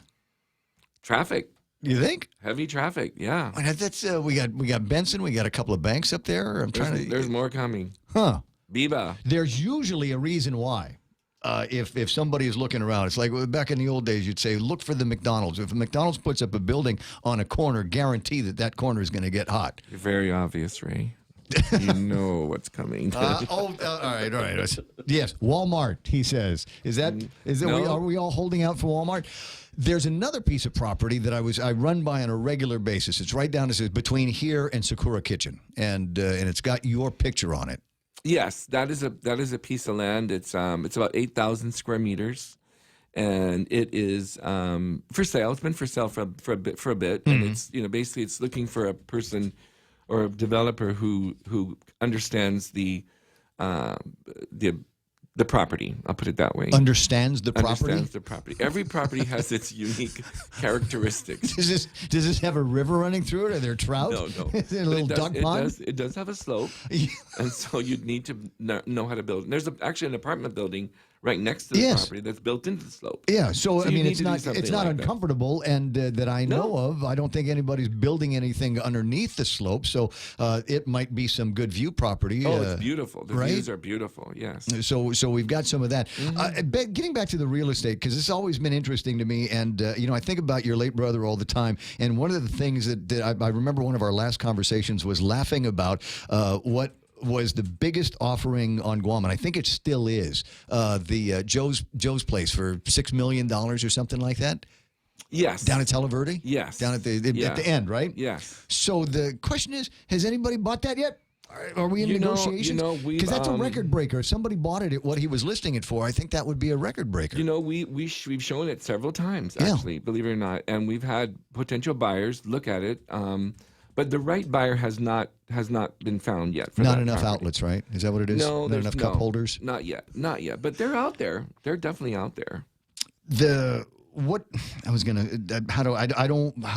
Traffic. You think? Heavy traffic, yeah. That's we got Benson. We got a couple of banks up there. There's more coming. Huh? Biba. There's usually a reason why. If somebody is looking around, it's like back in the old days, you'd say, look for the McDonald's. If a McDonald's puts up a building on a corner, guarantee that corner is going to get hot. You're very obvious, Ray. You know what's coming. All right. Yes, Walmart, he says. No. Are we all holding out for Walmart? There's another piece of property that I run by on a regular basis. It's right down, it says, between here and Sakura Kitchen, and it's got your picture on it. Yes, that is a piece of land. It's about 8,000 square meters, and it is for sale. It's been for sale for a bit, and it's basically it's looking for a person or a developer who understands the property. I'll put it that way. Understands the property? Understands the property. Every property has its unique characteristics. Does this have a river running through it? Are there trout? No. Is there a little duck pond? It does have a slope, and so you'd need to know how to build. And there's actually an apartment building right next to the property that's built into the slope. Yeah, so I mean, it's not like uncomfortable, and that I know of. I don't think anybody's building anything underneath the slope, so it might be some good view property. Oh, it's beautiful. The right? views are beautiful. Yes. So we've got some of that. Getting back to the real estate, because it's always been interesting to me, and I think about your late brother all the time. And one of the things that I remember one of our last conversations was laughing about what was the biggest offering on Guam, and I think it still is, the Joe's Place for $6 million or something like that. Yes. Down at Tela Verde? Yes. Down at the end, right? Yes. So the question is, has anybody bought that yet? Are we in negotiations? Because that's a record breaker. If somebody bought it at what he was listing it for, I think that would be a record breaker. We've shown it several times, actually, believe it or not, and we've had potential buyers look at it. But the right buyer has not been found yet. For Not that enough property. outlets, right? Is that what it is? No, Not there's enough cup holders? Not yet. But they're out there. They're definitely out there. How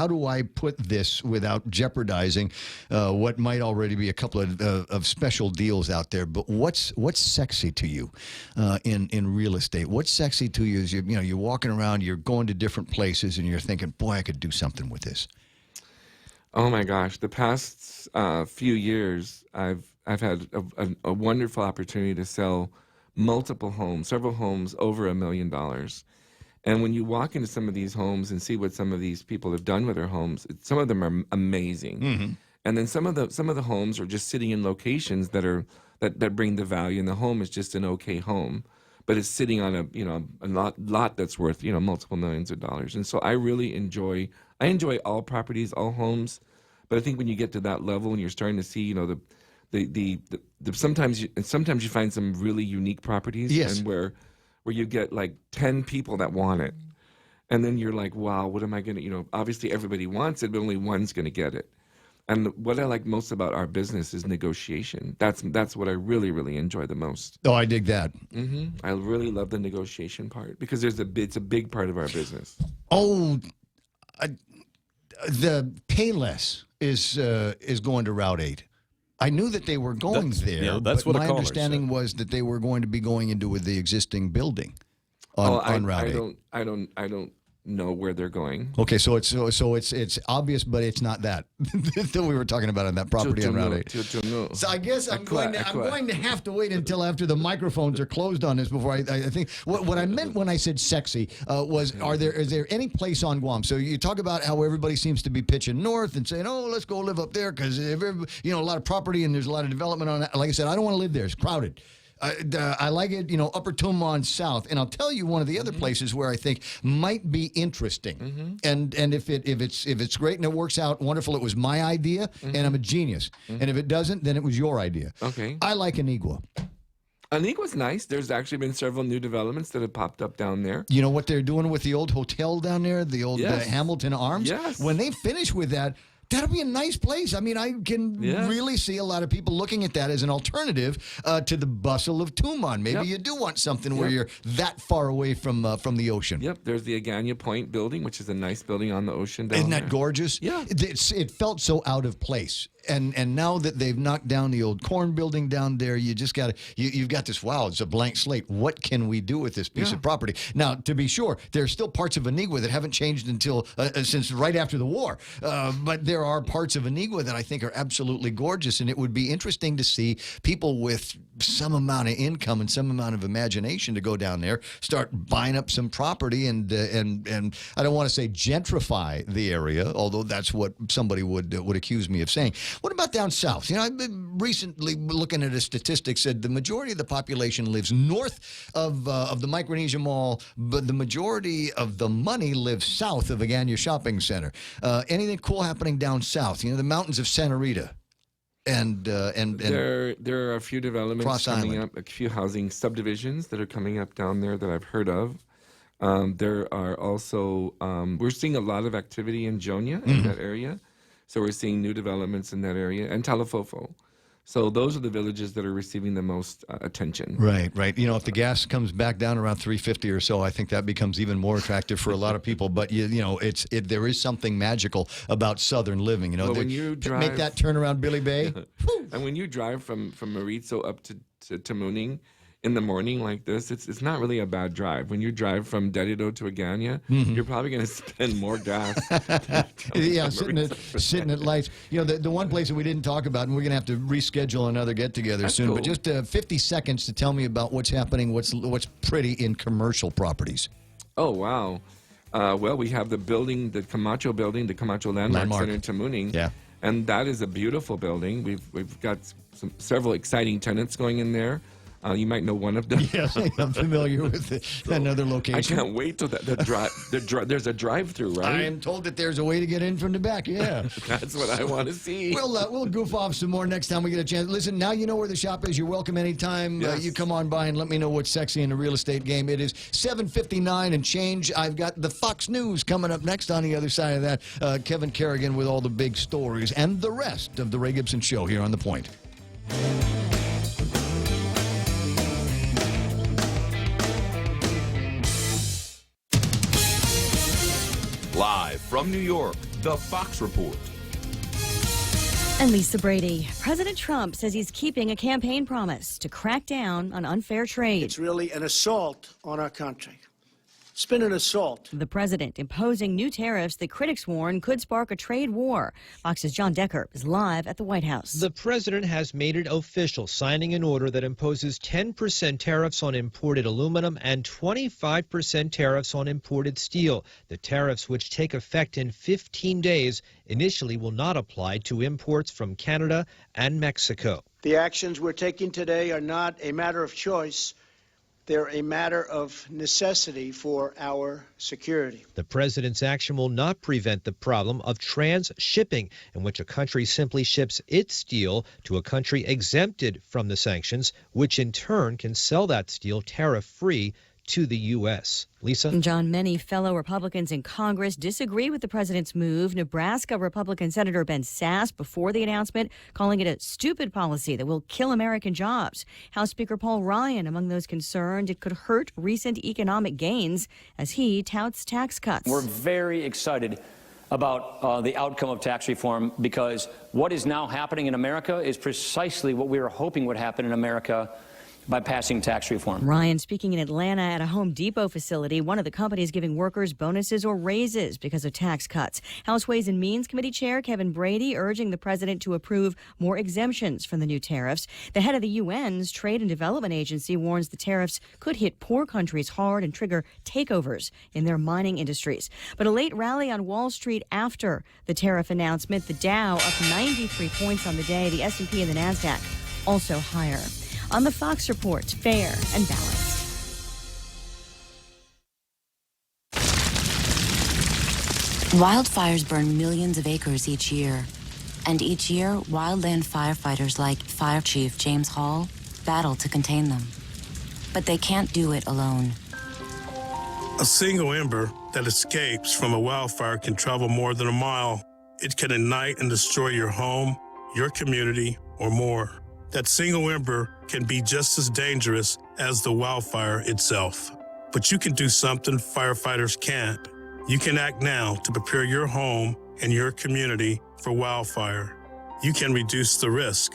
do I put this without jeopardizing what might already be a couple of special deals out there? But what's sexy to you in real estate? What's sexy to you is you're walking around, you're going to different places, and you're thinking, boy, I could do something with this. Oh my gosh! The past few years, I've had a wonderful opportunity to sell multiple homes, several homes over $1 million. And when you walk into some of these homes and see what some of these people have done with their homes, some of them are amazing. Mm-hmm. And then some of the homes are just sitting in locations that bring the value, and the home is just an okay home, but it's sitting on a lot that's worth multiple millions of dollars. And so I really enjoy all properties, all homes, but I think when you get to that level and you're starting to see sometimes you find some really unique properties, yes, and where you get like 10 people that want it, and then you're like, wow, what am I going to, obviously everybody wants it, but only one's going to get it. And what I like most about our business is negotiation. That's what I really, really enjoy the most. Oh, I dig that. Mm-hmm. I really love the negotiation part because it's a big part of our business. Oh, the Payless is going to Route 8. I knew that they were going there. Yeah, that's but what a my caller understanding said. was that they were going to be going into the existing building on Route 8. I don't know where they're going. Okay, so it's obvious, but it's not that that we were talking about on that property on Route 8. So I guess I'm going to have to wait until after the microphones are closed on this before I think what I meant when I said sexy was is there any place on Guam? So you talk about how everybody seems to be pitching north and saying, oh, let's go live up there because a lot of property and there's a lot of development on that. Like I said, I don't want to live there. It's crowded. I like it, Upper Tumon South, and I'll tell you one of the other places where I think might be interesting. And if it's great and it works out wonderful, it was my idea, and I'm a genius. And if it doesn't, then it was your idea. Okay. I like Anigua. Anigua's nice. There's actually been several new developments that have popped up down there. You know what they're doing with the old hotel down there, the old Hamilton Arms? Yes. When they finish with that, that'll be a nice place. I mean, I can really see a lot of people looking at that as an alternative to the bustle of Tumon. Maybe you do want something where you're that far away from the ocean. Yep, there's the Agana Point building, which is a nice building on the ocean down Isn't there. that gorgeous? Yeah. It felt so out of place. And now that they've knocked down the old corn building down there, you just got you've got this, wow, it's a blank slate. What can we do with this piece of property? Now, to be sure, there's still parts of Anigua that haven't changed until since right after the war. But there are parts of Anigua that I think are absolutely gorgeous, and it would be interesting to see people with some amount of income and some amount of imagination to go down there, start buying up some property, and I don't want to say gentrify the area, although that's what somebody would accuse me of saying. What about down south? I've been recently looking at a statistic said the majority of the population lives north of the Micronesia Mall, but the majority of the money lives south of Agana Shopping Center. Anything cool happening down south? The mountains of Santa Rita. And there are a few developments Cross coming Island. up, a few housing subdivisions that are coming up down there that I've heard of. There are also we're seeing a lot of activity in Jonia in that area, so we're seeing new developments in that area, and Talafofo. So those are the villages that are receiving the most attention. Right. If the gas comes back down around $3.50 or so, I think that becomes even more attractive for a lot of people. But there is something magical about Southern living. Well, when you drive, make that turnaround, Billy Bay. And when you drive from Maritzo up to Tamuning in the morning like this, it's not really a bad drive. When you drive from Dedido to Agana, you're probably going to spend more gas. Yeah, sitting at lights. The one place that we didn't talk about, and we're going to have to reschedule another get-together soon, cool. but just 50 seconds to tell me about what's happening, what's pretty in commercial properties. Oh, wow. Well, we have the building, the Camacho building, the Camacho Landmark Center in Tamuning. Yeah. And that is a beautiful building. We've got several exciting tenants going in there. You might know one of them. Yes, I'm familiar with another location. I can't wait till there's a drive-through, right? I am told that there's a way to get in from the back. Yeah, that's what I want to see. We'll goof off some more next time we get a chance. Listen, now you know where the shop is. You're welcome anytime. Yes. You come on by and let me know what's sexy in the real estate game. It is 7:59 and change. I've got the Fox News coming up next on the other side of that. Kevin Kerrigan with all the big stories and the rest of the Ray Gibson Show here on The Point. Live from New York, the Fox Report. And Lisa Brady. President Trump says he's keeping a campaign promise to crack down on unfair trade. It's really an assault on our country. It's been an assault. The president imposing new tariffs that critics warn could spark a trade war. Fox's John Decker is live at the White House. The president has made it official, signing an order that imposes 10% tariffs on imported aluminum and 25% tariffs on imported steel. The tariffs, which take effect in 15 days, initially will not apply to imports from Canada and Mexico. The actions we're taking today are not a matter of choice. They're a matter of necessity for our security. The president's action will not prevent the problem of transshipping, in which a country simply ships its steel to a country exempted from the sanctions, which in turn can sell that steel tariff-free to the U.S. Lisa? John, many fellow Republicans in Congress disagree with the president's move. Nebraska Republican Senator Ben Sasse, before the announcement, calling it a stupid policy that will kill American jobs. House Speaker Paul Ryan among those concerned it could hurt recent economic gains as he touts tax cuts. We're very excited about the outcome of tax reform because what is now happening in America is precisely what we were hoping would happen in America by passing tax reform. Ryan speaking in Atlanta at a Home Depot facility, one of the companies giving workers bonuses or raises because of tax cuts. House Ways and Means Committee Chair Kevin Brady urging the president to approve more exemptions from the new tariffs. The head of the UN's Trade and Development Agency warns the tariffs could hit poor countries hard and trigger takeovers in their mining industries. But a late rally on Wall Street after the tariff announcement, the Dow up 93 points on the day, the S&P and the NASDAQ also higher. On the Fox Report, fair and balanced. Wildfires burn millions of acres each year. And each year, wildland firefighters like Fire Chief James Hall battle to contain them. But they can't do it alone. A single ember that escapes from a wildfire can travel more than a mile. It can ignite and destroy your home, your community, or more. That single ember can be just as dangerous as the wildfire itself. But you can do something firefighters can't. You can act now to prepare your home and your community for wildfire. You can reduce the risk.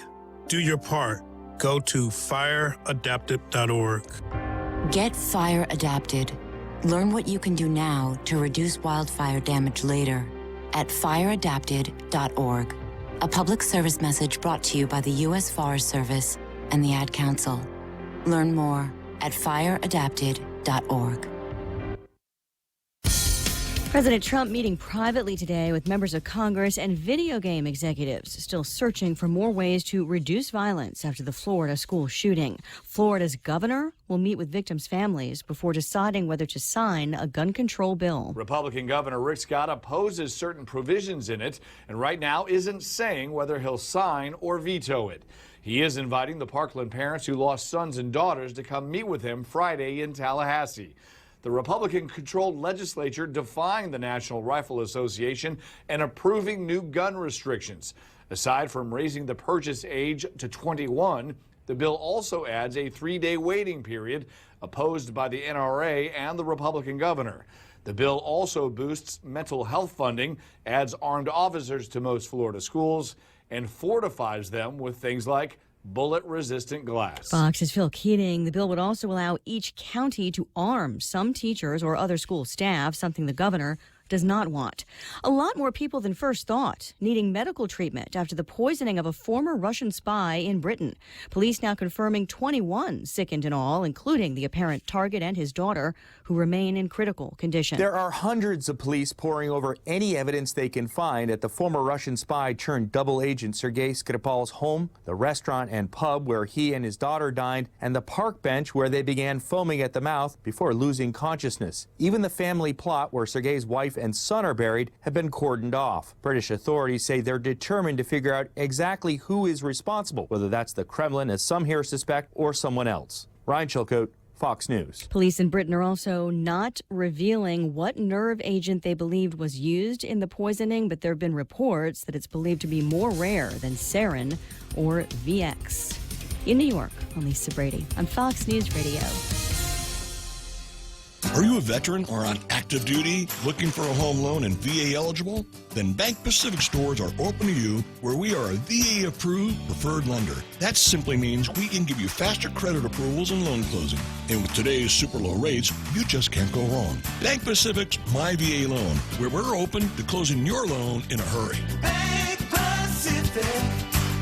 Do your part. Go to fireadapted.org. Get Fire Adapted. Learn what you can do now to reduce wildfire damage later at fireadapted.org. A public service message brought to you by the U.S. Forest Service and the Ad Council. Learn more at fireadapted.org. President Trump meeting privately today with members of Congress and video game executives, still searching for more ways to reduce violence after the Florida school shooting. Florida's governor will meet with victims' families before deciding whether to sign a gun control bill. Republican Governor Rick Scott opposes certain provisions in it and right now isn't saying whether he'll sign or veto it. He is inviting the Parkland parents who lost sons and daughters to come meet with him Friday in Tallahassee. The Republican-controlled legislature defying the National Rifle Association and approving new gun restrictions. Aside from raising the purchase age to 21, the bill also adds a 3-day waiting period opposed by the NRA and the Republican governor. The bill also boosts mental health funding, adds armed officers to most Florida schools, and fortifies them with things like bullet-resistant glass. Fox's Phil Keating. The bill would also allow each county to arm some teachers or other school staff, something the governor does not want. A lot more people than first thought needing medical treatment after the poisoning of a former Russian spy in Britain. Police now confirming 21 sickened in all, including the apparent target and his daughter, who remain in critical condition. There are hundreds of police poring over any evidence they can find at the former Russian spy turned double agent Sergei Skripal's home, the restaurant and pub where he and his daughter dined, and the park bench where they began foaming at the mouth before losing consciousness. Even the family plot where Sergei's wife and son are buried have been cordoned off. British authorities say they're determined to figure out exactly who is responsible, whether that's the Kremlin, as some here suspect, or someone else. Ryan Chilcote, Fox News. Police in Britain are also not revealing what nerve agent they believed was used in the poisoning, but there have been reports that it's believed to be more rare than sarin or VX. In New York, I'm Lisa Brady on Fox News Radio. Are you a veteran or on active duty looking for a home loan and VA eligible? Then Bank Pacific stores are open to you, where we are a VA approved preferred lender. That simply means we can give you faster credit approvals and loan closing. And with today's super low rates, you just can't go wrong. Bank Pacific's My VA Loan, where we're open to closing your loan in a hurry. Bank Pacific,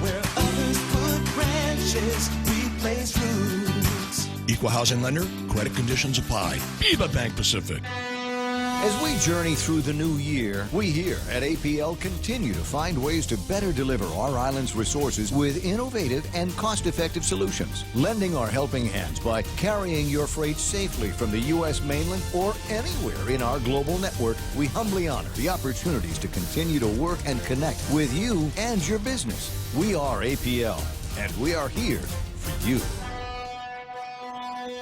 where others put branches, we place roots. Equal housing lender, credit conditions apply. Viva Bank Pacific. As we journey through the new year, we here at APL continue to find ways to better deliver our island's resources with innovative and cost-effective solutions, lending our helping hands by carrying your freight safely from the U.S. mainland or anywhere in our global network. We humbly honor the opportunities to continue to work and connect with you and your business. We are APL, and we are here for you.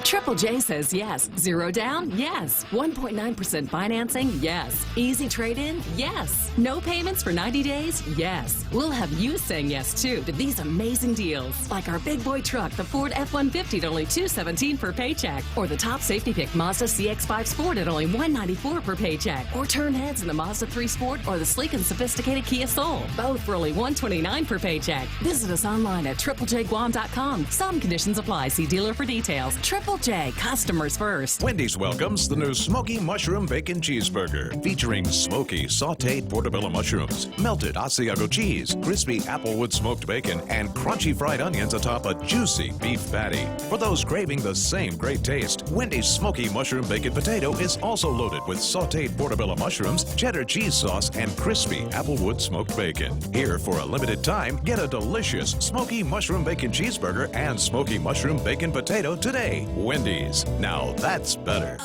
Triple J says yes. Zero down? Yes. 1.9% financing? Yes. Easy trade-in? Yes. No payments for 90 days? Yes. We'll have you saying yes, too, to these amazing deals. Like our big boy truck, the Ford F-150 at only $217 per paycheck. Or the top safety pick Mazda CX-5 Sport at only $194 per paycheck. Or turn heads in the Mazda 3 Sport or the sleek and sophisticated Kia Soul. Both for only $129 per paycheck. Visit us online at triplejguam.com. Some conditions apply. See dealer for details. Triple J, customers first. Wendy's welcomes the new Smoky Mushroom Bacon Cheeseburger, featuring smoky sauteed portobello mushrooms, melted Asiago cheese, crispy applewood smoked bacon, and crunchy fried onions atop a juicy beef patty. For those craving the same great taste, Wendy's Smoky Mushroom Bacon Potato is also loaded with sauteed portobello mushrooms, cheddar cheese sauce, and crispy applewood smoked bacon. Here, for a limited time, get a delicious Smoky Mushroom Bacon Cheeseburger and Smoky Mushroom Bacon Potato today. Wendy's. Now that's better.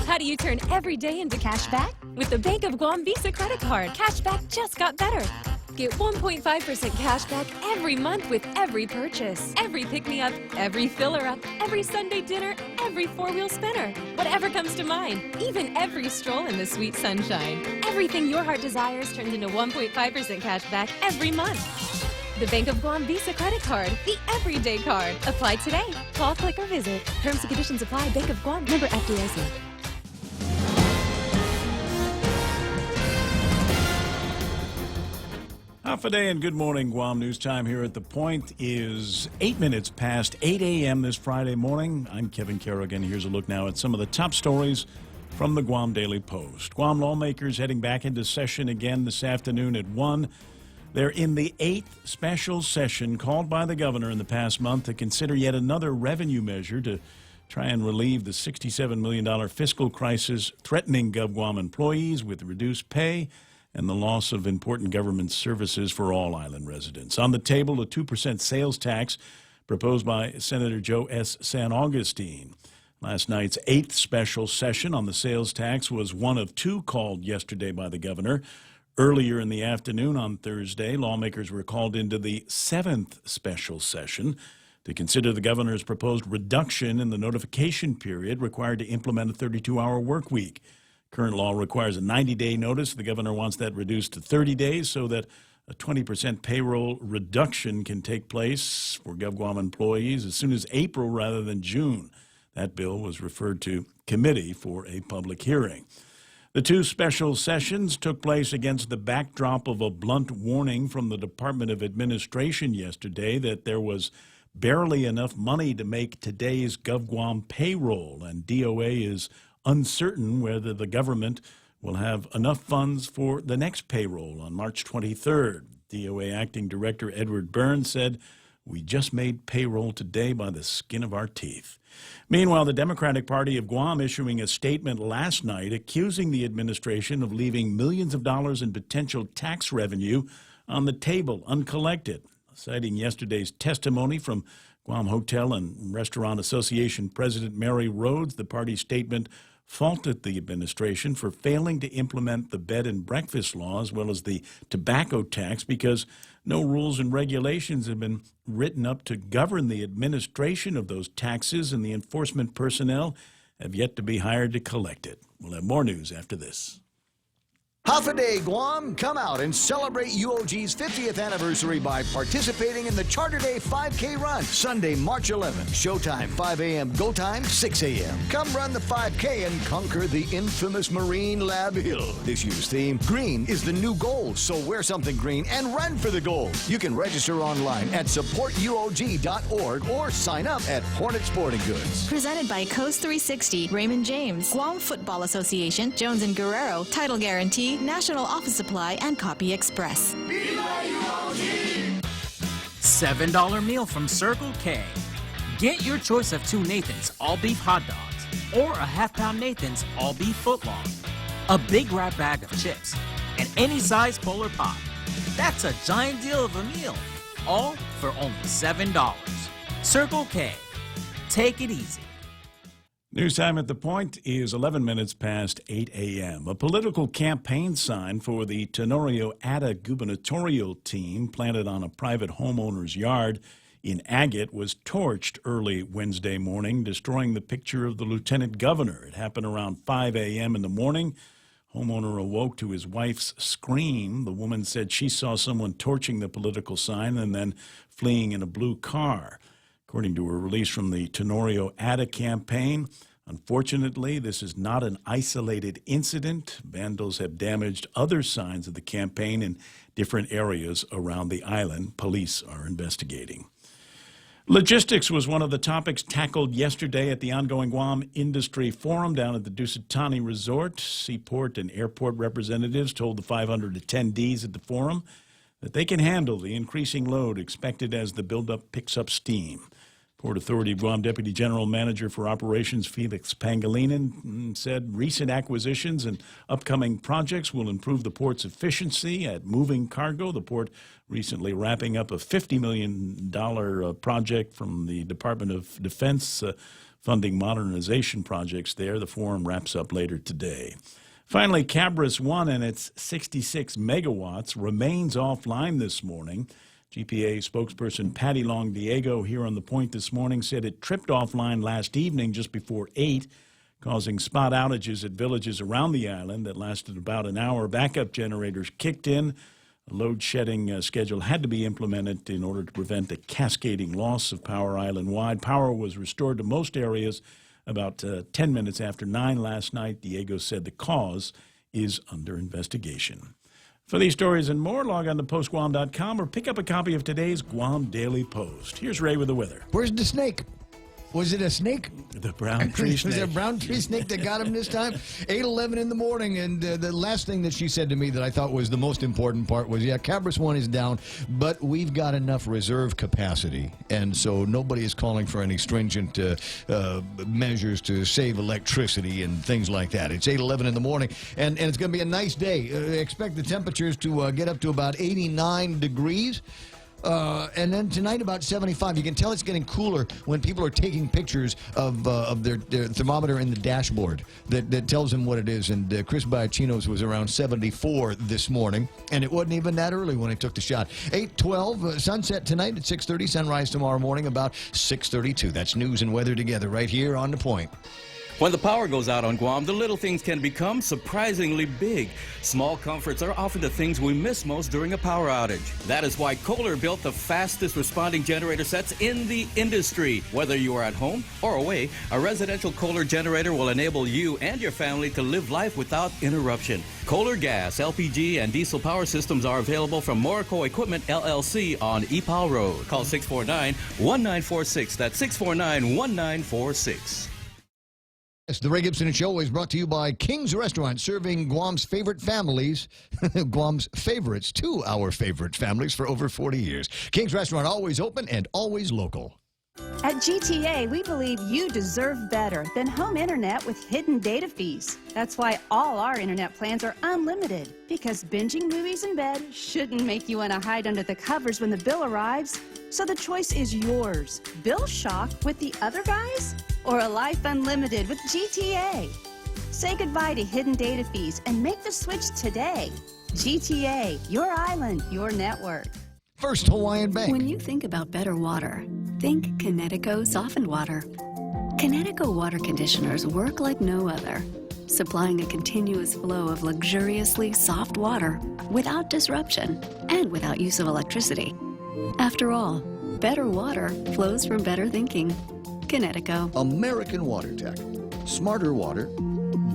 How do you turn every day into cash back? With the Bank of Guam Visa credit card, cash back just got better. Get 1.5% cash back every month with every purchase. Every pick-me-up, every filler-up, every Sunday dinner, every four-wheel spinner. Whatever comes to mind, even every stroll in the sweet sunshine. Everything your heart desires turns into 1.5% cash back every month. The Bank of Guam Visa credit card, the everyday card. Apply today. Call, click, or visit. Terms and conditions apply. Bank of Guam, member FDIC. Half a day and good morning, Guam. News time here at The Point is 8 minutes past 8 a.m. this Friday morning. I'm Kevin Kerrigan. Here's a look now at some of the top stories from the Guam Daily Post. Guam lawmakers heading back into session again this afternoon at 1. They're in the 8th special session called by the governor in the past month to consider yet another revenue measure to try and relieve the $67 million fiscal crisis threatening GovGuam employees with reduced pay and the loss of important government services for all island residents. On the table, a 2% sales tax proposed by Senator Joe S. San Augustine. Last night's 8th special session on the sales tax was one of two called yesterday by the governor. Earlier in the afternoon on Thursday, lawmakers were called into the 7th special session to consider the governor's proposed reduction in the notification period required to implement a 32-hour work week. Current law requires a 90-day notice. The governor wants that reduced to 30 days so that a 20% payroll reduction can take place for GovGuam employees as soon as April rather than June. That bill was referred to committee for a public hearing. The two special sessions took place against the backdrop of a blunt warning from the Department of Administration yesterday that there was barely enough money to make today's GovGuam payroll, and DOA is uncertain whether the government will have enough funds for the next payroll on March 23rd. DOA Acting Director Edward Burns said, "We just made payroll today by the skin of our teeth." Meanwhile, the Democratic Party of Guam issuing a statement last night accusing the administration of leaving millions of dollars in potential tax revenue on the table uncollected. Citing yesterday's testimony from Guam Hotel and Restaurant Association President Mary Rhodes, the party statement faulted the administration for failing to implement the bed and breakfast law as well as the tobacco tax because no rules and regulations have been written up to govern the administration of those taxes, and the enforcement personnel have yet to be hired to collect it. We'll have more news after this. Half a day, Guam. Come out and celebrate UOG's 50th anniversary by participating in the Charter Day 5K run. Sunday, March 11th. Showtime 5 a.m. Go time 6 a.m. Come run the 5K and conquer the infamous Marine Lab Hill. This year's theme, green is the new gold. So wear something green and run for the gold. You can register online at supportuog.org or sign up at Hornet Sporting Goods. Presented by Coast 360, Raymond James, Guam Football Association, Jones and Guerrero, Title Guarantee, National Office Supply, and Copy Express. $7 meal from Circle K. Get your choice of 2 Nathan's all-beef hot dogs or a half-pound Nathan's all-beef footlong, a big wrap bag of chips, and any size Polar Pop. That's a giant deal of a meal, all for only $7. Circle K. Take it easy. News time at the point is 11 minutes past 8 a.m. A political campaign sign for the Tenorio Ada gubernatorial team planted on a private homeowner's yard in Agate was torched early Wednesday morning, destroying the picture of the lieutenant governor. It happened around 5 a.m. in the morning. Homeowner awoke to his wife's scream. The woman said she saw someone torching the political sign and then fleeing in a blue car. According to a release from the Tenorio Ada campaign, unfortunately, this is not an isolated incident. Vandals have damaged other signs of the campaign in different areas around the island. Police are investigating. Logistics was one of the topics tackled yesterday at the ongoing Guam Industry Forum down at the Dusitani Resort. Seaport and airport representatives told the 500 attendees at the forum that they can handle the increasing load expected as the buildup picks up steam. Port Authority of Guam Deputy General Manager for Operations Felix Pangilinan said recent acquisitions and upcoming projects will improve the port's efficiency at moving cargo. The port recently wrapping up a $50 million project from the Department of Defense funding modernization projects there. The forum wraps up later today. Finally, Cabris 1 and its 66 megawatts remains offline this morning. GPA spokesperson Patty Long Diego here on the point this morning said it tripped offline last evening just before 8, causing spot outages at villages around the island that lasted about an hour. Backup generators kicked in. A load shedding schedule had to be implemented in order to prevent a cascading loss of power island-wide. Power was restored to most areas about 10 minutes after 9 last night. Diego said the cause is under investigation. For these stories and more, log on to postguam.com or pick up a copy of today's Guam Daily Post. Here's Ray with the weather. Where's the snake? Was it a snake? The brown tree snake. Was it a brown tree snake that got him this time? 8:11 in the morning, and the last thing that she said to me that I thought was the most important part was, yeah, Cabris 1 is down, but we've got enough reserve capacity, and so nobody is calling for any stringent measures to save electricity and things like that. It's 8:11 in the morning, and it's going to be a nice day. Expect the temperatures to get up to about 89 degrees. And then tonight about 75. You can tell it's getting cooler when people are taking pictures of their thermometer in the dashboard that tells them what it is. And Chris Biachino's was around 74 this morning, and it wasn't even that early when he took the shot. 8:12, sunset tonight at 6:30, sunrise tomorrow morning about 6:32. That's news and weather together right here on The Point. When the power goes out on Guam, the little things can become surprisingly big. Small comforts are often the things we miss most during a power outage. That is why Kohler built the fastest responding generator sets in the industry. Whether you are at home or away, a residential Kohler generator will enable you and your family to live life without interruption. Kohler gas, LPG, and diesel power systems are available from Morrico Equipment, LLC on Epal Road. Call 649-1946. That's 649-1946. Yes, the Ray Gibson Show is brought to you by King's Restaurant, serving Guam's favorite families, Guam's favorites to our favorite families for over 40 years. King's Restaurant, always open and always local. At GTA, we believe you deserve better than home internet with hidden data fees. That's why all our internet plans are unlimited, because binging movies in bed shouldn't make you want to hide under the covers when the bill arrives. So the choice is yours. Bill shock with the other guys? Or a life unlimited with GTA? Say goodbye to hidden data fees and make the switch today. GTA, your island, your network. First Hawaiian Bank. When you think about better water, think Connecticut softened water. Connecticut water conditioners work like no other, supplying a continuous flow of luxuriously soft water without disruption and without use of electricity. After all, better water flows from better thinking. Connecticut. American Water Tech. Smarter water,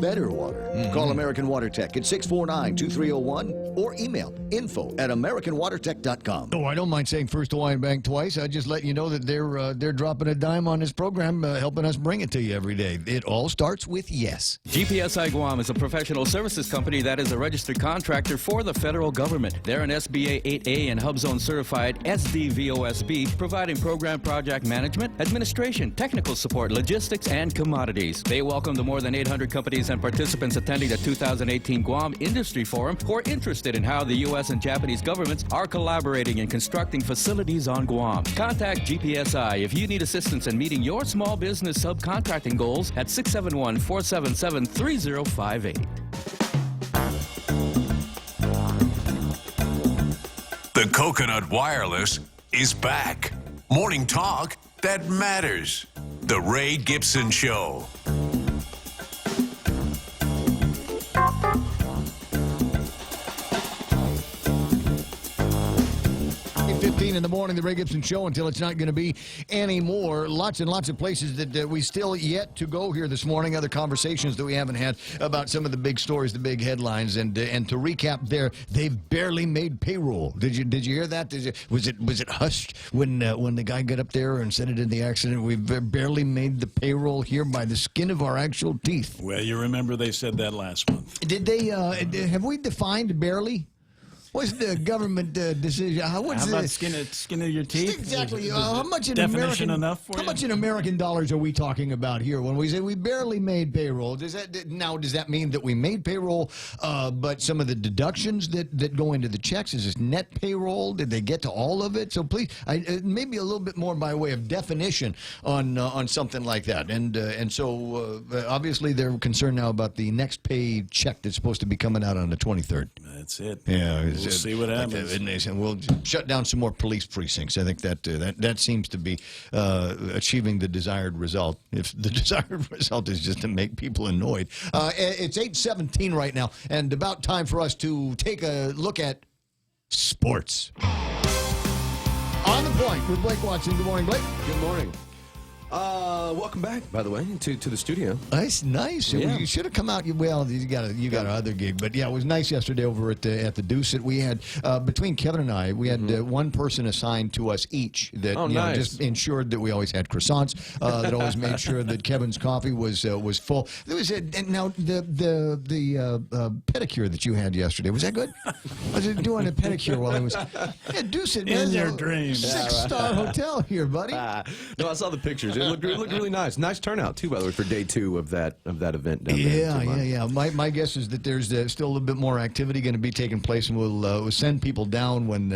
better water. Call American Water Tech at 649-2301 or email info@americanwatertech.com. Oh, I don't mind saying First Hawaiian Bank twice. I just let you know that they're dropping a dime on this program, helping us bring it to you every day. It all starts with yes. GPSI Guam is a professional services company that is a registered contractor for the federal government. They're an SBA 8A and HubZone certified SDVOSB, providing program project management, administration, technical support, logistics, and commodities. They welcome the more than 800 companies and participants attending the 2018 Guam Industry Forum who are interested in how the U.S. and Japanese governments are collaborating in constructing facilities on Guam. Contact GPSI if you need assistance in meeting your small business subcontracting goals at 671-477-3058. The Coconut Wireless is back. Morning talk that matters. The Ray Gibson Show. 8:15 in the morning, the Ray Gibson Show, until it's not going to be anymore. Lots and lots of places that we still yet to go here this morning. Other conversations that we haven't had about some of the big stories, the big headlines, and to recap, they've barely made payroll. Did you hear that? Was it hushed when the guy got up there and said it in the accident? We've barely made the payroll here by the skin of our actual teeth. Well, you remember they said that last month. Did they? Have we defined barely? What's the government decision? How about skin of your teeth? Exactly. How much in definition American, enough for how you? much in American dollars are we talking about here when we say we barely made payroll? Does that mean that we made payroll, but some of the deductions that go into the checks, is this net payroll? Did they get to all of it? So please, maybe a little bit more by way of definition on something like that. And so obviously they're concerned now about the next pay check that's supposed to be coming out on the 23rd. That's it. Yeah. We'll see what happens. And we'll shut down some more police precincts. I think that seems to be achieving the desired result. If the desired result is just to make people annoyed. It's 8:17 right now, and about time for us to take a look at sports. On the Point with Blake Watson. Good morning, Blake. Good morning. Welcome back, by the way, to the studio. Nice. Yeah. You should have come out. Well, you got another gig, but yeah, it was nice yesterday over at the Deuce. We had between Kevin and I, we had one person assigned to us each that nice. Just ensured that we always had croissants. That always made sure that Kevin's coffee was full. There was now the pedicure that you had yesterday. Was that good? I was doing a pedicure while I was Deuce. In your dreams. 6-star hotel here, buddy. No, I saw the pictures. It looked really nice. Nice turnout too, by the way, for day 2 of that event down there. Yeah. My guess is that there's still a little bit more activity going to be taking place, and we'll send people down when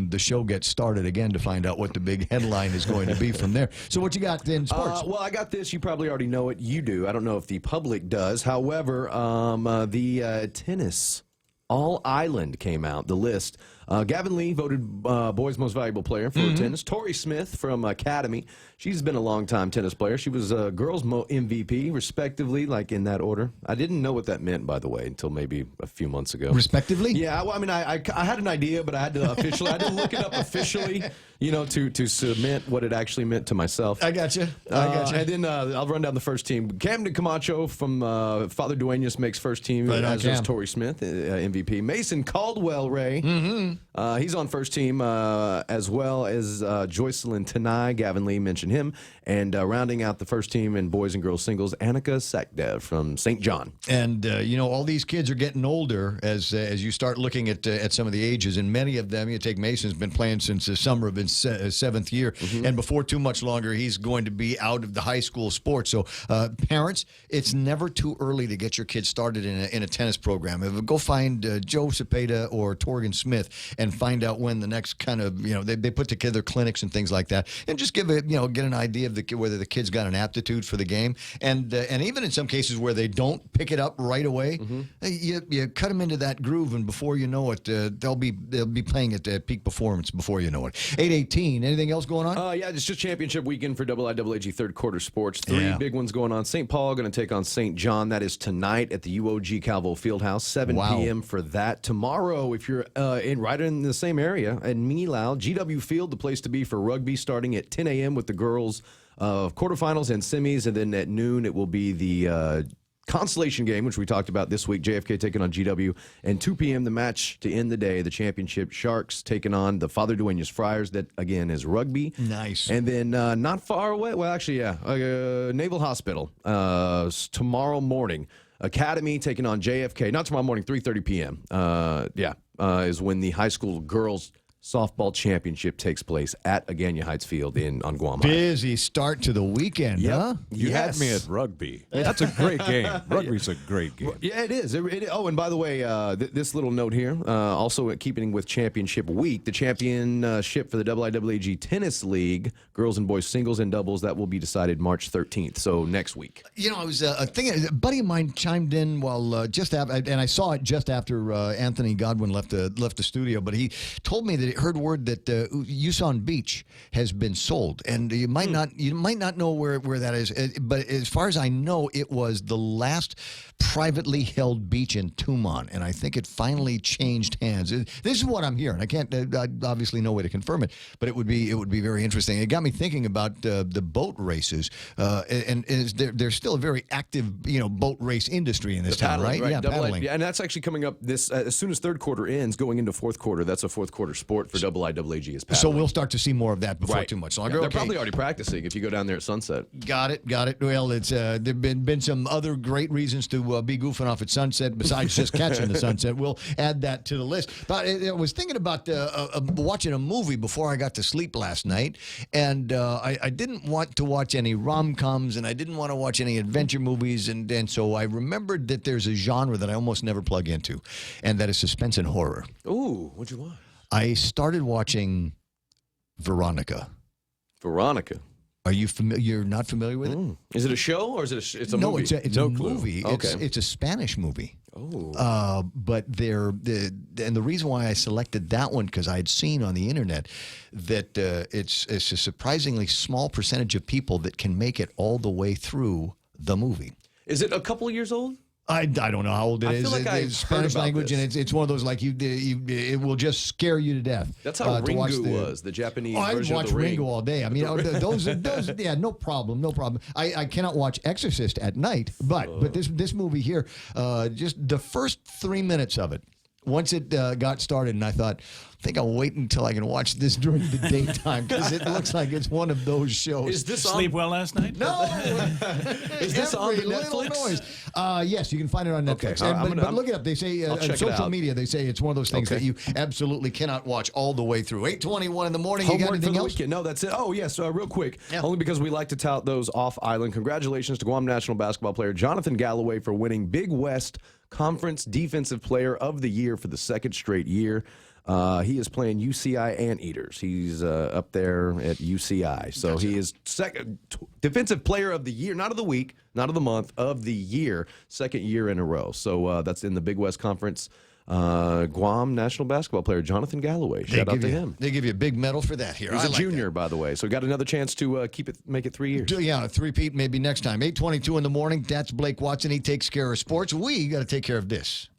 the show gets started again to find out what the big headline is going to be from there. So what you got in sports? Well, I got this. You probably already know it. You do. I don't know if the public does. However, the tennis All-Island came out, the list. Gavin Lee voted boys' most valuable player for tennis. Tori Smith from Academy. She's been a long-time tennis player. She was girls' MVP, respectively, like in that order. I didn't know what that meant, by the way, until maybe a few months ago. Respectively? Yeah, well, I mean, I had an idea, but I had to officially, I didn't look it up officially, to submit what it actually meant to myself. I got you. And then I'll run down the first team. Camden Camacho from Father Duenas makes first team, as does Tori Smith, MVP. Mason Caldwell Ray He's on first team, as well as Joycelyn Tanai. Gavin Lee mentioned him. And rounding out the first team in boys and girls singles, Annika Sakdev from St. John. And, all these kids are getting older as you start looking at some of the ages. And many of them, you take Mason's been playing since the summer of his 7th year. And before too much longer, he's going to be out of the high school sports. So, parents, it's never too early to get your kids started in a tennis program. Go find Joe Cepeda or Torgan Smith and find out when the next kind of, they put together clinics and things like that. And just get an idea of whether the kid's got an aptitude for the game. And even in some cases where they don't pick it up right away, you cut them into that groove, and before you know it, they'll be playing at peak performance before you know it. 8:18. Anything else going on? Yeah, it's just championship weekend for IIAAG third quarter sports. Three big ones going on. St. Paul going to take on St. John. That is tonight at the UOG Calvo Fieldhouse, 7 p.m. for that. Tomorrow, if you're right in the same area, at Melau, GW Field, the place to be for rugby, starting at 10 a.m. with the girls quarterfinals and semis, and then at noon it will be the consolation game, which we talked about this week, JFK taking on GW, and 2 p.m. the match to end the day, the championship, Sharks taking on the Father Duenas Friars. That, again, is rugby. Nice. And then not far away, well, actually, Naval Hospital, tomorrow morning, Academy taking on JFK, not tomorrow morning, 3:30 p.m., is when the high school girls softball championship takes place at Agania Heights Field on Guam. Busy start to the weekend, huh? You had me at rugby. That's a great game. Rugby's a great game. Yeah, it is. Oh, and by the way, this little note here, also keeping with championship week, the championship for the IIAAG Tennis League, girls and boys singles and doubles, that will be decided March 13th, so next week. I was thinking, a buddy of mine chimed in while and I saw it just after Anthony Godwin left the studio, but he told me that he heard word that Usan Beach has been sold, and you might not know where that is, but as far as I know, it was the last privately held beach in Tumon, and I think it finally changed hands. This is what I'm hearing. I can't obviously no way to confirm it, but it would be very interesting. It got me thinking about the boat races, and there's still a very active boat race industry in this town, right? Yeah, paddling. Yeah, and that's actually coming up this as soon as third quarter ends, going into fourth quarter. That's a fourth quarter sport for IIAAG is paddling. So we'll start to see more of that before too much longer. Yeah, they're probably already practicing if you go down there at sunset. Got it. Well, it's there've been some other great reasons to be goofing off at sunset besides just catching the sunset. We'll add that to the list. But I was thinking about watching a movie before I got to sleep last night, and I didn't want to watch any rom-coms, and I didn't want to watch any adventure movies, and so I remembered that there's a genre that I almost never plug into, and that is suspense and horror. Ooh, what'd you watch? I started watching Veronica. Veronica. Are you familiar? You're not familiar with it? Is it a show or is it it's a no, movie? It's a movie. Okay. It's a Spanish movie. Oh. But and the reason why I selected that one, because I had seen on the internet that it's a surprisingly small percentage of people that can make it all the way through the movie. Is it a couple of years old? I don't know how old it is. I feel like it's Spanish language, and it's one of those like it will just scare you to death. That's how Ringu was, the Japanese version I watch of the Ring. Ringu all day. I mean, those yeah, no problem. I cannot watch Exorcist at night, but this movie here, just the first 3 minutes of it. Once it got started, and I thought, I think I'll wait until I can watch this during the daytime because it looks like it's one of those shows. Is this sleep well last night? No. Is this on Every little Netflix? noise. Yes, you can find it on Netflix. Okay. But look it up. They say on social media, they say it's one of those things that you absolutely cannot watch all the way through. 8:21 in the morning. Homework you got anything for the else? weekend. No, that's it. Oh, yes, real quick. Yeah. Only because we like to tout those off-island. Congratulations to Guam national basketball player Jonathan Galloway for winning Big West Conference Defensive Player of the Year for the second straight year. He is playing UCI Anteaters. He's up there at UCI. So gotcha. He is second Defensive Player of the Year, not of the week, not of the month, of the year, second year in a row. So that's in the Big West Conference. Guam national basketball player Jonathan Galloway. Shout out to him. They give you a big medal for that here. He's a junior, by the way, so got another chance to make it 3 years. Yeah, a three-peat maybe next time. 8:22 in the morning. That's Blake Watson. He takes care of sports. We got to take care of this.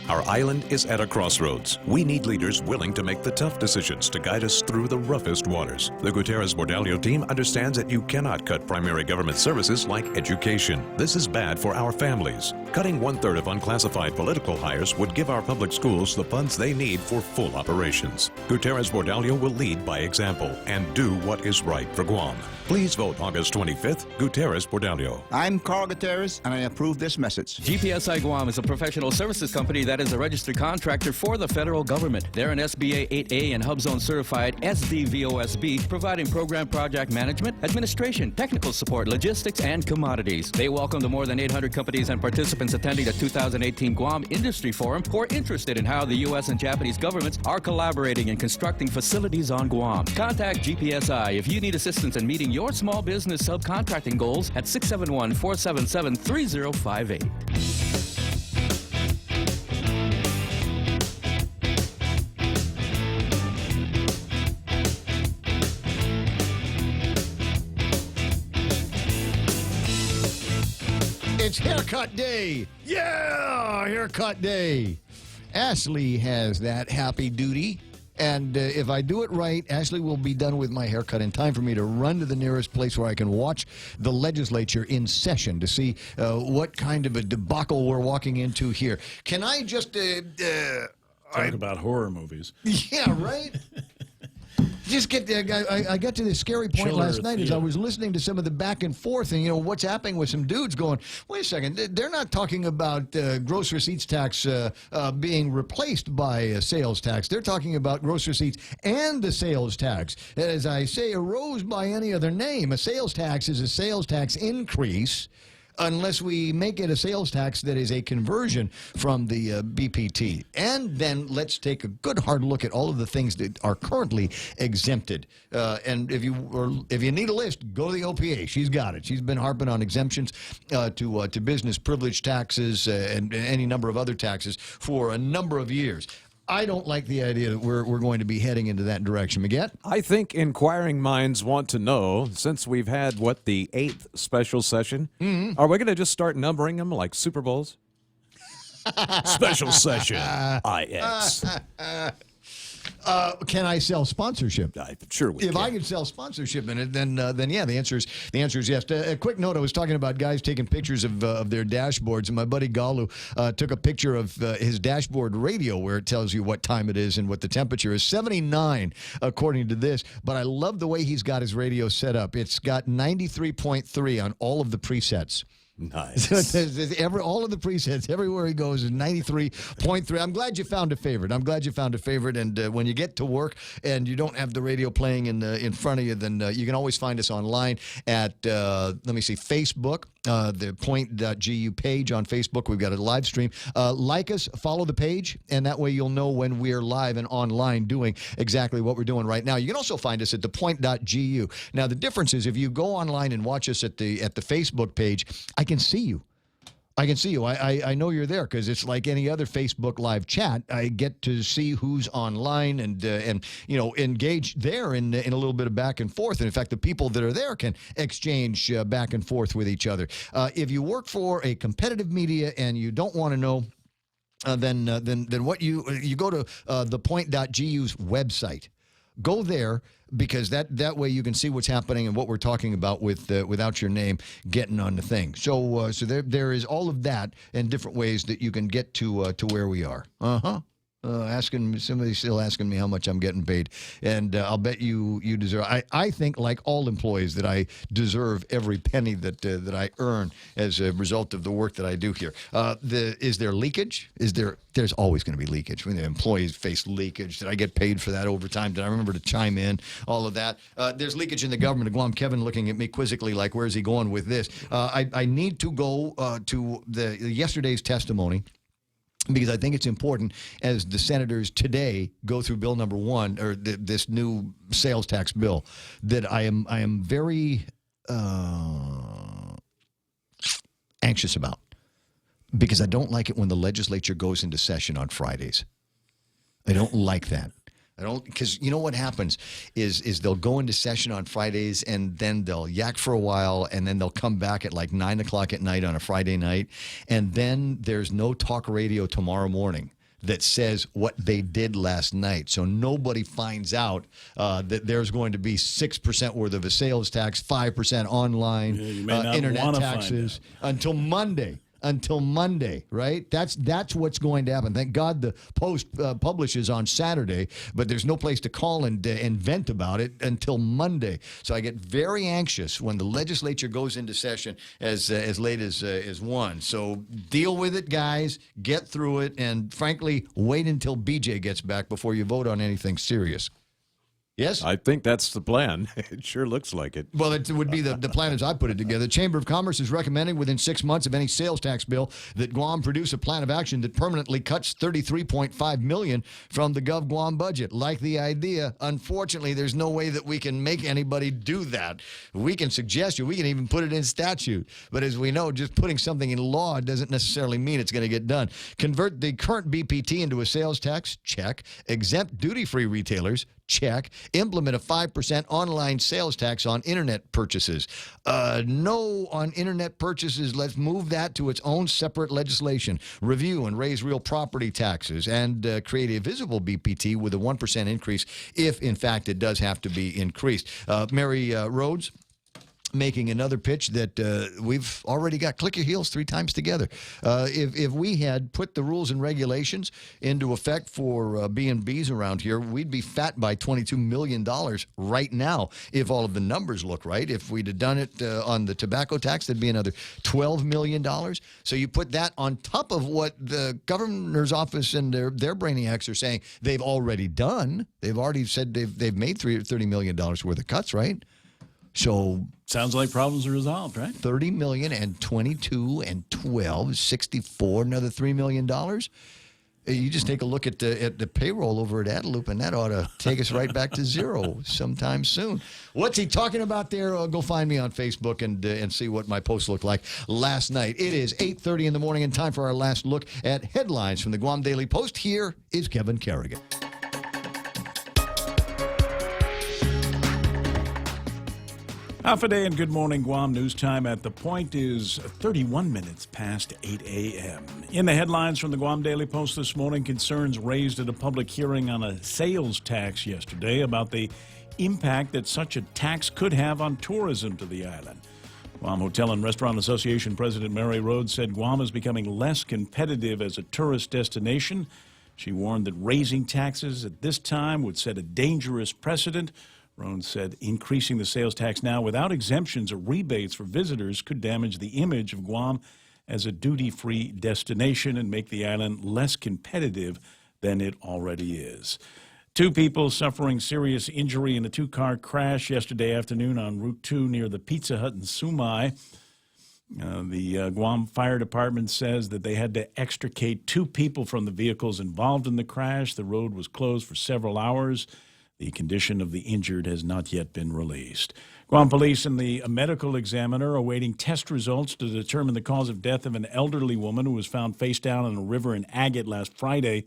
Our island is at a crossroads. We need leaders willing to make the tough decisions to guide us through the roughest waters. The Gutierrez-Bordallo team understands that you cannot cut primary government services like education. This is bad for our families. Cutting 1/3 of unclassified political hires would give our public schools the funds they need for full operations. Gutierrez-Bordallo will lead by example and do what is right for Guam. Please vote August 25th, Gutierrez-Bordallo. I'm Carl Gutierrez, and I approve this message. GPSI Guam is a professional services company that is a registered contractor for the federal government. They're an SBA 8A and HubZone certified SDVOSB, providing program project management, administration, technical support, logistics, and commodities. They welcome the more than 800 companies and participants attending the 2018 Guam Industry Forum who are interested in how the U.S. and Japanese governments are collaborating in constructing facilities on Guam. Contact GPSI if you need assistance in meeting your small business subcontracting goals at 671-477-3058. It's haircut day. Yeah, haircut day. Ashley has that happy duty. And if I do it right, Ashley will be done with my haircut in time for me to run to the nearest place where I can watch the legislature in session to see what kind of a debacle we're walking into here. Can I just... Talk about horror movies. Yeah, right? Just get I got to the scary point Chiller last night as I theater. was listening to some of the back and forth and, what's happening with some dudes going, wait a second, they're not talking about gross receipts tax being replaced by a sales tax. They're talking about gross receipts and the sales tax. As I say, arose by any other name. A sales tax is a sales tax increase unless we make it a sales tax that is a conversion from the BPT. And then let's take a good hard look at all of the things that are currently exempted. And if you need a list, go to the OPA. She's got it. She's been harping on exemptions to business privilege taxes and any number of other taxes for a number of years. I don't like the idea that we're going to be heading into that direction. Miguel? I think inquiring minds want to know, since we've had, the 8th special session, are we going to just start numbering them like Super Bowls? Special session, IX. Can I sell sponsorship? Sure we If can. I could sell sponsorship in it, then yeah, the answer is yes. A quick note: I was talking about guys taking pictures of their dashboards, and my buddy Galu took a picture of his dashboard radio where it tells you what time it is and what the temperature is. 79 according to this, but I love the way he's got his radio set up. It's got 93.3 on all of the presets. Nice. So all of the presets, everywhere he goes, is 93.3. I'm glad you found a favorite. And when you get to work and you don't have the radio playing in front of you, then you can always find us online at, Facebook, the point.gu page on Facebook. We've got a live stream. Like us, follow the page, and that way you'll know when we're live and online doing exactly what we're doing right now. You can also find us at the point.gu. Now, the difference is if you go online and watch us at the Facebook page, I can see you. I know you're there because it's like any other Facebook live chat. I get to see who's online and engage there in a little bit of back and forth. And in fact, the people that are there can exchange back and forth with each other. If you work for a competitive media and you don't want to know, then what you go to the point.gu's website. Go there because that way you can see what's happening and what we're talking about without your name getting on the thing. So there is all of that and different ways that you can get to where we are. Somebody's still asking me how much I'm getting paid, and I'll bet you deserve. I think, like all employees, that I deserve every penny that I earn as a result of the work that I do here. Is there leakage? There's always going to be leakage. When the employees face leakage, did I get paid for that overtime? Did I remember to chime in? All of that. There's leakage in the government of Guam. Kevin looking at me quizzically like, where's he going with this? I need to go to yesterday's testimony, because I think it's important as the senators today go through bill number 1, or this new sales tax bill, that I am very anxious about, because I don't like it when the legislature goes into session on Fridays. I don't like that. I don't, because you know what happens is they'll go into session on Fridays and then they'll yak for a while and then they'll come back at like 9 o'clock at night on a Friday night, and then there's no talk radio tomorrow morning that says what they did last night. So nobody finds out that there's going to be 6% worth of a sales tax, 5% online internet taxes until Monday. Right? That's what's going to happen. Thank God the Post publishes on Saturday, but there's no place to call and vent about it until Monday. So I get very anxious when the legislature goes into session as late as 1. So deal with it, guys. Get through it, and frankly, wait until BJ gets back before you vote on anything serious. Yes? I think that's the plan. It sure looks like it. Well, it would be the plan as I put it together. The Chamber of Commerce is recommending within 6 months of any sales tax bill that Guam produce a plan of action that permanently cuts $33.5 million from the Gov Guam budget. Like the idea, unfortunately, there's no way that we can make anybody do that. We can suggest we can even put it in statute. But as we know, just putting something in law doesn't necessarily mean it's going to get done. Convert the current BPT into a sales tax? Check. Exempt duty-free retailers? Check. Implement a 5% online sales tax on internet purchases. No on internet purchases. Let's move that to its own separate legislation. Review and raise real property taxes and create a visible BPT with a 1% increase if, in fact, it does have to be increased. Mary Rhodes making another pitch that we've already got. Click your heels 3 times together. If we had put the rules and regulations into effect for B&Bs around here, we'd be fat by $22 million right now if all of the numbers look right. If we'd have done it on the tobacco tax, that'd be another $12 million. So you put that on top of what the governor's office and their brainiacs are saying they've already done. They've already said they've made $30 million worth of cuts, right? So sounds like problems are resolved, right? 30 million and 22 and 12, 64, another $3 million. You just take a look at the payroll over at Adelup, and that ought to take us right back to zero sometime soon. What's he talking about there? Go find me on Facebook and see what my post looked like last night. It is 8:30 in the morning and time for our last look at headlines from the Guam Daily Post. Here is Kevin Kerrigan. Half a day and good morning, Guam. News time at the point is 31 minutes past 8 a.m. In the headlines from the Guam Daily Post this morning, concerns raised at a public hearing on a sales tax yesterday about the impact that such a tax could have on tourism to the island. Guam Hotel and Restaurant Association President Mary Rhodes said Guam is becoming less competitive as a tourist destination. She warned that raising taxes at this time would set a dangerous precedent. Rhodes said increasing the sales tax now without exemptions or rebates for visitors could damage the image of Guam as a duty-free destination and make the island less competitive than it already is. 2 people suffering serious injury in a 2-car crash yesterday afternoon on Route 2 near the Pizza Hut in Sumai. The Guam Fire Department says that they had to extricate 2 people from the vehicles involved in the crash. The road was closed for several hours. The condition of the injured has not yet been released. Guam police and the medical examiner are awaiting test results to determine the cause of death of an elderly woman who was found face down in a river in Agate last Friday.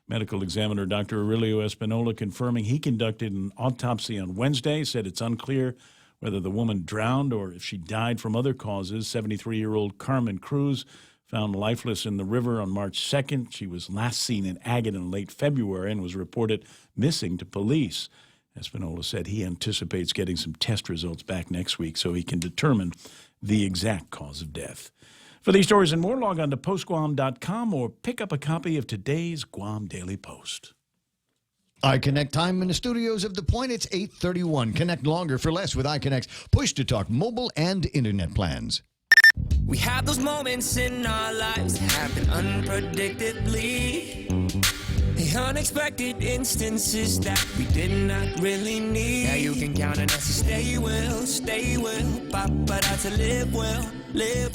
Medical examiner Dr. Aurelio Espinola confirming he conducted an autopsy on Wednesday, said it's unclear whether the woman drowned or if she died from other causes. 73-year-old Carmen Cruz found lifeless in the river on March 2nd. She was last seen in Agate in late February and was reported missing to police. Espinola said he anticipates getting some test results back next week so he can determine the exact cause of death. For these stories and more, log on to postguam.com or pick up a copy of today's Guam Daily Post. iConnect time in the studios of The Point. It's 8:31. Connect longer for less with iConnect's push-to-talk mobile and internet plans. We have those moments in our lives that happen unpredictably. The unexpected instances that we did not really need. Now you can count on us to stay well, pa-pa-da to live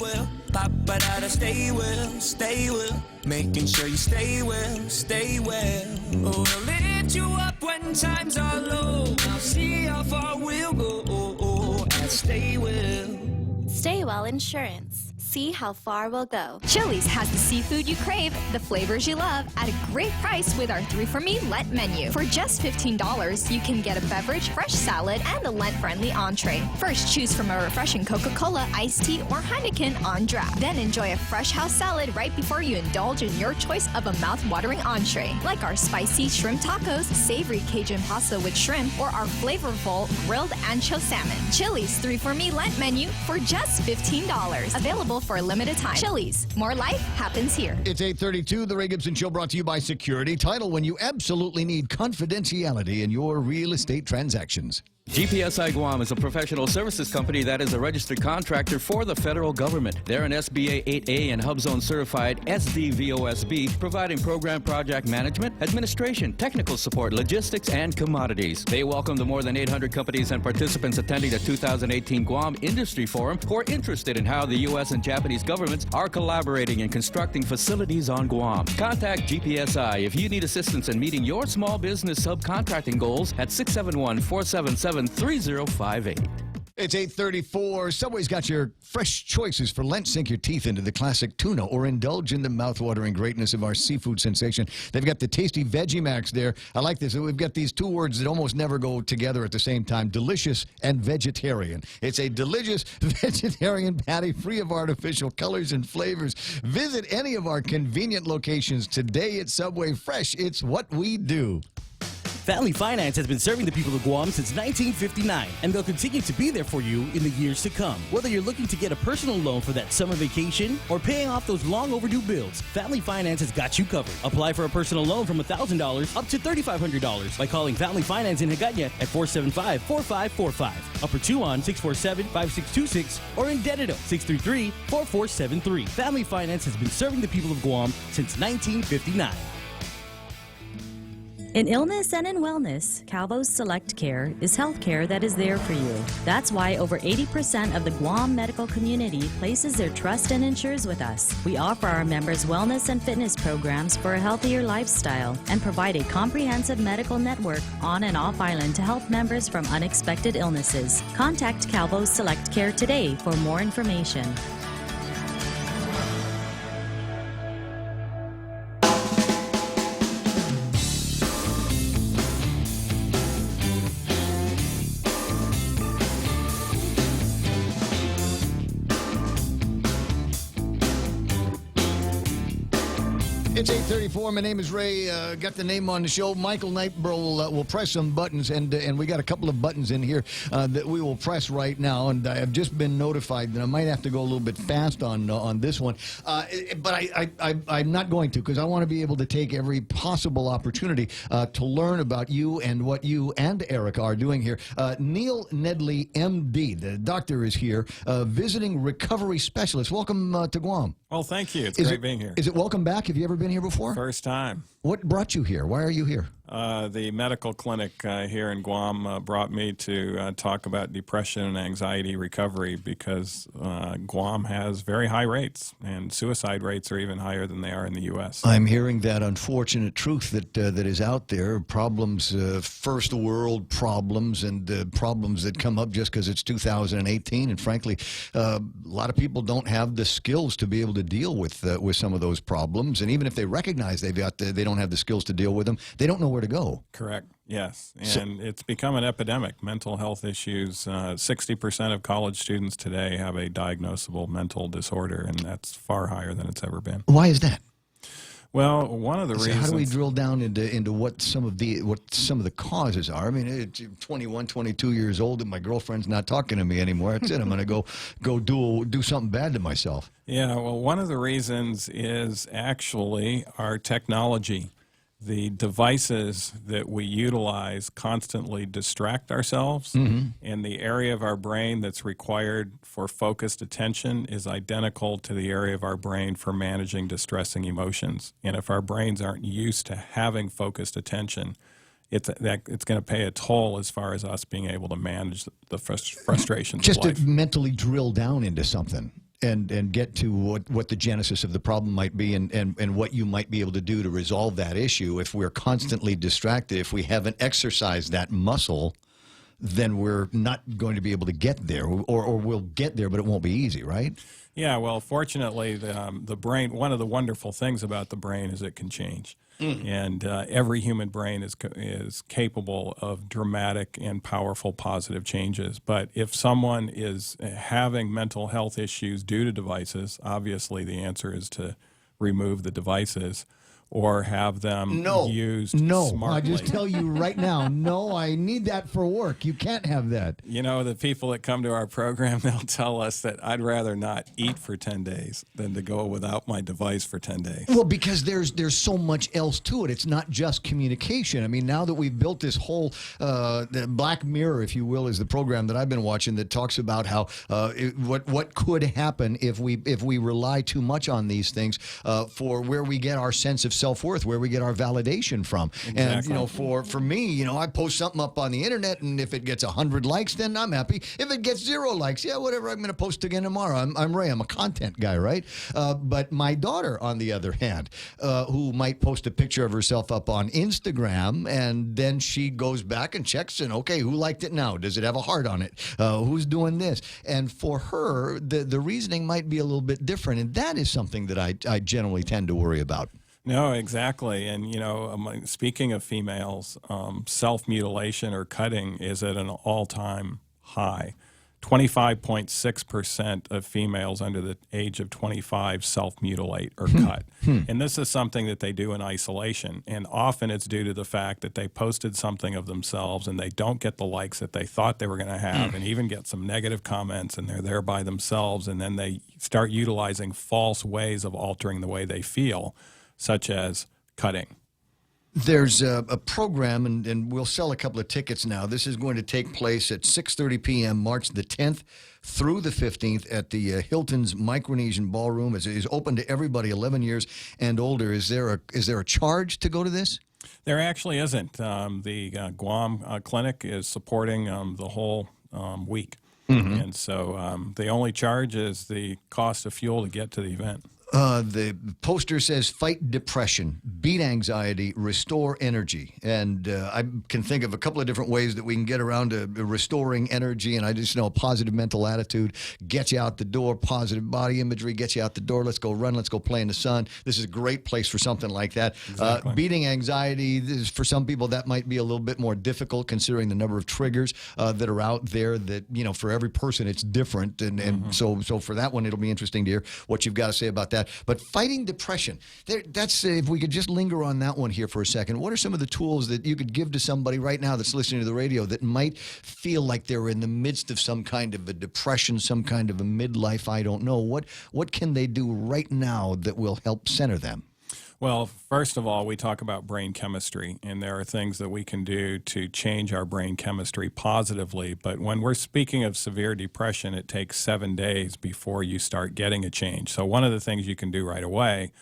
well, pa-pa-da to stay well, making sure you stay well. Oh, we'll lift you up when times are low. I'll see how far we'll go, and stay well. Stay Well Insurance. see how far we'll go. Chili's has the seafood you crave, the flavors you love, at a great price with our 3 for Me Lent menu. For just $15, you can get a beverage, fresh salad, and a Lent-friendly entree. First, choose from a refreshing Coca-Cola, iced tea, or Heineken on draft. Then enjoy a fresh house salad right before you indulge in your choice of a mouth-watering entree, like our spicy shrimp tacos, savory Cajun pasta with shrimp, or our flavorful grilled ancho salmon. Chili's 3 for Me Lent menu for just $15. Available for a limited time. Chili's, more life happens here. It's 8:32. The Ray Gibson Show brought to you by Security Title, when you absolutely need confidentiality in your real estate transactions. GPSI Guam is a professional services company that is a registered contractor for the federal government. They're an SBA 8A and HubZone certified SDVOSB, providing program project management, administration, technical support, logistics, and commodities. They welcome the more than 800 companies and participants attending the 2018 Guam Industry Forum who are interested in how the U.S. and Japanese governments are collaborating in constructing facilities on Guam. Contact GPSI if you need assistance in meeting your small business subcontracting goals at 671-477-3058. It's 8:34. Subway's got your fresh choices for Lent. Sink your teeth into the classic tuna or indulge in the mouth-watering greatness of our seafood sensation. They've got the tasty Veggie Max there. I like this. We've got these two words that almost never go together at the same time: delicious and vegetarian. It's a delicious vegetarian patty free of artificial colors and flavors. Visit any of our convenient locations today at Subway. Fresh, it's what we do. Family Finance has been serving the people of Guam since 1959, and they'll continue to be there for you in the years to come. Whether you're looking to get a personal loan for that summer vacation or paying off those long overdue bills, Family Finance has got you covered. Apply for a personal loan from $1,000 up to $3,500 by calling Family Finance in Hagåtña at 475-4545, Upper Tuon 647-5626, or in Dededo 633-4473. Family Finance has been serving the people of Guam since 1959. In illness and in wellness, Calvo's Select Care is health care that is there for you. That's why over 80% of the Guam medical community places their trust and insures with us. We offer our members wellness and fitness programs for a healthier lifestyle and provide a comprehensive medical network on and off island to help members from unexpected illnesses. Contact Calvo's Select Care today for more information. It's 8:34. My name is Ray. Got the name on the show. Michael Nightbro will press some buttons, and we got a couple of buttons in here that we will press right now. And I have just been notified that I might have to go a little bit fast on this one, but I'm not going to, because I want to be able to take every possible opportunity to learn about you and what you and Erica are doing here. Neil Nedley, M.D., the doctor, is here, visiting recovery specialist. Welcome to Guam. Well, thank you. It's great being here. Is it welcome back? Have you ever been here before? First time. What brought you here? Why are you here? The medical clinic here in Guam brought me to talk about depression and anxiety recovery, because Guam has very high rates, and suicide rates are even higher than they are in the U.S. I'm hearing that unfortunate truth that is out there. Problems, first world problems, and problems that come up just because it's 2018. And frankly, a lot of people don't have the skills to be able to deal with some of those problems. And even if they recognize they don't have the skills to deal with them, they don't know where to go. Correct. Yes. And it's become an epidemic. Mental health issues. 60% of college students today have a diagnosable mental disorder, and that's far higher than it's ever been. Why is that? Well, one of the reasons. How do we drill down into what some of the causes are? I mean, it's 21, 22 years old, and my girlfriend's not talking to me anymore. That's it. I'm going to go do something bad to myself. Yeah. Well, one of the reasons is actually our technology. The devices that we utilize constantly distract ourselves, and the area of our brain that's required for focused attention is identical to the area of our brain for managing distressing emotions. And if our brains aren't used to having focused attention, it's going to pay a toll as far as us being able to manage the frustrations Just of life. to mentally drill down into something. And get to what the genesis of the problem might be, and what you might be able to do to resolve that issue. If we're constantly distracted, if we haven't exercised that muscle, then we're not going to be able to get there, or we'll get there, but it won't be easy, right? Yeah, well, fortunately, the brain, one of the wonderful things about the brain is it can change. And every human brain is capable of dramatic and powerful positive changes. But if someone is having mental health issues due to devices, obviously the answer is to remove the devices or have them used smartly. I just tell you right now, no, I need that for work. You can't have that. You know, the people that come to our program, they'll tell us that I'd rather not eat for 10 days than to go without my device for 10 days. Well, because there's so much else to it. It's not just communication. I mean, now that we've built this whole the Black Mirror, if you will, is the program that I've been watching that talks about how what could happen if we rely too much on these things for where we get our sense of self-worth, where we get our validation from. Exactly. And, you know, for me, you know, I post something up on the internet, and if it gets 100 likes, then I'm happy. If it gets 0 likes, yeah, whatever, I'm going to post again tomorrow. I'm Ray. I'm a content guy, right? But my daughter, on the other hand, who might post a picture of herself up on Instagram, and then she goes back and checks, and okay, who liked it now? Does it have a heart on it? Who's doing this? And for her, the reasoning might be a little bit different, and that is something that I generally tend to worry about. No, exactly. And, you know, speaking of females, self-mutilation or cutting is at an all-time high. 25.6% of females under the age of 25 self-mutilate or cut. And this is something that they do in isolation. And often it's due to the fact that they posted something of themselves and they don't get the likes that they thought they were going to have and even get some negative comments, and they're there by themselves. And then they start utilizing false ways of altering the way they feel, such as cutting. There's a program, and we'll sell a couple of tickets now. This is going to take place at 6:30 p.m. March the 10th through the 15th at the Hilton's Micronesian Ballroom. It is open to everybody 11 years and older. Is there a charge to go to this? There actually isn't. The Guam Clinic is supporting the whole week. And so the only charge is the cost of fuel to get to the event. The poster says, fight depression, beat anxiety, restore energy. And I can think of a couple of different ways that we can get around to restoring energy. And I just know a positive mental attitude gets you out the door, positive body imagery gets you out the door. Let's go run, let's go play in the sun. This is a great place for something like that. Exactly. Beating anxiety, for some people that might be a little bit more difficult considering the number of triggers that are out there that, you know, for every person it's different. And so for that one, it'll be interesting to hear what you've got to say about that. But fighting depression, that's if we could just linger on that one here for a second. What are some of the tools that you could give to somebody right now that's listening to the radio that might feel like they're in the midst of some kind of a depression, some kind of a midlife, I don't know. What can they do right now that will help center them? Well, first of all, we talk about brain chemistry, and there are things that we can do to change our brain chemistry positively. But when we're speaking of severe depression, it takes 7 days before you start getting a change. So one of the things you can do right away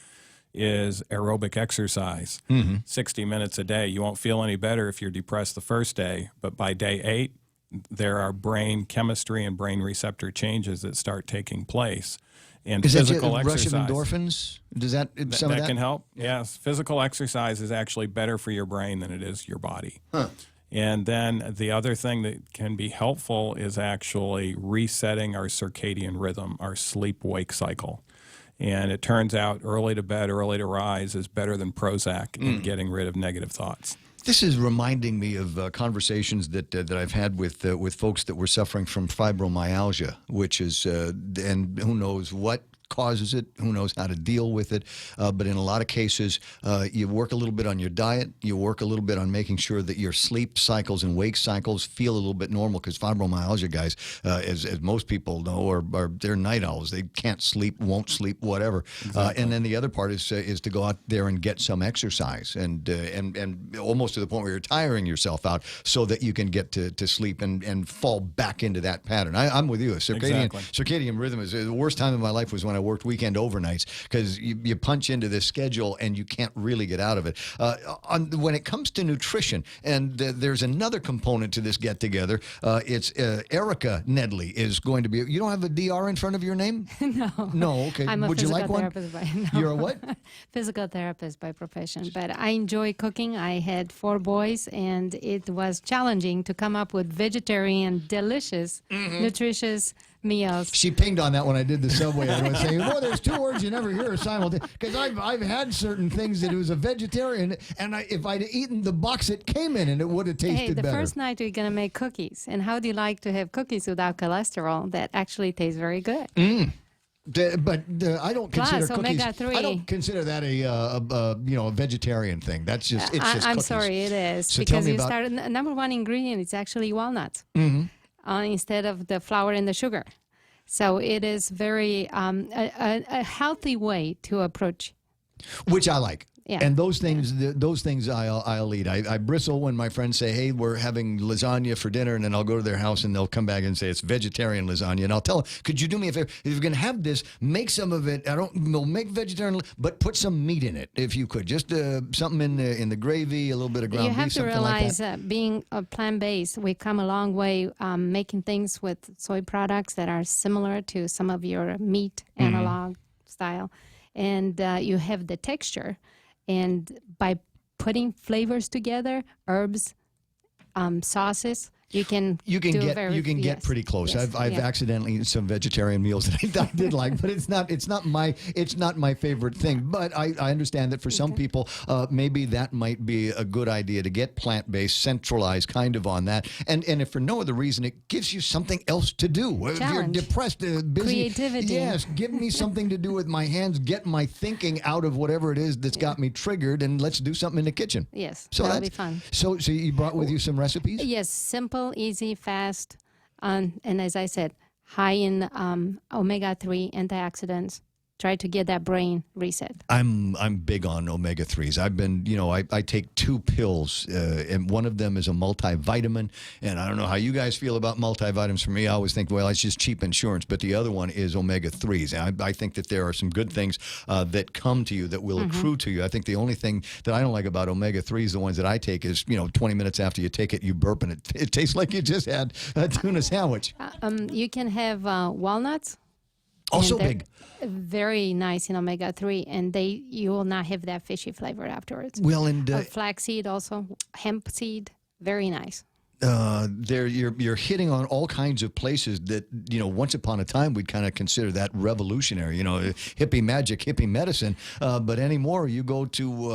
is aerobic exercise, 60 minutes a day. You won't feel any better if you're depressed the first day, but by day 8, there are brain chemistry and brain receptor changes that start taking place. And is physical that exercise. rush of endorphins? Does that some of that can help? Yes. Physical exercise is actually better for your brain than it is your body. And then the other thing that can be helpful is actually resetting our circadian rhythm, our sleep-wake cycle. And it turns out early to bed, early to rise is better than Prozac in getting rid of negative thoughts. This is reminding me of conversations that I've had with folks that were suffering from fibromyalgia, which is, and who knows what causes it, who knows how to deal with it, but in a lot of cases, you work a little bit on your diet, you work a little bit on making sure that your sleep cycles and wake cycles feel a little bit normal, because fibromyalgia guys, as most people know, are they're night owls. They can't sleep, won't sleep, whatever. Exactly. And then the other part is to go out there and get some exercise, and almost to the point where you're tiring yourself out so that you can get to sleep and fall back into that pattern. I'm with you. Circadian rhythm is the worst time of my life was when I worked weekend overnights because you punch into this schedule and you can't really get out of it. When it comes to nutrition, and there's another component to this get-together, it's Erica Nedley is going to be. You don't have a DR in front of your name? No. No, okay. I'm a Would you like one? therapist no. You're a what? Physical therapist by profession. But I enjoy cooking. I had 4 boys, and it was challenging to come up with vegetarian, delicious, nutritious meals. She pinged on that when I did the Subway. I was saying, "Boy, there's 2 words you never hear simultaneously." Because I've had certain things that it was a vegetarian, and if I'd eaten the box it came in, and it would have tasted the better. first night we're going to make cookies. And how do you like to have cookies without cholesterol that actually taste very good? But I don't consider Plus, cookies. omega-3. I don't consider that a vegetarian thing. That's just it's just I'm cookies. sorry, it is So because tell me you about- started. Number one ingredient is actually walnuts instead of the flour and the sugar. So it is very a healthy way to approach. Which I like. Yeah. And those things I'll eat. I bristle when my friends say, "Hey, we're having lasagna for dinner," and then I'll go to their house and they'll come back and say it's vegetarian lasagna, and I'll tell them, "Could you do me a favor? If you're gonna have this, make some of it. Make vegetarian, but put some meat in it if you could. Just something in the gravy, a little bit of ground You have beef, to something realize like that." being a plant-based, we come a long way making things with soy products that are similar to some of your meat analog style, and you have the texture. And by putting flavors together, herbs, sauces, you can get pretty close. Yes, I've accidentally eaten some vegetarian meals that I did like, but it's not my favorite thing. But I understand that for some people, maybe that might be a good idea to get plant-based, centralized kind of on that. And if for no other reason, it gives you something else to do. If you're Challenge. depressed, busy, Creativity. yes, give me something to do with my hands. Get my thinking out of whatever it is that's got me triggered, and let's do something in the kitchen. Yes, So that'll be that's fun. So you brought with you some recipes? Yes, simple, easy, fast, and as I said, high in omega-3 antioxidants. Try to get that brain reset. I'm big on omega-3s. I've been, I take 2 pills, and one of them is a multivitamin. And I don't know how you guys feel about multivitamins. For me, I always think, well, it's just cheap insurance. But the other one is omega-3s. And I think that there are some good things that come to you that will accrue to you. I think the only thing that I don't like about omega-3s, the ones that I take, is 20 minutes after you take it, you burp, and it tastes like you just had a tuna sandwich. You can have walnuts. Also and they're big. Very nice in omega-3, and you will not have that fishy flavor afterwards. Well, and flaxseed also, hemp seed, very nice. You're hitting on all kinds of places that once upon a time we'd kind of consider that revolutionary, hippie magic, hippie medicine. But anymore, you go to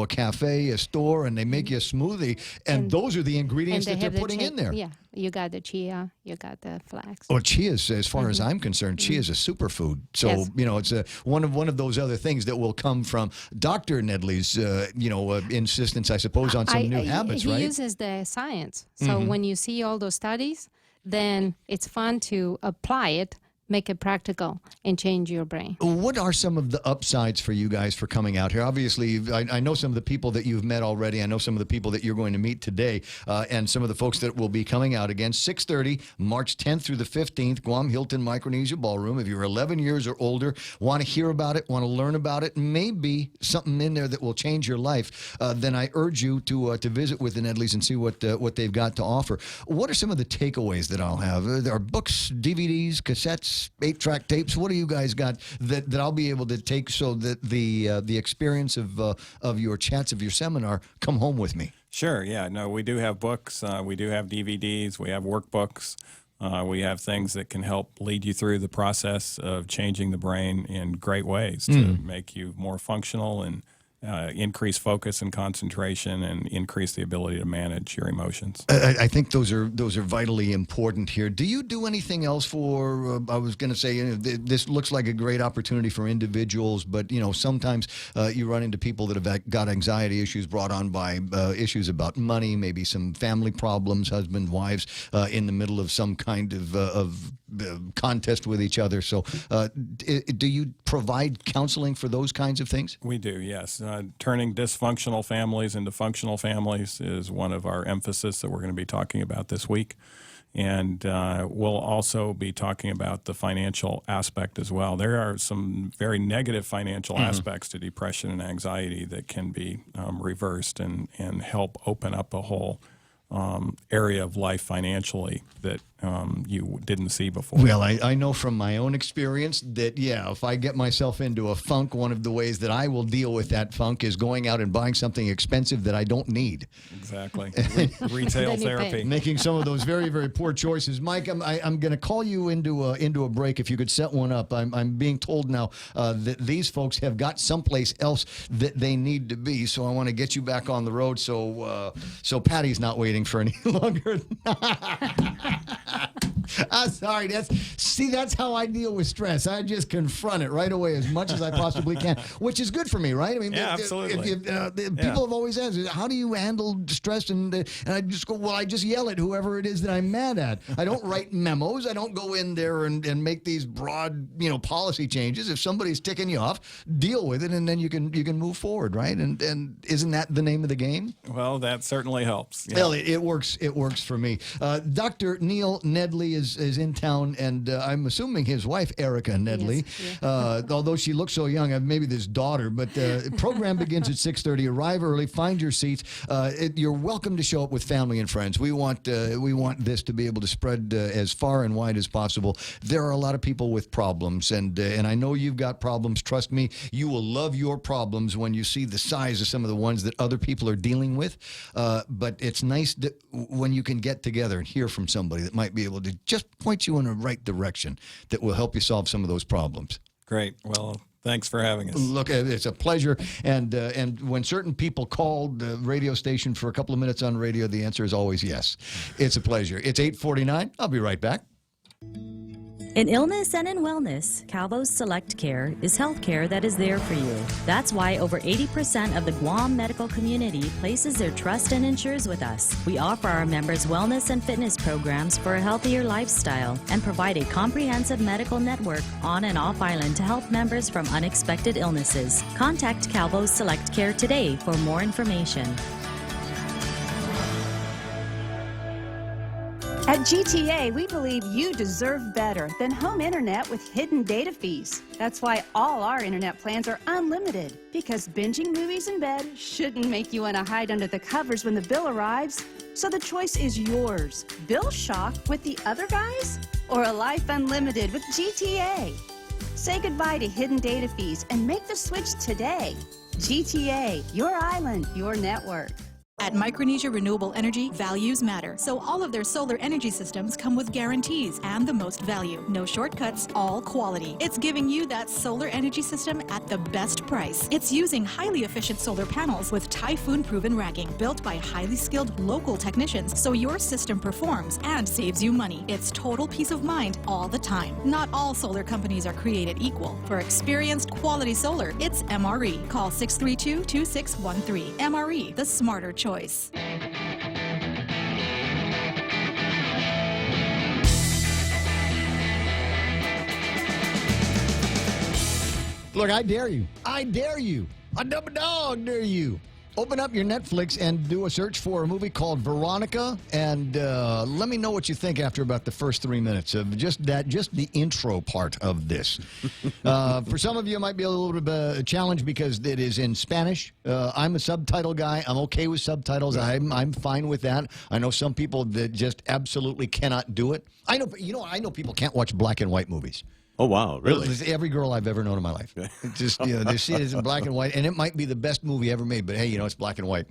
a cafe, a store, and they make you a smoothie, and those are the ingredients that they're putting in there. Yeah, you got the chia, you got the flax. Well, chia, as far as I'm concerned, chia is a superfood. So Yes. it's one of those other things that will come from Dr. Nedley's insistence, I suppose, on some new habits, He right? uses the science. So when you see all those studies, then it's fun to apply it, make it practical, and change your brain. What are some of the upsides for you guys for coming out here? Obviously, I know some of the people that you've met already. I know some of the people that you're going to meet today, and some of the folks that will be coming out again. 6:30, March 10th through the 15th, Guam Hilton Micronesia Ballroom. If you're 11 years or older, want to hear about it, want to learn about it, maybe something in there that will change your life, then I urge you to visit with the Nedleys and see what they've got to offer. What are some of the takeaways that I'll have? There are books, DVDs, cassettes, 8-track tapes. What do you guys got that I'll be able to take so that the experience of your chats, of your seminar, come home with me? Sure, yeah. No, we do have books. We do have DVDs. We have workbooks. We have things that can help lead you through the process of changing the brain in great ways to make you more functional and increase focus and concentration and increase the ability to manage your emotions. I think those are vitally important here. Do you do anything else for? I was going to say this looks like a great opportunity for individuals, but sometimes you run into people that have got anxiety issues brought on by issues about money, maybe some family problems, husband, wives in the middle of some kind of contest with each other. So, do you provide counseling for those kinds of things? We do, yes. Turning dysfunctional families into functional families is one of our emphasis that we're going to be talking about this week. And we'll also be talking about the financial aspect as well. There are some very negative financial aspects to depression and anxiety that can be reversed and help open up a whole area of life financially that you didn't see before. Well, I know from my own experience that, yeah, if I get myself into a funk, one of the ways that I will deal with that funk is going out and buying something expensive that I don't need. Exactly. Retail therapy. Making some of those very, very poor choices. Mike, I'm going to call you into a break if you could set one up. I'm being told now that these folks have got someplace else that they need to be, so I want to get you back on the road so Patty's not waiting for any longer. I'm sorry. That's how I deal with stress. I just confront it right away as much as I possibly can, which is good for me, right? I mean, yeah, absolutely. People have always asked, how do you handle stress? And I just go, well, I just yell at whoever it is that I'm mad at. I don't write memos. I don't go in there and make these broad, policy changes. If somebody's ticking you off, deal with it, and then you can move forward, right? And isn't that the name of the game? Well, that certainly helps. Yeah. Well, it works. It works for me. Dr. Neil Nedley is in town, and I'm assuming his wife, Erica Nedley, although she looks so young, maybe this daughter, but the program begins at 6:30. Arrive early, find your seats. You're welcome to show up with family and friends. We want this to be able to spread as far and wide as possible. There are a lot of people with problems, and I know you've got problems. Trust me, you will love your problems when you see the size of some of the ones that other people are dealing with. But it's nice when you can get together and hear from somebody that might be able to just point you in the right direction that will help you solve some of those problems. Great. Well, thanks for having us. Look, it's a pleasure. And when certain people call the radio station for a couple of minutes on radio, the answer is always yes. It's a pleasure. It's 8:49. I'll be right back. In illness and in wellness, Calvo's Select Care is health care that is there for you. That's why over 80% of the Guam medical community places their trust and insures with us. We offer our members wellness and fitness programs for a healthier lifestyle and provide a comprehensive medical network on and off island to help members from unexpected illnesses. Contact Calvo's Select Care today for more information. At GTA, we believe you deserve better than home internet with hidden data fees. That's why all our internet plans are unlimited, because binging movies in bed shouldn't make you want to hide under the covers when the bill arrives. So the choice is yours. Bill shock with the other guys? Or a life unlimited with GTA? Say goodbye to hidden data fees and make the switch today. GTA, your island, your network. At Micronesia Renewable Energy, values matter. So all of their solar energy systems come with guarantees and the most value. No shortcuts, all quality. It's giving you that solar energy system at the best price. It's using highly efficient solar panels with typhoon-proven racking, built by highly skilled local technicians, so your system performs and saves you money. It's total peace of mind all the time. Not all solar companies are created equal. For experienced quality solar, it's MRE. Call 632-2613. MRE, the smarter choice. Look, I dare you. I dare you. A double dog dare you. Open up your Netflix and do a search for a movie called Veronica, and let me know what you think after about the first 3 minutes of just the intro part of this. For some of you, it might be a little bit of a challenge because it is in Spanish. I'm a subtitle guy. I'm okay with subtitles. I'm fine with that. I know some people that just absolutely cannot do it. I know people can't watch black and white movies. Oh, wow, really? Every girl I've ever known in my life. It's just, they see it as in black and white, and it might be the best movie ever made, but hey, it's black and white.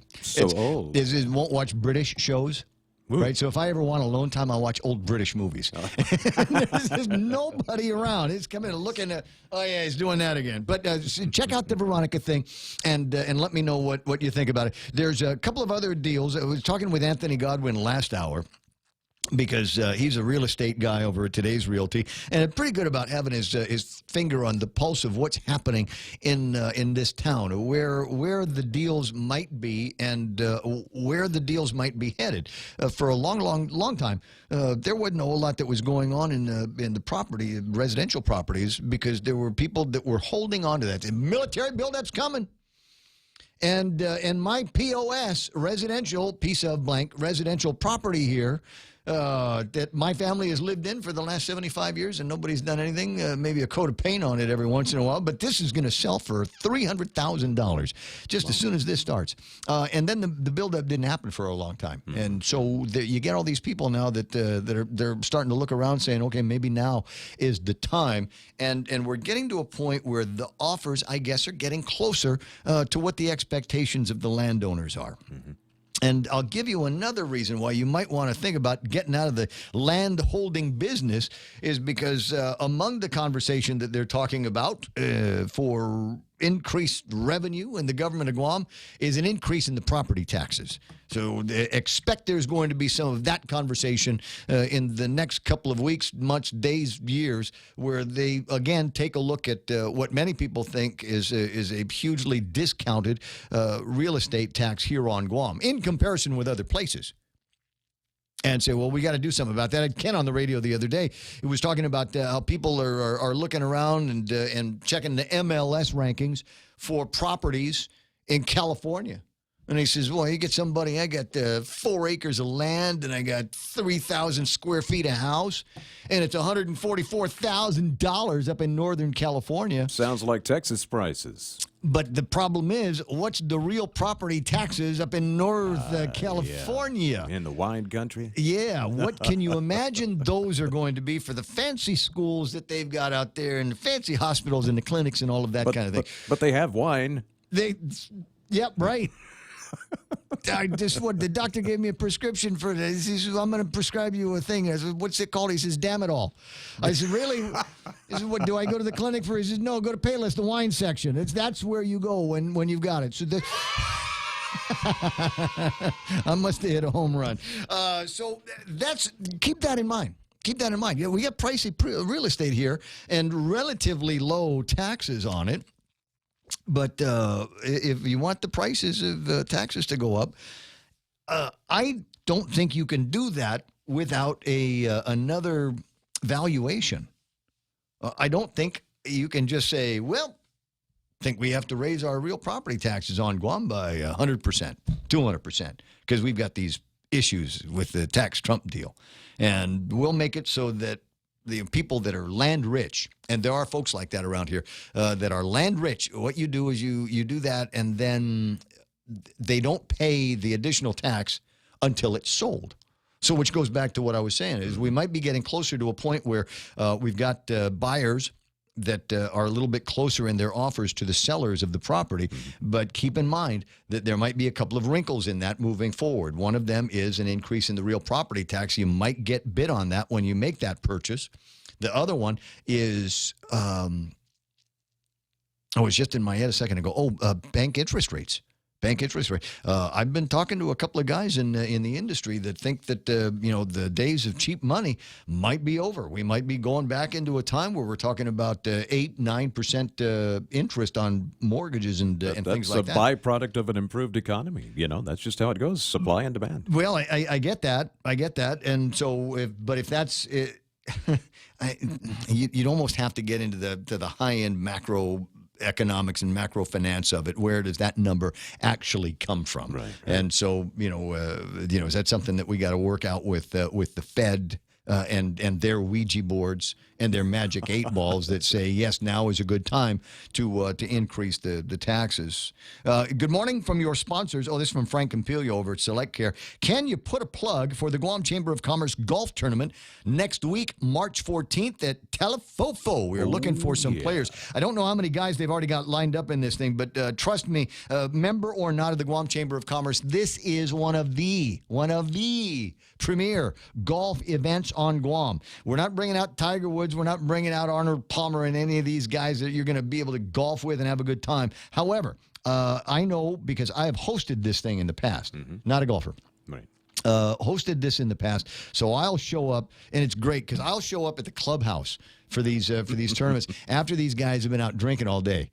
Old. Won't watch British shows. Ooh. Right, so if I ever want alone time, I'll watch old British movies. There's just nobody around. It's coming and looking at, oh yeah, he's doing that again. But check out the Veronica thing, and let me know what you think about it. There's a couple of other deals. I was talking with Anthony Godwin last hour, because he's a real estate guy over at Today's Realty, and pretty good about having his finger on the pulse of what's happening in this town, where the deals might be and where the deals might be headed. For a long time, there wasn't a whole lot that was going on in the residential properties, because there were people that were holding on to that. The military buildup's coming. And my POS residential piece of blank residential property here that my family has lived in for the last 75 years, and nobody's done anything. Maybe a coat of paint on it every once in a while, but this is going to sell for $300,000 just as soon as this starts. And then the buildup didn't happen for a long time, and so you get all these people now that they're starting to look around, saying, okay, maybe now is the time, and we're getting to a point where the offers, I guess, are getting closer to what the expectations of the landowners are. And I'll give you another reason why you might want to think about getting out of the land holding business is because among the conversation that they're talking about for increased revenue in the government of Guam is an increase in the property taxes. So expect there's going to be some of that conversation in the next couple of weeks, months, days, years, where they, again, take a look at what many people think is a hugely discounted real estate tax here on Guam in comparison with other places. And say, well, we got to do something about that. I had Ken on the radio the other day. He was talking about how people are looking around and checking the MLS rankings for properties in California. And he says, well, you get somebody, I got 4 acres of land and I got 3,000 square feet of house, and it's $144,000 up in Northern California. Sounds like Texas prices. But the problem is, what's the real property taxes up in North California? Yeah. In the wine country? Yeah. What can you imagine those are going to be for the fancy schools that they've got out there and the fancy hospitals and the clinics and all of that kind of thing? But they have wine. Yep, right. The doctor gave me a prescription for this. He says, I'm going to prescribe you a thing. I said, what's it called? He says, damn it all. I said, really? He said, what, do I go to the clinic for? He says, no, go to Payless, the wine section. That's where you go when you've got it. So I must have hit a home run. So keep that in mind. Keep that in mind. Yeah, we got pricey real estate here and relatively low taxes on it. But if you want the prices of taxes to go up, I don't think you can do that without another valuation. I don't think you can just say, well, I think we have to raise our real property taxes on Guam by 100%, 200%, because we've got these issues with the tax Trump deal. And we'll make it so that the people that are land rich, and there are folks like that around here that are land rich, what you do is you do that, and then they don't pay the additional tax until it's sold. So which goes back to what I was saying, is we might be getting closer to a point where we've got buyers that are a little bit closer in their offers to the sellers of the property. But keep in mind that there might be a couple of wrinkles in that moving forward. One of them is an increase in the real property tax. You might get bid on that when you make that purchase. The other one is, it was just in my head a second ago, bank interest rates. Bank interest rate. I've been talking to a couple of guys in the industry that think that the days of cheap money might be over. We might be going back into a time where we're talking about 8-9% interest on mortgages and things like that. That's a byproduct of an improved economy. That's just how it goes: supply and demand. Well, I get that. And so, if that's it, you'd almost have to get into the high end macro economics and macro finance of it. Where does that number actually come from? Right. And so, is that something that we got to work out with the Fed and their Ouija boards and their magic 8 balls that say, yes, now is a good time to increase the taxes. Good morning from your sponsors. Oh, this is from Frank Campilio over at Select Care. Can you put a plug for the Guam Chamber of Commerce golf tournament next week, March 14th at Telefofo? We're looking for some players. I don't know how many guys they've already got lined up in this thing, but trust me, member or not of the Guam Chamber of Commerce, this is one of the premier golf events on Guam. We're not bringing out Tiger Woods. We're not bringing out Arnold Palmer and any of these guys that you're going to be able to golf with and have a good time. However, I know because I have hosted this thing in the past. Not a golfer. Right. Hosted this in the past, so I'll show up, and it's great because I'll show up at the clubhouse for these tournaments after these guys have been out drinking all day,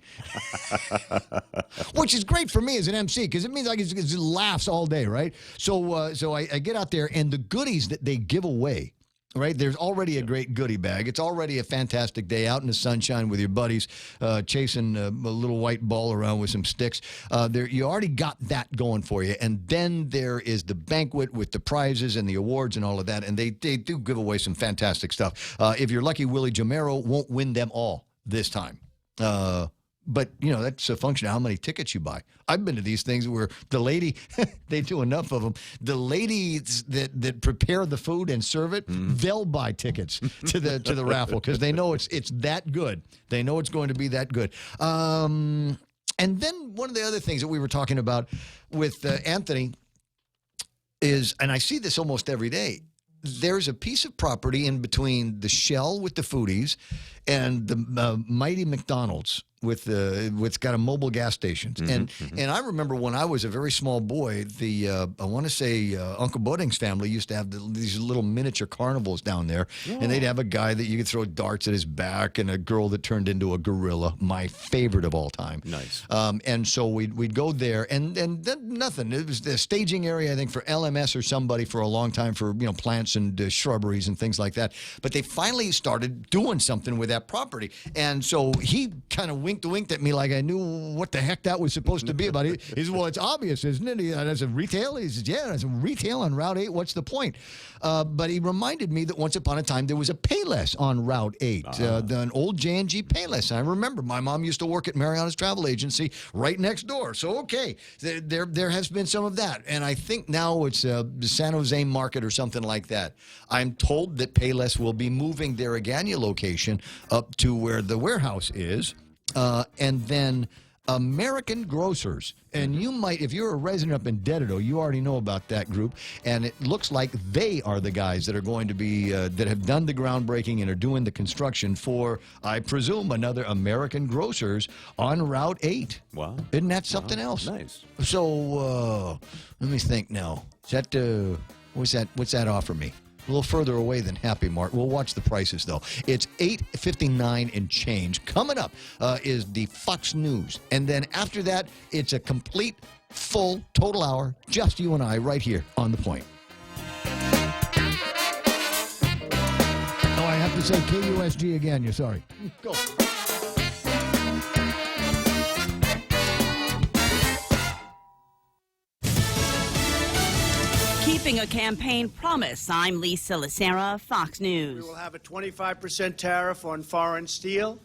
which is great for me as an MC because it means I can just laughs all day, right? So I get out there, and the goodies that they give away right? There's already a great goodie bag. It's already a fantastic day out in the sunshine with your buddies, chasing a little white ball around with some sticks. You already got that going for you. And then there is the banquet with the prizes and the awards and all of that. And they do give away some fantastic stuff. If you're lucky, Willie Jamero won't win them all this time. But, that's a function of how many tickets you buy. I've been to these things where the lady, they do enough of them. The ladies that prepare the food and serve it, they'll buy tickets to the raffle because they know it's that good. They know it's going to be that good. And then one of the other things that we were talking about with Anthony is, and I see this almost every day, there's a piece of property in between the Shell with the foodies and the mighty McDonald's with got a mobile gas stations. And I remember when I was a very small boy, I want to say Uncle Budding's family used to have these little miniature carnivals down there, and they'd have a guy that you could throw darts at his back and a girl that turned into a gorilla, my favorite of all time. Nice. And so we'd go there, and then nothing. It was the staging area, I think, for LMS or somebody for a long time for plants and shrubberies and things like that. But they finally started doing something with that property, and so he kind of winked at me like I knew what the heck that was supposed to be about it. He said, well, it's obvious, isn't it? As a retail? He says, yeah, as a retail on Route 8, what's the point? But he reminded me that once upon a time there was a Payless on Route 8, an old J&G Payless. I remember my mom used to work at Mariana's Travel Agency right next door. So, okay, there has been some of that. And I think now it's the San Jose Market or something like that. I'm told that Payless will be moving their Agana location up to where the warehouse is. And then American Grocers. And you might, if you're a resident up in Dededo, you already know about that group. And it looks like they are the guys that are going to be, that have done the groundbreaking and are doing the construction for, I presume, another American Grocers on Route 8. Wow. Isn't that something else? Nice. So, let me think now. Is that, what's that offer me? A little further away than Happy Mart. We'll watch the prices, though. It's $8.59 and change. Coming up is the Fox News. And then after that, it's a complete, full, total hour, just you and I, right here on The Point. Oh, I have to say KUSG again. You're sorry. Go. Keeping a campaign promise. I'm Lisa Lacera, Fox News. We will have a 25% tariff on foreign steel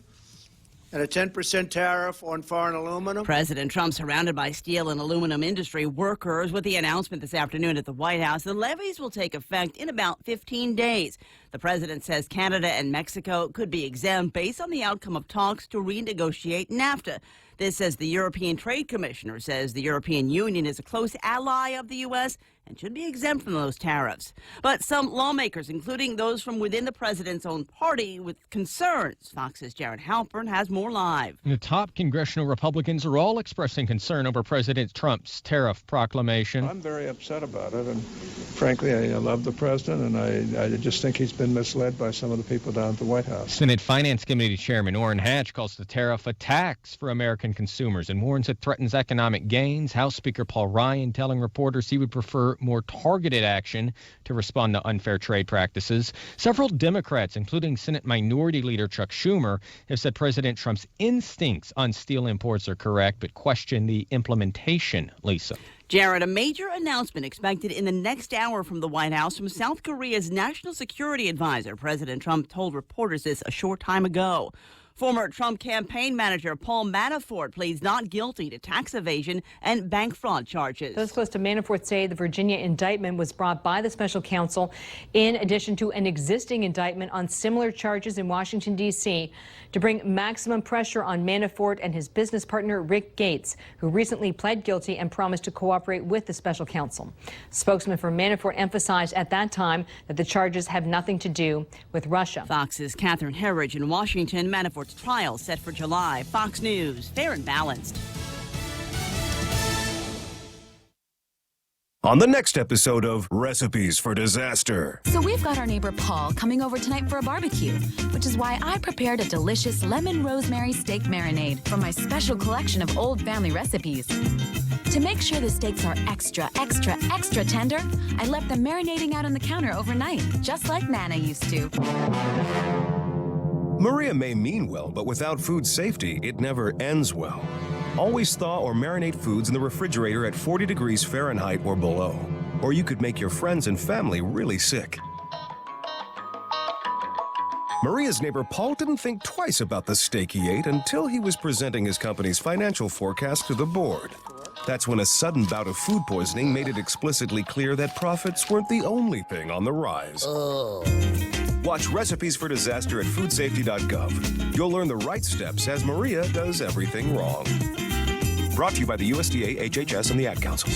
and a 10% tariff on foreign aluminum. President Trump surrounded by steel and aluminum industry workers with the announcement this afternoon at the White House. The levies will take effect in about 15 days. The president says Canada and Mexico could be exempt based on the outcome of talks to renegotiate NAFTA. This, as the European Trade Commissioner says, the European Union is a close ally of the U.S. and should be exempt from those tariffs. But some lawmakers, including those from within the president's own party, with concerns. Fox's Jared Halpern has more live. The top congressional Republicans are all expressing concern over President Trump's tariff proclamation. I'm very upset about it, and frankly, I love the president, and I just think he's been misled by some of the people down at the White House. Senate Finance Committee Chairman Orrin Hatch calls the tariff a tax for American consumers and warns it threatens economic gains. House Speaker Paul Ryan telling reporters he would prefer more targeted action to respond to unfair trade practices. Several Democrats, including Senate Minority Leader Chuck Schumer, have said President Trump's instincts on steel imports are correct, but question the implementation. Lisa. Jared, a major announcement expected in the next hour from the White House from South Korea's national security advisor. President Trump told reporters this a short time ago. Former Trump campaign manager Paul Manafort pleads not guilty to tax evasion and bank fraud charges. Those close to Manafort say the Virginia indictment was brought by the special counsel in addition to an existing indictment on similar charges in Washington, D.C. to bring maximum pressure on Manafort and his business partner Rick Gates, who recently pled guilty and promised to cooperate with the special counsel. Spokesman for Manafort emphasized at that time that the charges have nothing to do with Russia. Fox's Catherine Herridge in Washington. Manafort's trial set for July. Fox News, fair and balanced. On the next episode of Recipes for Disaster. So we've got our neighbor Paul coming over tonight for a barbecue, which is why I prepared a delicious lemon rosemary steak marinade from my special collection of old family recipes. To make sure the steaks are extra tender, I left them marinating out on the counter overnight, just like Nana used to. Maria may mean well, but without food safety, it never ends well. Always thaw or marinate foods in the refrigerator at 40 degrees Fahrenheit or below, or you could make your friends and family really sick. Maria's neighbor Paul didn't think twice about the steak he ate until he was presenting his company's financial forecast to the board. That's when a sudden bout of food poisoning made it explicitly clear that profits weren't the only thing on the rise. Watch Recipes for Disaster at foodsafety.gov. You'll learn the right steps as Maria does everything wrong. Brought to you by the USDA, HHS, and the Ad Council.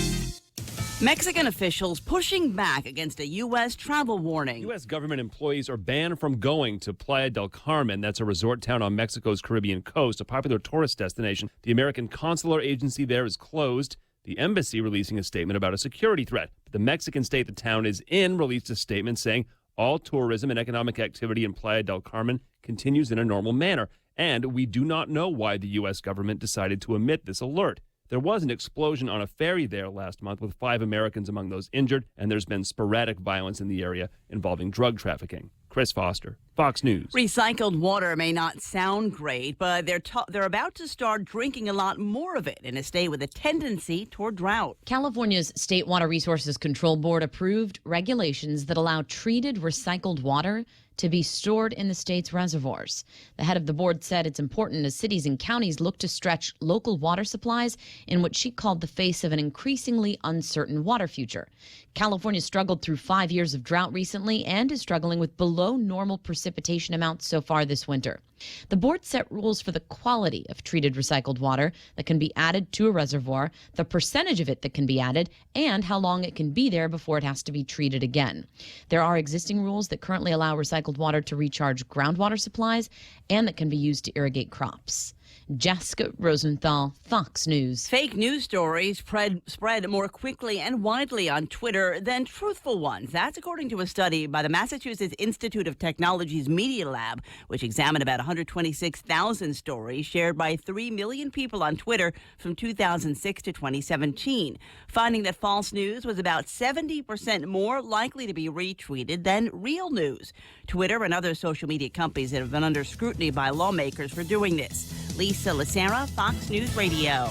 Mexican officials pushing back against a U.S. travel warning. U.S. government employees are banned from going to Playa del Carmen. That's a resort town on Mexico's Caribbean coast, a popular tourist destination. The American consular agency there is closed. The embassy releasing a statement about a security threat. The Mexican state the town is in released a statement saying all tourism and economic activity in Playa del Carmen continues in a normal manner. And we do not know why the U.S. government decided to omit this alert. There was an explosion on a ferry there last month with 5 Americans among those injured, and there's been sporadic violence in the area involving drug trafficking. Chris Foster, Fox News. Recycled water may not sound great, but they're about to start drinking a lot more of it in a state with a tendency toward drought. California's State Water Resources Control Board approved regulations that allow treated recycled water to be stored in the state's reservoirs. The head of the board said it's important as cities and counties look to stretch local water supplies in what she called the face of an increasingly uncertain water future. California struggled through 5 years of drought recently and is struggling with below normal precipitation amounts so far this winter. The board set rules for the quality of treated recycled water that can be added to a reservoir, the percentage of it that can be added, and how long it can be there before it has to be treated again. There are existing rules that currently allow recycled water to recharge groundwater supplies and that can be used to irrigate crops. Jessica Rosenthal, Fox News. Fake news stories spread more quickly and widely on Twitter than truthful ones. That's according to a study by the Massachusetts Institute of Technology's Media Lab, which examined about 126,000 stories shared by 3 million people on Twitter from 2006 to 2017, finding that false news was about 70% more likely to be retweeted than real news. Twitter and other social media companies have been under scrutiny by lawmakers for doing this. Lisa Lacera, Fox News Radio.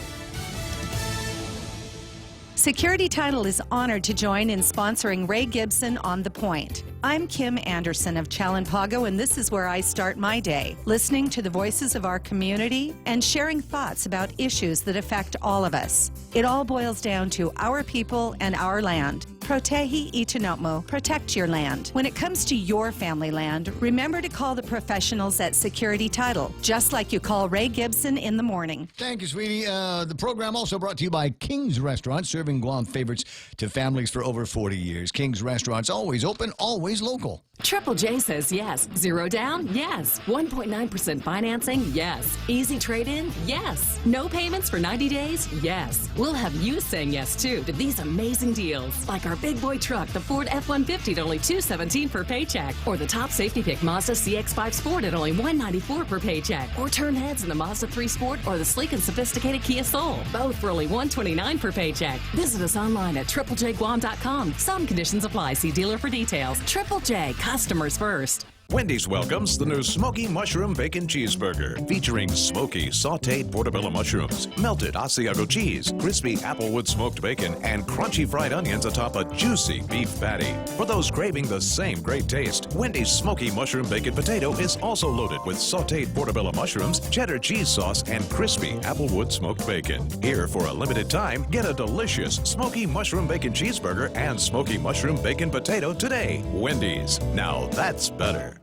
Security Title is honored to join in sponsoring Ray Gibson on The Point. I'm Kim Anderson of Chalampago, and this is where I start my day, listening to the voices of our community and sharing thoughts about issues that affect all of us. It all boils down to our people and our land. Protehi Itinotmo, protect your land. When it comes to your family land, remember to call the professionals at Security Title, just like you call Ray Gibson in the morning. Thank you, sweetie. The program also brought to you by King's Restaurant, serving Guam favorites to families for over 40 years. King's Restaurant's always open, always local. Triple J says yes. Zero down? Yes. 1.9% financing? Yes. Easy trade-in? Yes. No payments for 90 days? Yes. We'll have you saying yes, too, to these amazing deals. Like our big boy truck, the Ford F-150 at only $217 per paycheck. Or the top safety pick Mazda CX-5 Sport at only $194 per paycheck. Or turn heads in the Mazda 3 Sport or the sleek and sophisticated Kia Soul. Both for only $129 per paycheck. Visit us online at triplejguam.com. Some conditions apply. See dealer for details. Triple J. Customers first. Wendy's welcomes the new Smoky Mushroom Bacon Cheeseburger, featuring smoky, sauteed portobello mushrooms, melted Asiago cheese, crispy applewood smoked bacon, and crunchy fried onions atop a juicy beef patty. For those craving the same great taste, Wendy's Smoky Mushroom Bacon Potato is also loaded with sauteed portobello mushrooms, cheddar cheese sauce, and crispy applewood smoked bacon. Here, for a limited time, get a delicious Smoky Mushroom Bacon Cheeseburger and Smoky Mushroom Bacon Potato today. Wendy's. Now that's better.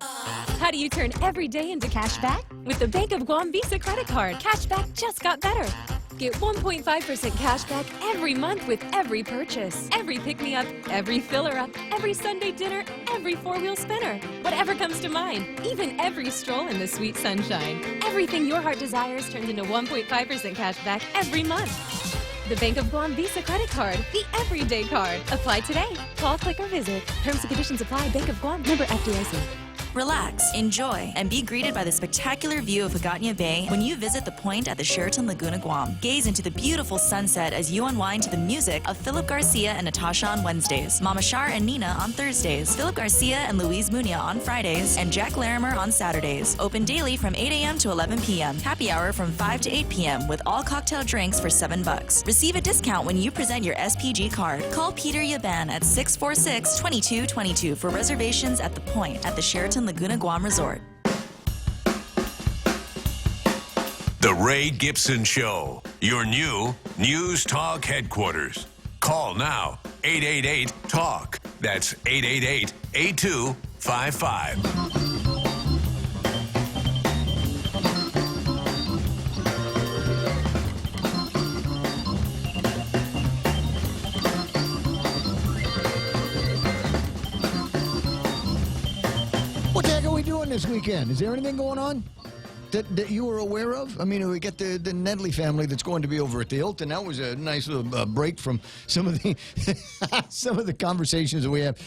How do you turn every day into cash back? With the Bank of Guam Visa credit card, cash back just got better. Get 1.5% cash back every month with every purchase, every pick-me-up, every filler-up, every Sunday dinner, every four-wheel spinner. Whatever comes to mind, even every stroll in the sweet sunshine. Everything your heart desires turns into 1.5% cash back every month. the Bank of Guam Visa Credit Card, the everyday card. Apply today. Call, click, or visit. Terms and conditions apply. Bank of Guam. Member FDIC. Relax, enjoy, and be greeted by the spectacular view of Hagåtña Bay when you visit the Point at the Sheraton Laguna Guam. Gaze into the beautiful sunset as you unwind to the music of Philip Garcia and Natasha on Wednesdays, Mama Shar and Nina on Thursdays, Philip Garcia and Louise Munia on Fridays, and Jack Larimer on Saturdays. Open daily from 8 a.m. to 11 p.m. Happy hour from 5 to 8 p.m. with all cocktail drinks for $7. Receive a discount when you present your SPG card. Call Peter Yaban at 646-2222 for reservations at the Point at the Sheraton Laguna Guam Resort. The Ray Gibson Show, your new News Talk headquarters. Call now, 888-TALK. That's 888-8255. This weekend, is there anything going on that you were aware of? I mean, we get the Nedley family that's going to be over at the Hilton. That was a nice little break from some of the some of the conversations that we have.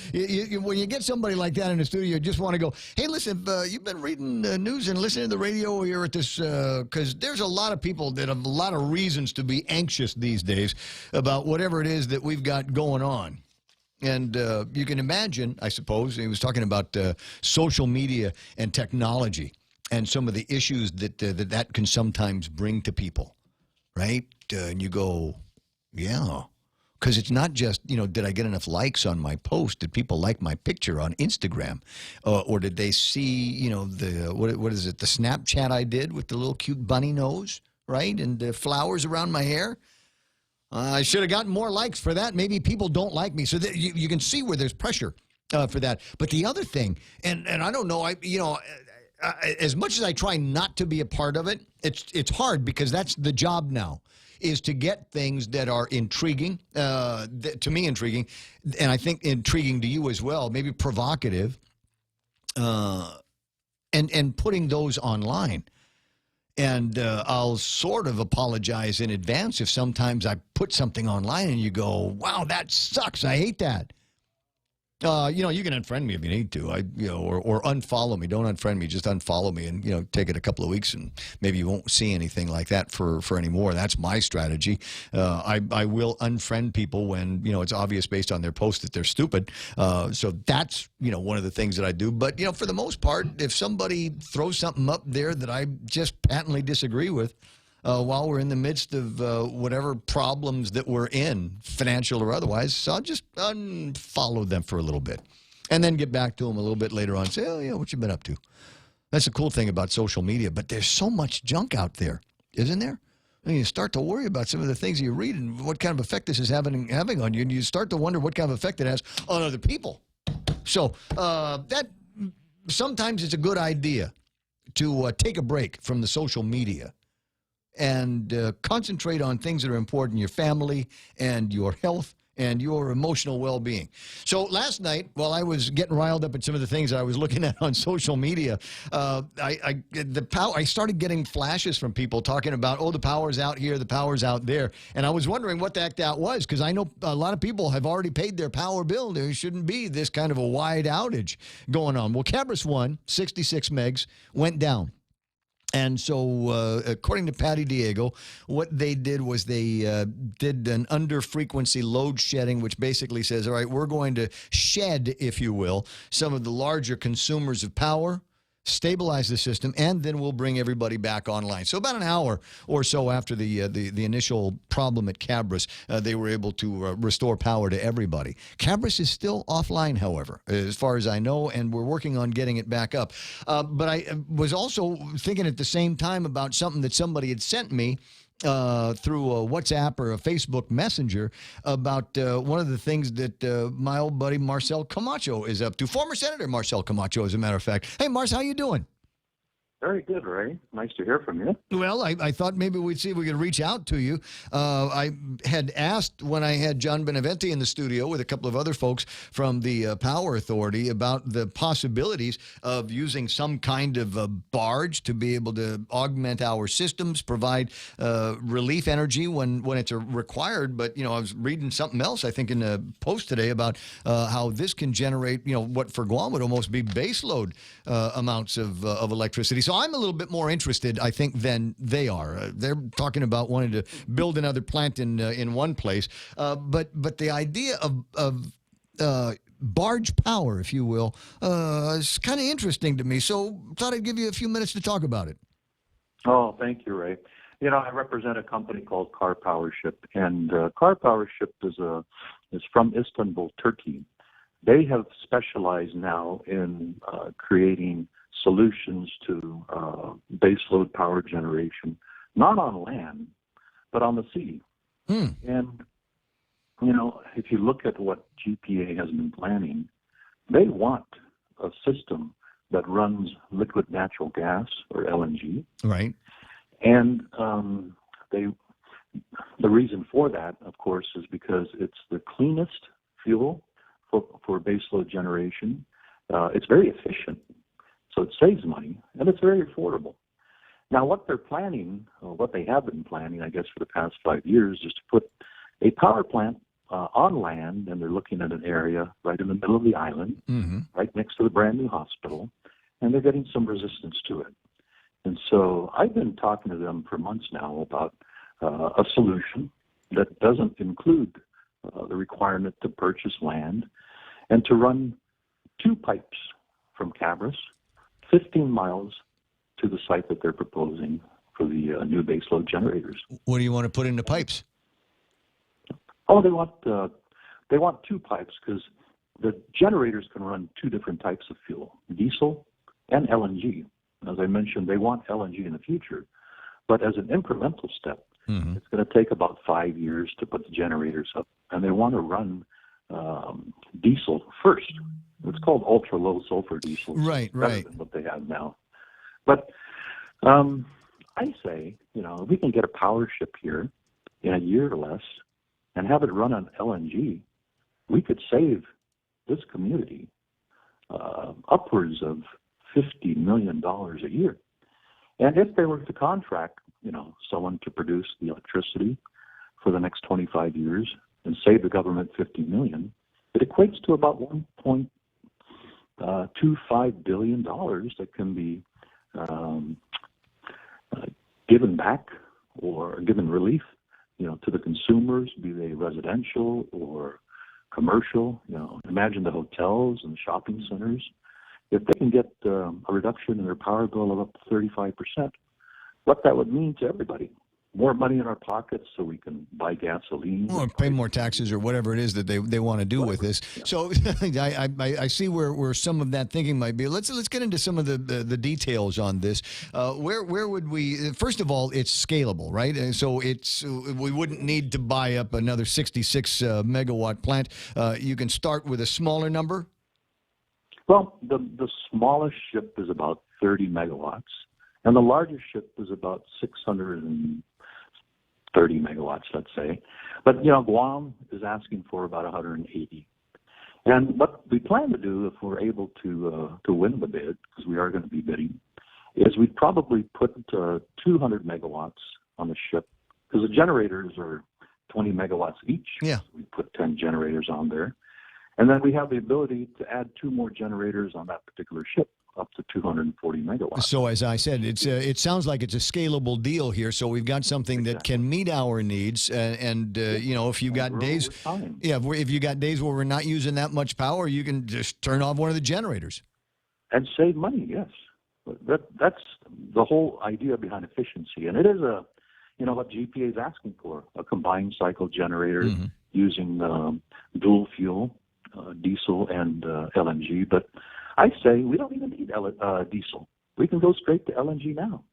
When you get somebody like that in the studio, you just want to go, hey, listen, you've been reading the news and listening to the radio here at this, because there's a lot of people that have a lot of reasons to be anxious these days about whatever it is that we've got going on. And you can imagine, I suppose, he was talking about social media and technology and some of the issues that can sometimes bring to people, right? And you go, yeah, because it's not just, did I get enough likes on my post? Did people like my picture on Instagram? Or did they see, what is it, the Snapchat I did with the little cute bunny nose, right? And the flowers around my hair? I should have gotten more likes for that. Maybe people don't like me. So that you can see where there's pressure for that. But the other thing, and I don't know, as much as I try not to be a part of it, it's hard because that's the job now, is to get things that are intriguing, to me intriguing, and I think intriguing to you as well, maybe provocative, and putting those online. And I'll sort of apologize in advance if sometimes I put something online and you go, wow, that sucks. I hate that. You can unfriend me if you need to, or unfollow me. Don't unfriend me, just unfollow me, and take it a couple of weeks, and maybe you won't see anything like that for any more. That's my strategy. I will unfriend people when it's obvious based on their post that they're stupid. So that's one of the things that I do. But for the most part, if somebody throws something up there that I just patently disagree with, while we're in the midst of whatever problems that we're in, financial or otherwise, so I'll just unfollow them for a little bit and then get back to them a little bit later on and say, oh, yeah, what you been up to? That's the cool thing about social media, but there's so much junk out there, isn't there? I mean, you start to worry about some of the things you read and what kind of effect this is having on you, and you start to wonder what kind of effect it has on other people. So that sometimes it's a good idea to take a break from the social media and concentrate on things that are important, your family and your health and your emotional well-being. So last night, while I was getting riled up at some of the things I was looking at on social media, I started getting flashes from people talking about, oh, the power's out here, the power's out there. And I was wondering what the heck that was, because I know a lot of people have already paid their power bill. There shouldn't be this kind of a wide outage going on. Well, Cabras 1, 66 megs, went down. And so, according to Patty Diego, what they did was they did an under-frequency load shedding, which basically says, all right, we're going to shed, if you will, some of the larger consumers of power, stabilize the system, and then we'll bring everybody back online. So about an hour or so after the initial problem at Cabras, they were able to restore power to everybody. Cabras is still offline, however, as far as I know, and we're working on getting it back up. But I was also thinking at the same time about something that somebody had sent me through a WhatsApp or a Facebook Messenger about one of the things that my old buddy Marcel Camacho is up to. Former Senator Marcel Camacho, as a matter of fact. Hey, Marce, how you doing? Very good, Ray. Nice to hear from you. Well, I thought maybe we'd see if we could reach out to you. I had asked when I had John Beneventi in the studio with a couple of other folks from the Power Authority about the possibilities of using some kind of a barge to be able to augment our systems, provide relief energy when it's required. But, I was reading something else, I think, in a post today about how this can generate, what for Guam would almost be baseload amounts of electricity. So I'm a little bit more interested, I think, than they are. They're talking about wanting to build another plant in one place, but the idea of barge power, if you will, is kind of interesting to me. So thought I'd give you a few minutes to talk about it. Oh, thank you, Ray. I represent a company called Car Power Ship, and Car Power Ship is from Istanbul, Turkey. They have specialized now in creating solutions to baseload power generation, not on land, but on the sea. And, if you look at what GPA has been planning, they want a system that runs liquid natural gas, or LNG. Right. And the reason for that, of course, is because it's the cleanest fuel for baseload generation. It's very efficient. So it saves money, and it's very affordable. Now, what they're planning, or what they have been planning, I guess, for the past 5 years, is to put a power plant on land, and they're looking at an area right in the middle of the island, right next to the brand new hospital, and they're getting some resistance to it. And so I've been talking to them for months now about a solution that doesn't include the requirement to purchase land and to run 2 pipes from Cabras 15 miles to the site that they're proposing for the new baseload generators. What do you want to put in the pipes? Oh, they want 2 pipes because the generators can run 2 different types of fuel, diesel and LNG. As I mentioned, they want LNG in the future, but as an incremental step, it's going to take about 5 years to put the generators up, and they want to run diesel first. It's called ultra low sulfur diesel. Right. Better than what they have now. But I say, if we can get a power ship here in a year or less and have it run on LNG, we could save this community upwards of $50 million a year. And if they were to contract, someone to produce the electricity for the next 25 years and save the government $50 million, it equates to about $1.25 billion that can be given back or given relief, to the consumers, be they residential or commercial. Imagine the hotels and shopping centers. If they can get a reduction in their power bill of up to 35%, what that would mean to everybody. More money in our pockets so we can buy gasoline. Or pay more taxes or whatever it is that they want to do with this. So I see where some of that thinking might be. Let's get into some of the details on this. Where would we, first of all, it's scalable, right? And so we wouldn't need to buy up another 66 megawatt plant. You can start with a smaller number? Well, the smallest ship is about 30 megawatts, and the largest ship is about 630 megawatts, let's say. But, Guam is asking for about 180. And what we plan to do, if we're able to win the bid, because we are going to be bidding, is we'd probably put 200 megawatts on the ship, because the generators are 20 megawatts each. Yeah. We put 10 generators on there. And then we have the ability to add 2 more generators on that particular ship, up to 240 megawatts. So as I said, it sounds like it's a scalable deal here. So we've got something that can meet our needs, and if you got days, if you got days where we're not using that much power, you can just turn off one of the generators and save money. Yes, that's the whole idea behind efficiency, and it is what GPA is asking for, a combined cycle generator using dual fuel. Diesel and LNG, but I say we don't even need diesel. We can go straight to LNG now.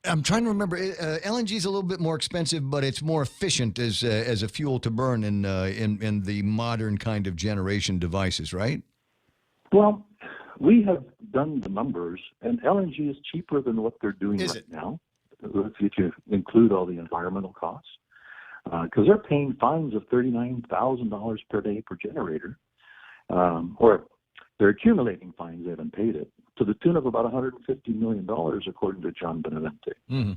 I'm trying to remember. LNG is a little bit more expensive, but it's more efficient as a fuel to burn in the modern kind of generation devices, right? Well, we have done the numbers, and LNG is cheaper than what they're doing now, if you include all the environmental costs, because they're paying fines of $39,000 per day per generator, or they're accumulating fines, they haven't paid it, to the tune of about $150 million, according to John Benavente. Mm-hmm.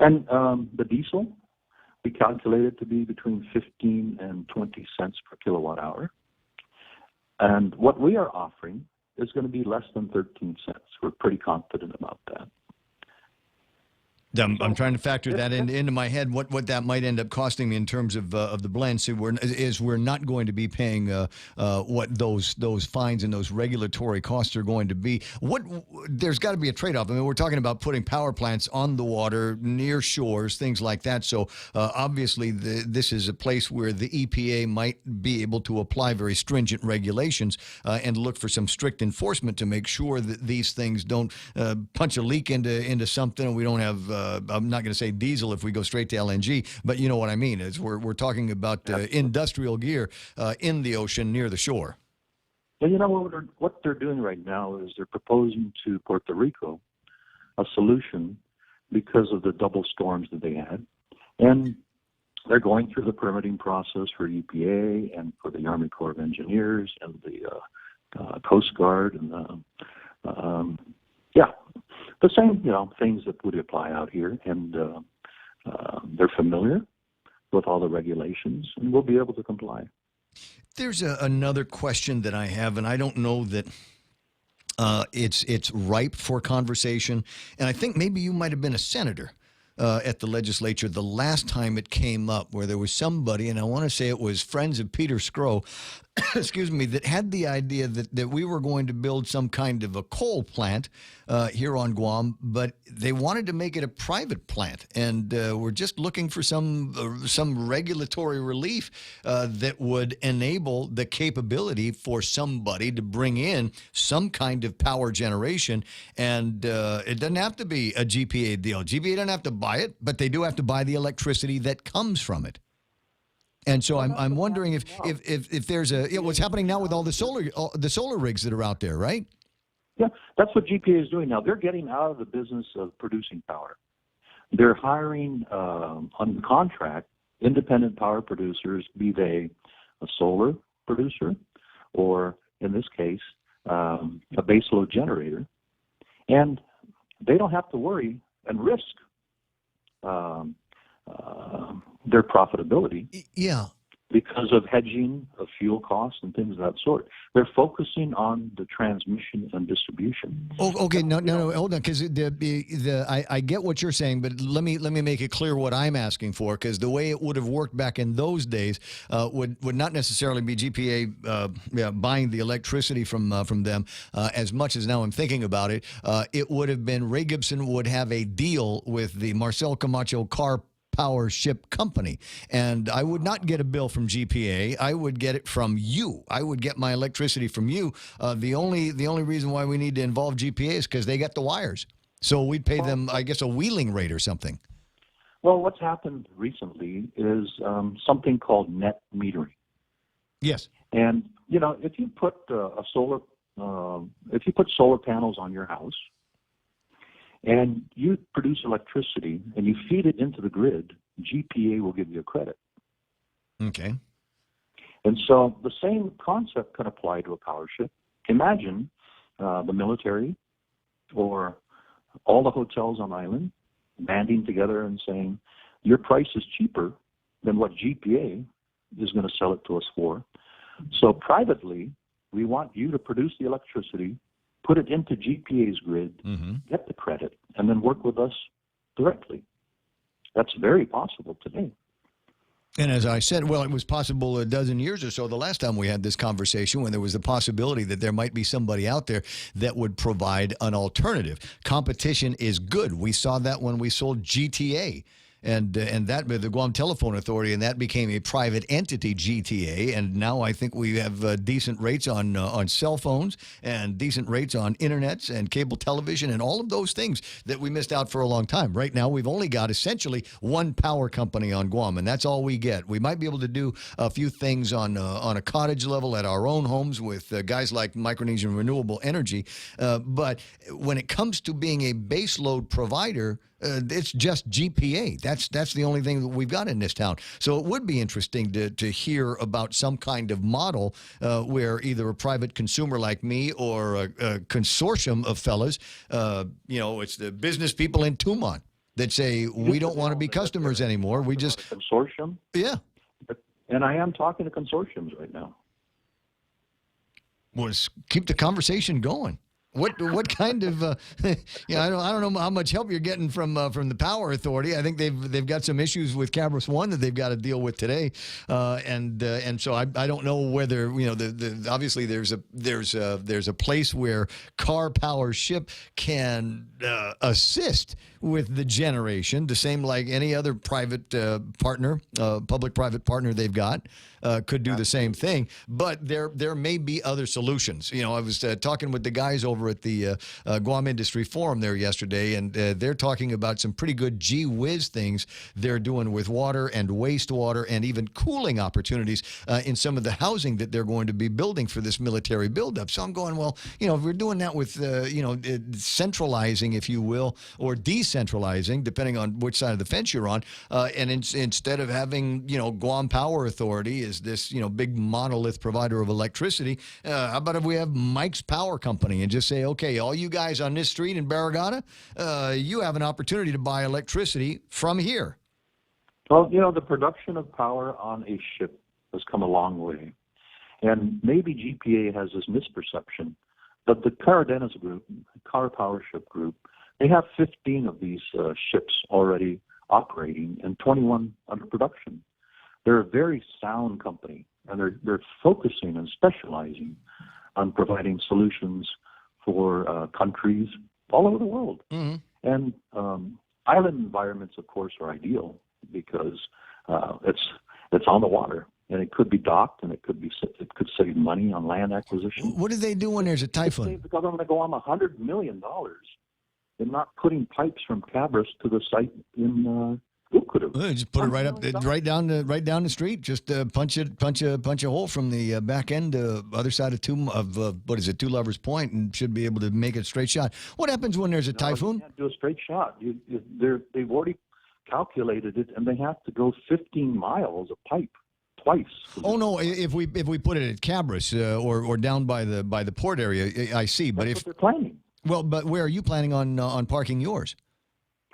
And the diesel, we calculated to be between 15 and 20 cents per kilowatt hour. And what we are offering is going to be less than 13 cents. We're pretty confident about that. I'm trying to factor that into my head, what that might end up costing me in terms of the blend. So we're not going to be paying what those fines and those regulatory costs are going to be. There's got to be a trade-off. I mean, we're talking about putting power plants on the water, near shores, things like that. So obviously this is a place where the EPA might be able to apply very stringent regulations and look for some strict enforcement to make sure that these things don't punch a leak into something, and we don't have I'm not going to say diesel if we go straight to LNG, but you know what I mean. Is we're talking about industrial gear in the ocean near the shore. Well, you know what they're doing right now is they're proposing to Puerto Rico a solution because of the double storms that they had, and they're going through the permitting process for EPA and for the Army Corps of Engineers and the Coast Guard and the same, things that would apply out here, and they're familiar with all the regulations, and we'll be able to comply. There's another question that I have, and I don't know that it's ripe for conversation, and I think maybe you might have been a senator at the legislature the last time it came up, where there was somebody, and I want to say it was friends of Peter Sgro, excuse me, that had the idea that we were going to build some kind of a coal plant here on Guam, but they wanted to make it a private plant, and we're just looking for some regulatory relief that would enable the capability for somebody to bring in some kind of power generation, and it doesn't have to be a GPA deal. GPA doesn't have to buy it, but they do have to buy the electricity that comes from it. And so I'm wondering if there's what's happening now with all the solar rigs that are out there, right? Yeah, that's what GPA is doing now. They're getting out of the business of producing power. They're hiring on contract independent power producers, be they a solar producer or, in this case, a baseload generator, and they don't have to worry and risk their profitability. Yeah. Because of hedging of fuel costs and things of that sort. They're focusing on the transmission and distribution. Oh, okay, no, hold on, because I get what you're saying, but let me make it clear what I'm asking for, because the way it would have worked back in those days would not necessarily be GPA buying the electricity from them as much as now I'm thinking about it. It would have been Ray Gibson would have a deal with the Marcel Camacho Car Power Ship Company, and I would not get a bill from GPA. I would get it from you. I would get my electricity from you. The only reason why we need to involve GPA is because they got the wires. So we'd pay them, I guess, a wheeling rate or something. Well, what's happened recently is something called net metering. Yes. And if you put solar panels on your house, and you produce electricity and you feed it into the grid, GPA will give you a credit. Okay. And so the same concept can apply to a power ship. Imagine the military or all the hotels on island banding together and saying, your price is cheaper than what GPA is going to sell it to us for. So privately, we want you to produce the electricity, put it into GPA's grid, get the credit, and then work with us directly. That's very possible today. And as I said, well, it was possible a dozen years or so the last time we had this conversation, when there was the possibility that there might be somebody out there that would provide an alternative. Competition is good. We saw that when we sold GTA. and that the Guam Telephone Authority, and that became a private entity, GTA, and now I think we have decent rates on cell phones and decent rates on internets and cable television and all of those things that we missed out for a long time. Right now, we've only got essentially one power company on Guam, and that's all we get. We might be able to do a few things on a cottage level at our own homes with guys like Micronesian Renewable Energy, but when it comes to being a baseload provider, it's just GPA. That's the only thing that we've got in this town. So it would be interesting to hear about some kind of model where either a private consumer like me or a consortium of fellas, it's the business people in Tumon that say, we don't want to be customers anymore. We just... Consortium? Yeah. And I am talking to consortiums right now. Was keep the conversation going. What kind of I don't know how much help you're getting from the Power Authority. I think they've got some issues with Cabras One that they've got to deal with today, and so I don't know whether obviously there's a place where Car Power Ship can assist with the generation, the same like any other private partner, public-private partner they've got. Could do the same thing, but there may be other solutions. I was talking with the guys over at the Guam Industry Forum there yesterday, and they're talking about some pretty good gee whiz things they're doing with water and wastewater and even cooling opportunities in some of the housing that they're going to be building for this military buildup. So I'm going, well, if we're doing that with centralizing, if you will, or decentralizing, depending on which side of the fence you're on, and instead of having Guam Power Authority is this big monolith provider of electricity, how about if we have Mike's Power Company and just say, okay, all you guys on this street in Barragata, you have an opportunity to buy electricity from here. Well, the production of power on a ship has come a long way, and maybe GPA has this misperception, but the Cardenas Group, Car Power Ship Group, they have 15 of these ships already operating and 21 under production. They're a very sound company, and they're focusing and specializing on providing solutions for countries all over the world. Mm-hmm. And island environments, of course, are ideal because it's on the water, and it could be docked, and it could save money on land acquisition. What do they do when there's a typhoon? Save the government of Guam $100 million in not putting pipes from Cabras to the site in. Just put it right up, right down the street. Just punch a hole from the back end, other side of Two Lovers Point, and should be able to make a straight shot. What happens when there's a typhoon? You can't do a straight shot. They've already calculated it, and they have to go 15 miles of pipe twice. Oh no! If we put it at Cabras or down by the port area, I see. But That's what they're planning. Well, but where are you planning on parking yours?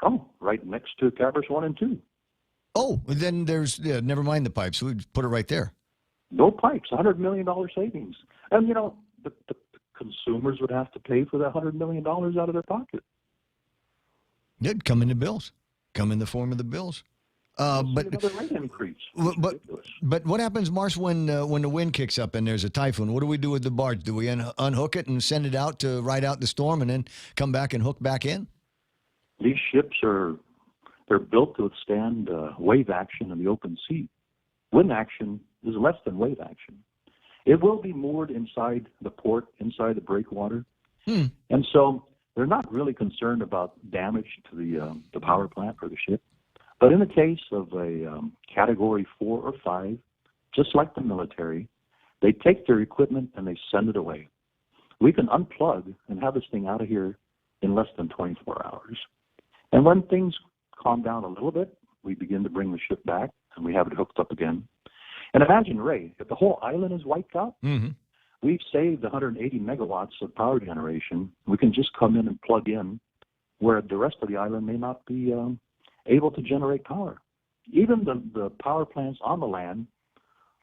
Oh, right next to Cabras 1 and 2. Oh, then there's never mind the pipes. We put it right there. No pipes, $100 million savings. And, the consumers would have to pay for that $100 million out of their pocket. It'd come in the bills. Come in the form of the bills. But another rate increase. But what happens, Mars, when the wind kicks up and there's a typhoon? What do we do with the barge? Do we unhook it and send it out to ride out the storm and then come back and hook back in? These ships they're built to withstand wave action in the open sea. Wind action is less than wave action. It will be moored inside the port, inside the breakwater. And so they're not really concerned about damage to the power plant or the ship. But in the case of a Category 4 or 5, just like the military, they take their equipment and they send it away. We can unplug and have this thing out of here in less than 24 hours. And when things calm down a little bit, we begin to bring the ship back, and we have it hooked up again. And imagine, Ray, if the whole island is wiped out, we've saved 180 megawatts of power generation. We can just come in and plug in where the rest of the island may not be able to generate power. Even the power plants on the land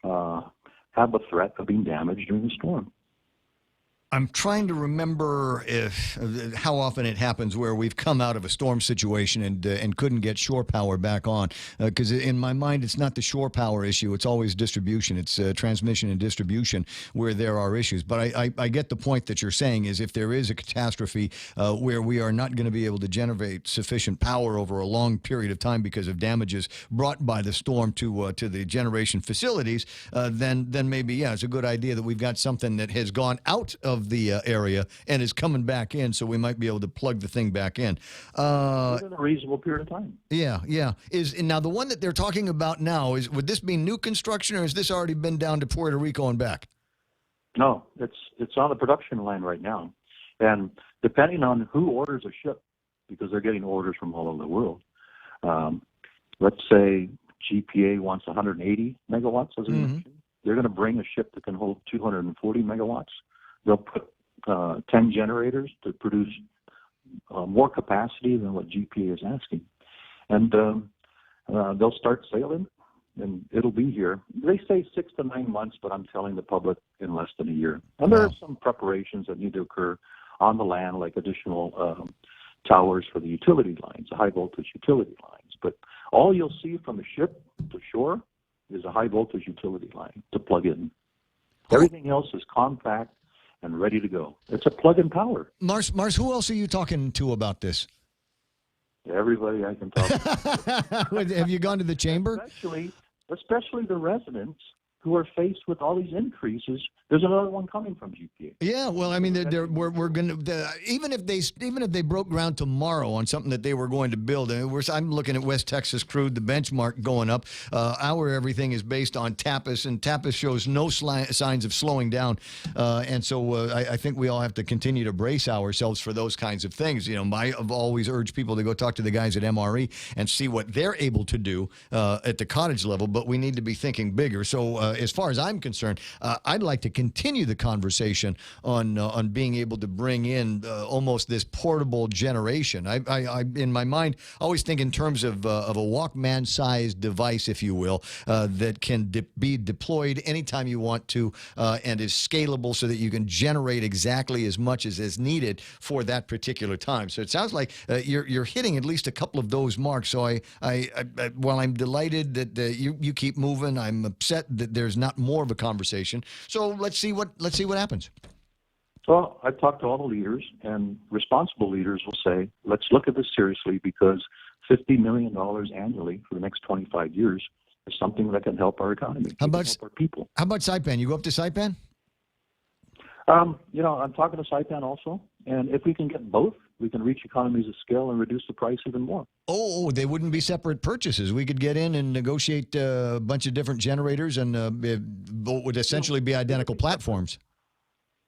have a threat of being damaged during the storm. I'm trying to remember how often it happens where we've come out of a storm situation and couldn't get shore power back on. Because in my mind, it's not the shore power issue. It's always distribution. It's transmission and distribution where there are issues. But I get the point that you're saying is if there is a catastrophe where we are not going to be able to generate sufficient power over a long period of time because of damages brought by the storm to the generation facilities, then maybe, yeah, it's a good idea that we've got something that has gone out of the area and is coming back in, so we might be able to plug the thing back in. Within a reasonable period of time. Yeah. Now the one that they're talking about now would this be new construction, or has this already been down to Puerto Rico and back? No, it's on the production line right now, and depending on who orders a ship, because they're getting orders from all over the world. Let's say GPA wants 180 megawatts, as we mentioned. They're going to bring a ship that can hold 240 megawatts. They'll put 10 generators to produce more capacity than what GPA is asking. And they'll start sailing, and it'll be here. They say 6 to 9 months, but I'm telling the public in less than a year. And there are some preparations that need to occur on the land, like additional towers for the utility lines, the high-voltage utility lines. But all you'll see from the ship to shore is a high-voltage utility line to plug in. Everything else is compact and ready to go. It's a plug-in power. Mars, who else are you talking to about this? Everybody I can talk to. Have you gone to the chamber? Especially the residents who are faced with all these increases. There's another one coming from GPA. Yeah, well, I mean, we're going to even if they broke ground tomorrow on something that they were going to build. And I'm looking at West Texas crude, the benchmark going up. Our everything is based on TAPIS, and TAPIS shows no signs of slowing down. And so I think we all have to continue to brace ourselves for those kinds of things. You know, I've always urged people to go talk to the guys at MRE and see what they're able to do at the cottage level. But we need to be thinking bigger. So as far as I'm concerned, I'd like to continue the conversation on being able to bring in almost this portable generation. I in my mind always think in terms of a Walkman-sized device, if you will, that can be deployed anytime you want to and is scalable so that you can generate exactly as much as is needed for that particular time. So it sounds like you're hitting at least a couple of those marks. So while I'm delighted that you keep moving, I'm upset that there's not more of a conversation. So let's see what happens. Well, I've talked to all the leaders, and responsible leaders will say, let's look at this seriously, because $50 million annually for the next 25 years is something that can help our economy. How about help our people? How about Saipan? You go up to Saipan? You know, I'm talking to Saipan also, and if we can get both, we can reach economies of scale and reduce the price even more. Oh, they wouldn't be separate purchases. We could get in and negotiate a bunch of different generators, and it would essentially be identical platforms.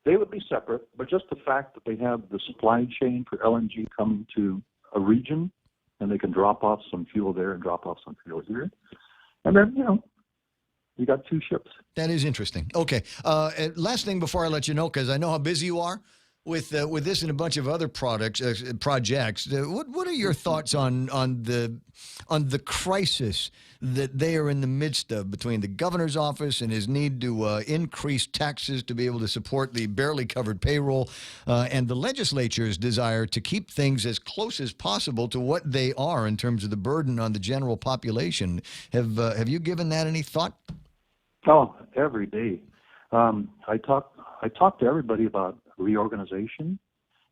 They would be separate, but just the fact that they have the supply chain for LNG coming to a region, and they can drop off some fuel there and drop off some fuel here, and then, you know, you got two ships. That is interesting. Okay. Last thing before I let you know, because I know how busy you are with this and a bunch of other projects. What are your thoughts on the crisis that they are in the midst of between the governor's office and his need to increase taxes to be able to support the barely covered payroll, and the legislature's desire to keep things as close as possible to what they are in terms of the burden on the general population? Have you given that any thought? Oh, every day. I talk to everybody about reorganization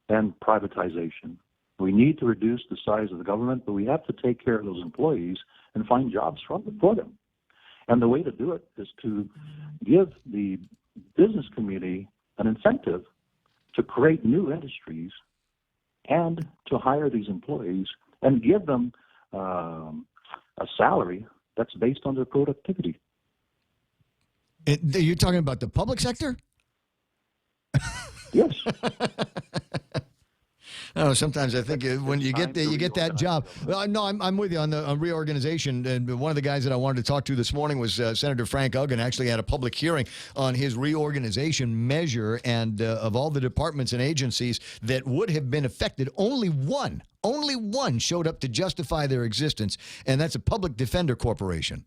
and privatization. We need to reduce the size of the government, but we have to take care of those employees and find jobs for them. And the way to do it is to give the business community an incentive to create new industries and to hire these employees and give them a salary that's based on their productivity. You're talking about the public sector? Yes. Oh, sometimes I think when you get that job. Well, no, I'm with you on reorganization. And one of the guys that I wanted to talk to this morning was Senator Frank Uggan. Actually had a public hearing on his reorganization measure, and of all the departments and agencies that would have been affected, only one showed up to justify their existence, and that's a Public Defender Corporation.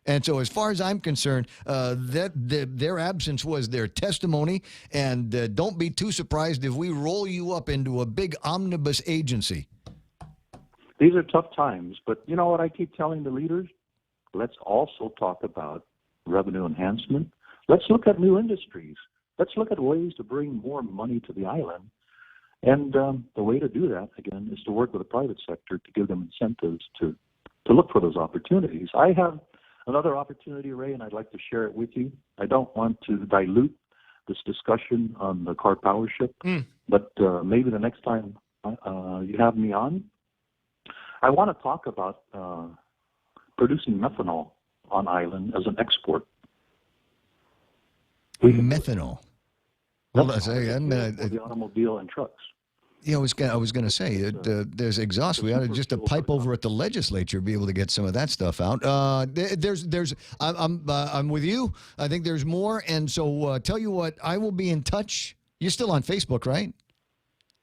And so as far as I'm concerned, their absence was their testimony, and don't be too surprised if we roll you up into a big omnibus agency. These are tough times, but you know what I keep telling the leaders? Let's also talk about revenue enhancement. Let's look at new industries. Let's look at ways to bring more money to the island. And the way to do that, again, is to work with the private sector to give them incentives to look for those opportunities. I have another opportunity, Ray, and I'd like to share it with you. I don't want to dilute this discussion on the car power ship, but maybe the next time you have me on, I want to talk about producing methanol on island as an export. Methanol. Hold on a second. The automobile and trucks. Yeah, I was going to say there's exhaust. We ought to just a pipe over at the legislature be able to get some of that stuff out. I'm with you. I think there's more, and so tell you what, I will be in touch. You're still on Facebook, right?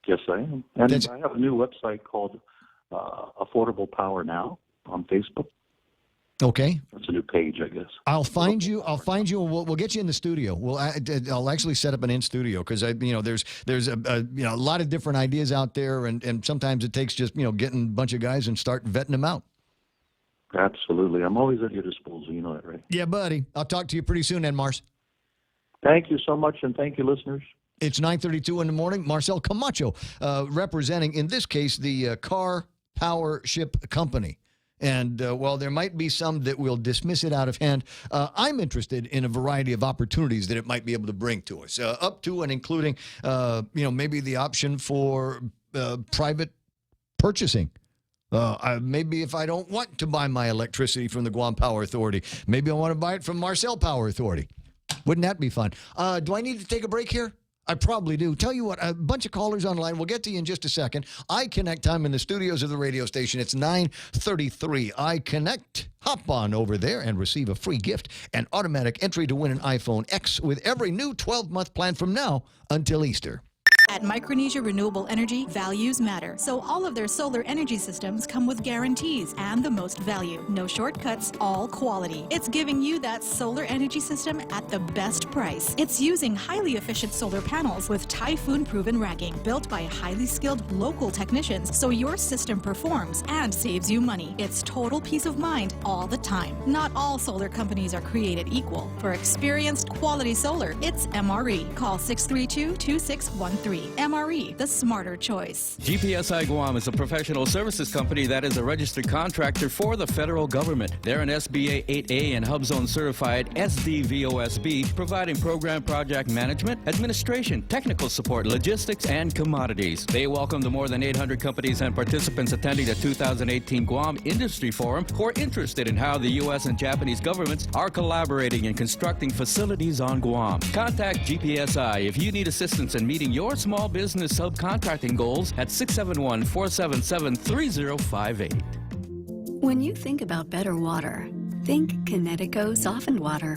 Yes, I am. And I have a new website called Affordable Power Now on Facebook. Okay. That's a new page, I guess. I'll find you. And we'll get you in the studio. I'll actually set up an in studio because there's a lot of different ideas out there, and sometimes it takes just getting a bunch of guys and start vetting them out. Absolutely, I'm always at your disposal. You know that, right? Yeah, buddy. I'll talk to you pretty soon, then, Mars. Thank you so much, and thank you, listeners. It's 9:32 in the morning. Marcel Camacho, representing in this case the Car Power Ship Company. And while there might be some that will dismiss it out of hand, I'm interested in a variety of opportunities that it might be able to bring to us, up to and including, maybe the option for private purchasing. Maybe if I don't want to buy my electricity from the Guam Power Authority, maybe I want to buy it from Marcel Power Authority. Wouldn't that be fun? Do I need to take a break here? I probably do. Tell you what, a bunch of callers online. We'll get to you in just a second. iConnect time in the studios of the radio station. It's 9:33. iConnect. Hop on over there and receive a free gift, an automatic entry to win an iPhone X with every new 12-month plan from now until Easter. At Micronesia Renewable Energy, values matter. So all of their solar energy systems come with guarantees and the most value. No shortcuts, all quality. It's giving you that solar energy system at the best price. It's using highly efficient solar panels with typhoon-proven racking, built by highly skilled local technicians, so your system performs and saves you money. It's total peace of mind all the time. Not all solar companies are created equal. For experienced quality solar, it's MRE. Call 632-2613. MRE, the smarter choice. GPSI Guam is a professional services company that is a registered contractor for the federal government. They're an SBA 8A and HubZone certified SDVOSB, providing program project management, administration, technical support, logistics, and commodities. They welcome the more than 800 companies and participants attending the 2018 Guam Industry Forum who are interested in how the U.S. and Japanese governments are collaborating in constructing facilities on Guam. Contact GPSI if you need assistance in meeting your small business subcontracting goals at 671-477-3058. When you think about better water, think Kinetico Softened Water.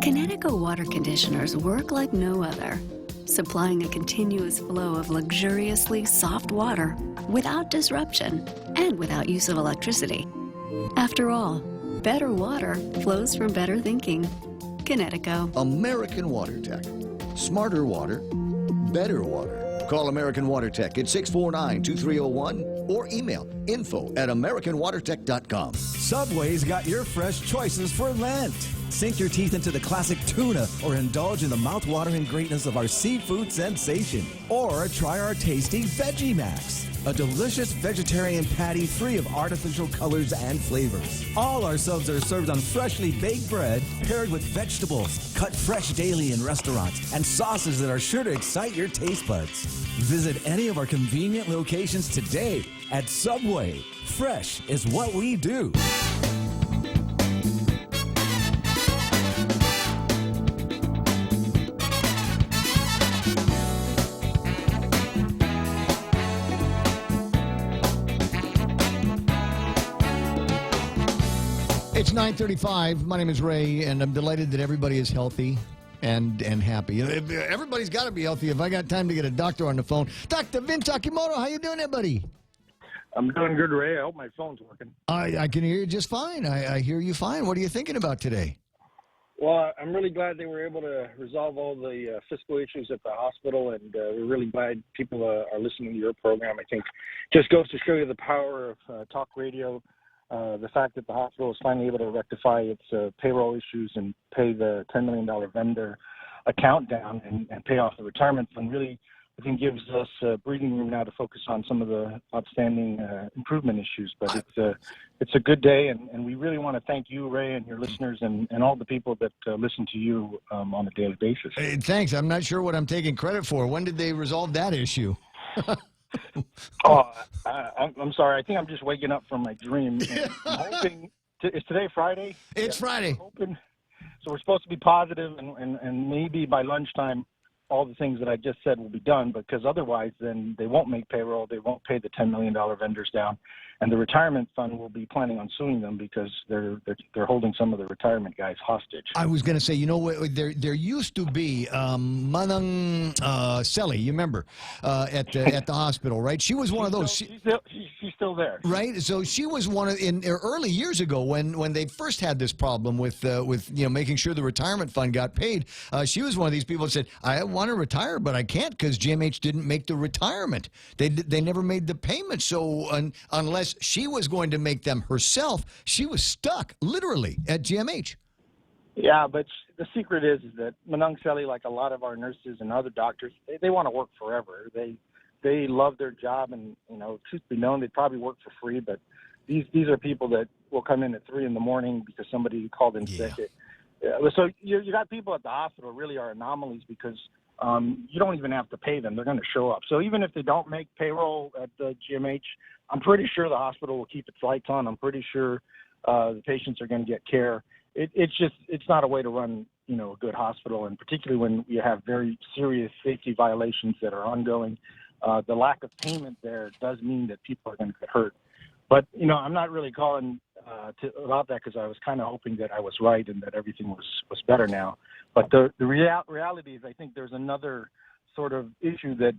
Kinetico water conditioners work like no other, supplying a continuous flow of luxuriously soft water without disruption and without use of electricity. After all, better water flows from better thinking. Kinetico. American Water Tech. Smarter water. Better water. Call American Water Tech at 649-2301 or email info@americanwatertech.com. Subway's got your fresh choices for Lent. Sink your teeth into the classic tuna or indulge in the mouth-watering greatness of our seafood sensation. Or try our tasty Veggie Max, a delicious vegetarian patty free of artificial colors and flavors. All our subs are served on freshly baked bread paired with vegetables, cut fresh daily in restaurants, and sauces that are sure to excite your taste buds. Visit any of our convenient locations today at Subway. Fresh is what we do. It's 9:35. My name is Ray, and I'm delighted that everybody is healthy and happy. Everybody's got to be healthy. If I got time to get a doctor on the phone. Dr. Vince Akimoto, how you doing there, buddy? I'm doing good, Ray. I hope my phone's working. I can hear you just fine. I hear you fine. What are you thinking about today? Well, I'm really glad they were able to resolve all the fiscal issues at the hospital, and we're really glad people are listening to your program. I think just goes to show you the power of talk radio, the fact that the hospital is finally able to rectify its payroll issues and pay the $10 million vendor account down and pay off the retirement fund really, I think, gives us breathing room now to focus on some of the outstanding improvement issues. But it's a good day, and we really want to thank you, Ray, and your listeners and all the people that listen to you on a daily basis. Hey, thanks. I'm not sure what I'm taking credit for. When did they resolve that issue? I'm sorry. I think I'm just waking up from my dream. I'm hoping is today Friday? It's Friday. So we're supposed to be positive, and maybe by lunchtime, all the things that I just said will be done, because otherwise then they won't make payroll, they won't pay the $10 million vendors down, and the retirement fund will be planning on suing them because they're holding some of the retirement guys hostage. I was going to say, there used to be Manang Selly, you remember, at the hospital, right? She was one of those. She's still there. Right? So she was one of, in early years ago when they first had this problem with making sure the retirement fund got paid, she was one of these people that said, I want to retire, but I can't because GMH didn't make the retirement. They never made the payment. So unless she was going to make them herself, she was stuck literally at GMH. Yeah, but the secret is that Manang Selly, like a lot of our nurses and other doctors, they want to work forever. They love their job, and truth be known, they probably work for free. But these are people that will come in at 3 a.m. because somebody called in sick. So you got people at the hospital really are anomalies because you don't even have to pay them. They're going to show up. So even if they don't make payroll at the GMH, I'm pretty sure the hospital will keep its lights on. I'm pretty sure the patients are going to get care. It's not a way to run, a good hospital, and particularly when you have very serious safety violations that are ongoing. The lack of payment there does mean that people are going to get hurt. But, I'm not really calling about that because I was kind of hoping that I was right and that everything was better now. But the reality is I think there's another sort of issue that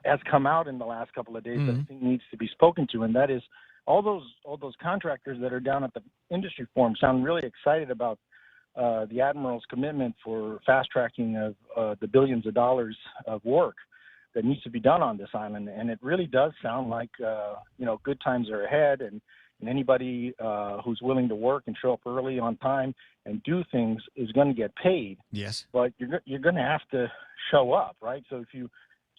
has come out in the last couple of days that I think needs to be spoken to, and that is all those contractors that are down at the industry forum sound really excited about the Admiral's commitment for fast-tracking of the billions of dollars of work that needs to be done on this island. And it really does sound like, good times are ahead, and anybody who's willing to work and show up early on time and do things is going to get paid. Yes. But you're going to have to show up, right? So if you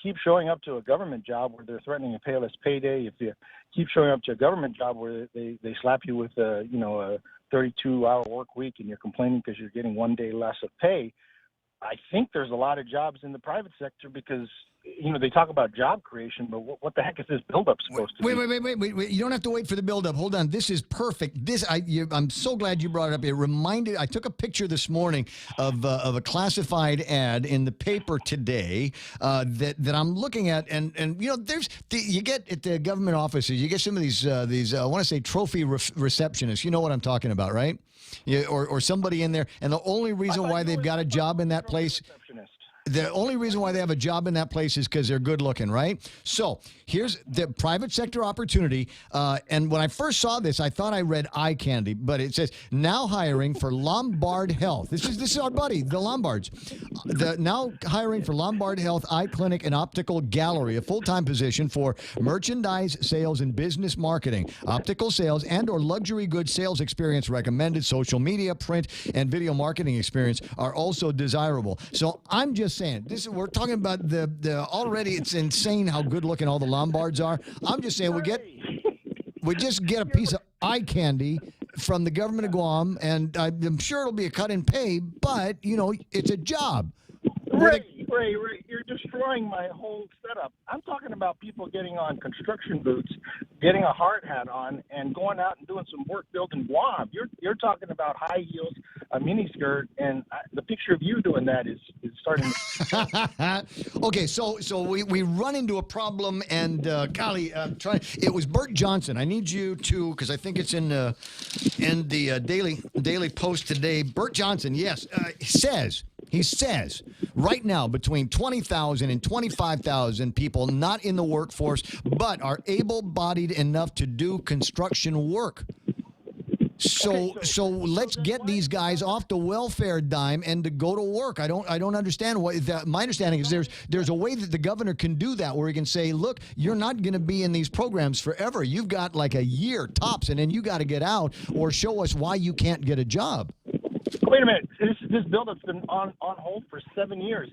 keep showing up to a government job where they're threatening a payless payday, if you keep showing up to a government job where they slap you with a 32-hour work week and you're complaining because you're getting 1 day less of pay, I think there's a lot of jobs in the private sector because, they talk about job creation, but what the heck is this buildup supposed to be? Wait. You don't have to wait for the buildup. Hold on. This is perfect. I'm so glad you brought it up. I took a picture this morning of a classified ad in the paper today that I'm looking at. And you get at the government offices, you get some of these I want to say trophy receptionists. You know what I'm talking about, right? Or somebody in there. And the only reason why they've got a job in that place. The only reason why they have a job in that place is because they're good looking, right? So here's the private sector opportunity. And when I first saw this, I thought I read eye candy, but it says now hiring for Lombard Health. This is our buddy, the Lombards. Now hiring for Lombard Health Eye Clinic and Optical Gallery, a full-time position for merchandise sales and business marketing, optical sales and or luxury goods sales experience recommended. Social media, print, and video marketing experience are also desirable. So I'm just saying, we're talking about the already it's insane how good looking all the Lombards are. I'm just saying we just get a piece of eye candy from the government of Guam, and I'm sure it'll be a cut in pay, but it's a job. Ray, you're destroying my whole setup. I'm talking about people getting on construction boots, getting a hard hat on, and going out and doing some work building Guam. You're talking about high heels, a mini skirt, and the picture of you doing that is starting to... Okay, so we run into a problem, and golly, it was Bert Johnson. I need you to, because I think it's in the Daily Post today. Bert Johnson, yes, says He says right now between 20,000 and 25,000 people not in the workforce but are able-bodied enough to do construction work. So let's get these guys off the welfare dime and to go to work. I don't understand what that. My understanding is there's a way that the governor can do that where he can say, look, you're not going to be in these programs forever. You've got like a year tops, and then you got to get out or show us why you can't get a job. Wait a minute. This buildup's been on hold for 7 years.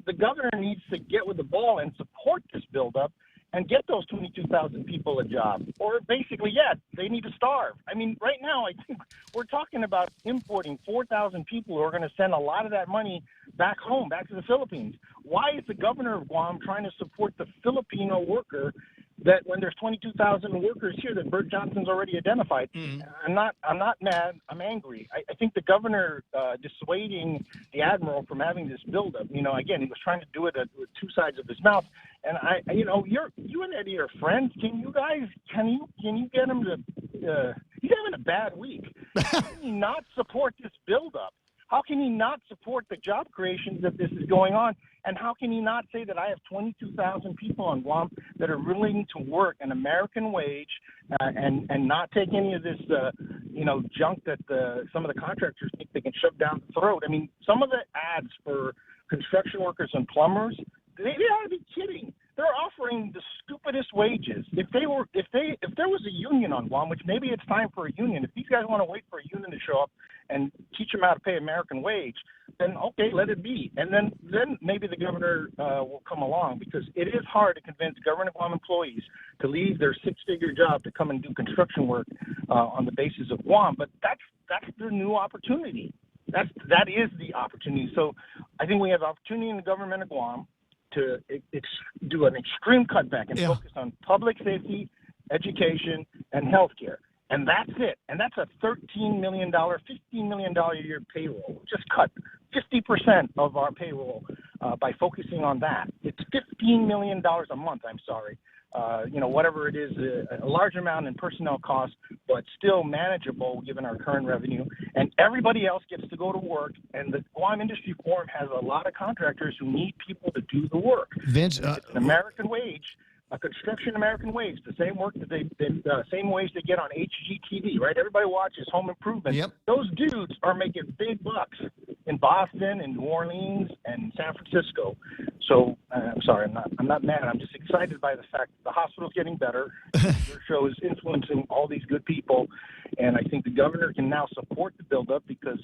The governor needs to get with the ball and support this buildup and get those 22,000 people a job. Or basically, they need to starve. I mean, right now, I think we're talking about importing 4,000 people who are going to send a lot of that money back home, back to the Philippines. Why is the governor of Guam trying to support the Filipino worker that when there's 22,000 workers here that Bert Johnson's already identified? I'm not mad. I'm angry. I think the governor dissuading the admiral from having this buildup. Again, he was trying to do it with two sides of his mouth. And you and Eddie are friends. Can you get him to? He's having a bad week. How can he not support this buildup? How can he not support the job creation that this is going on? And how can he not say that I have 22,000 people on Guam that are willing to work an American wage and not take any of this, junk that some of the contractors think they can shove down the throat? I mean, some of the ads for construction workers and plumbers, they ought to be kidding. They're offering the stupidest wages. If there was a union on Guam, which maybe it's time for a union, if these guys want to wait for a union to show up and teach them how to pay American wage, then okay, let it be. And then maybe the governor will come along, because it is hard to convince government Guam employees to leave their six-figure job to come and do construction work on the basis of Guam. But that's the new opportunity. That is the opportunity. So I think we have opportunity in the government of Guam to do an extreme cutback and focus on public safety, education, and healthcare. And that's it. And that's a $13 million, $15 million a year payroll. Just cut 50% of our payroll by focusing on that. It's $15 million a month, I'm sorry. Whatever it is, a large amount in personnel costs, but still manageable given our current revenue. And everybody else gets to go to work. And the Guam Industry Forum has a lot of contractors who need people to do the work. Vince, it's an American wage, a construction American wage, the same work that same wage they get on HGTV, right? Everybody watches Home Improvement. Yep. Those dudes are making big bucks in Boston and New Orleans and San Francisco. So I'm sorry, I'm not mad. I'm just excited by the fact that the hospital's getting better. Your show is influencing all these good people, and I think the governor can now support the buildup because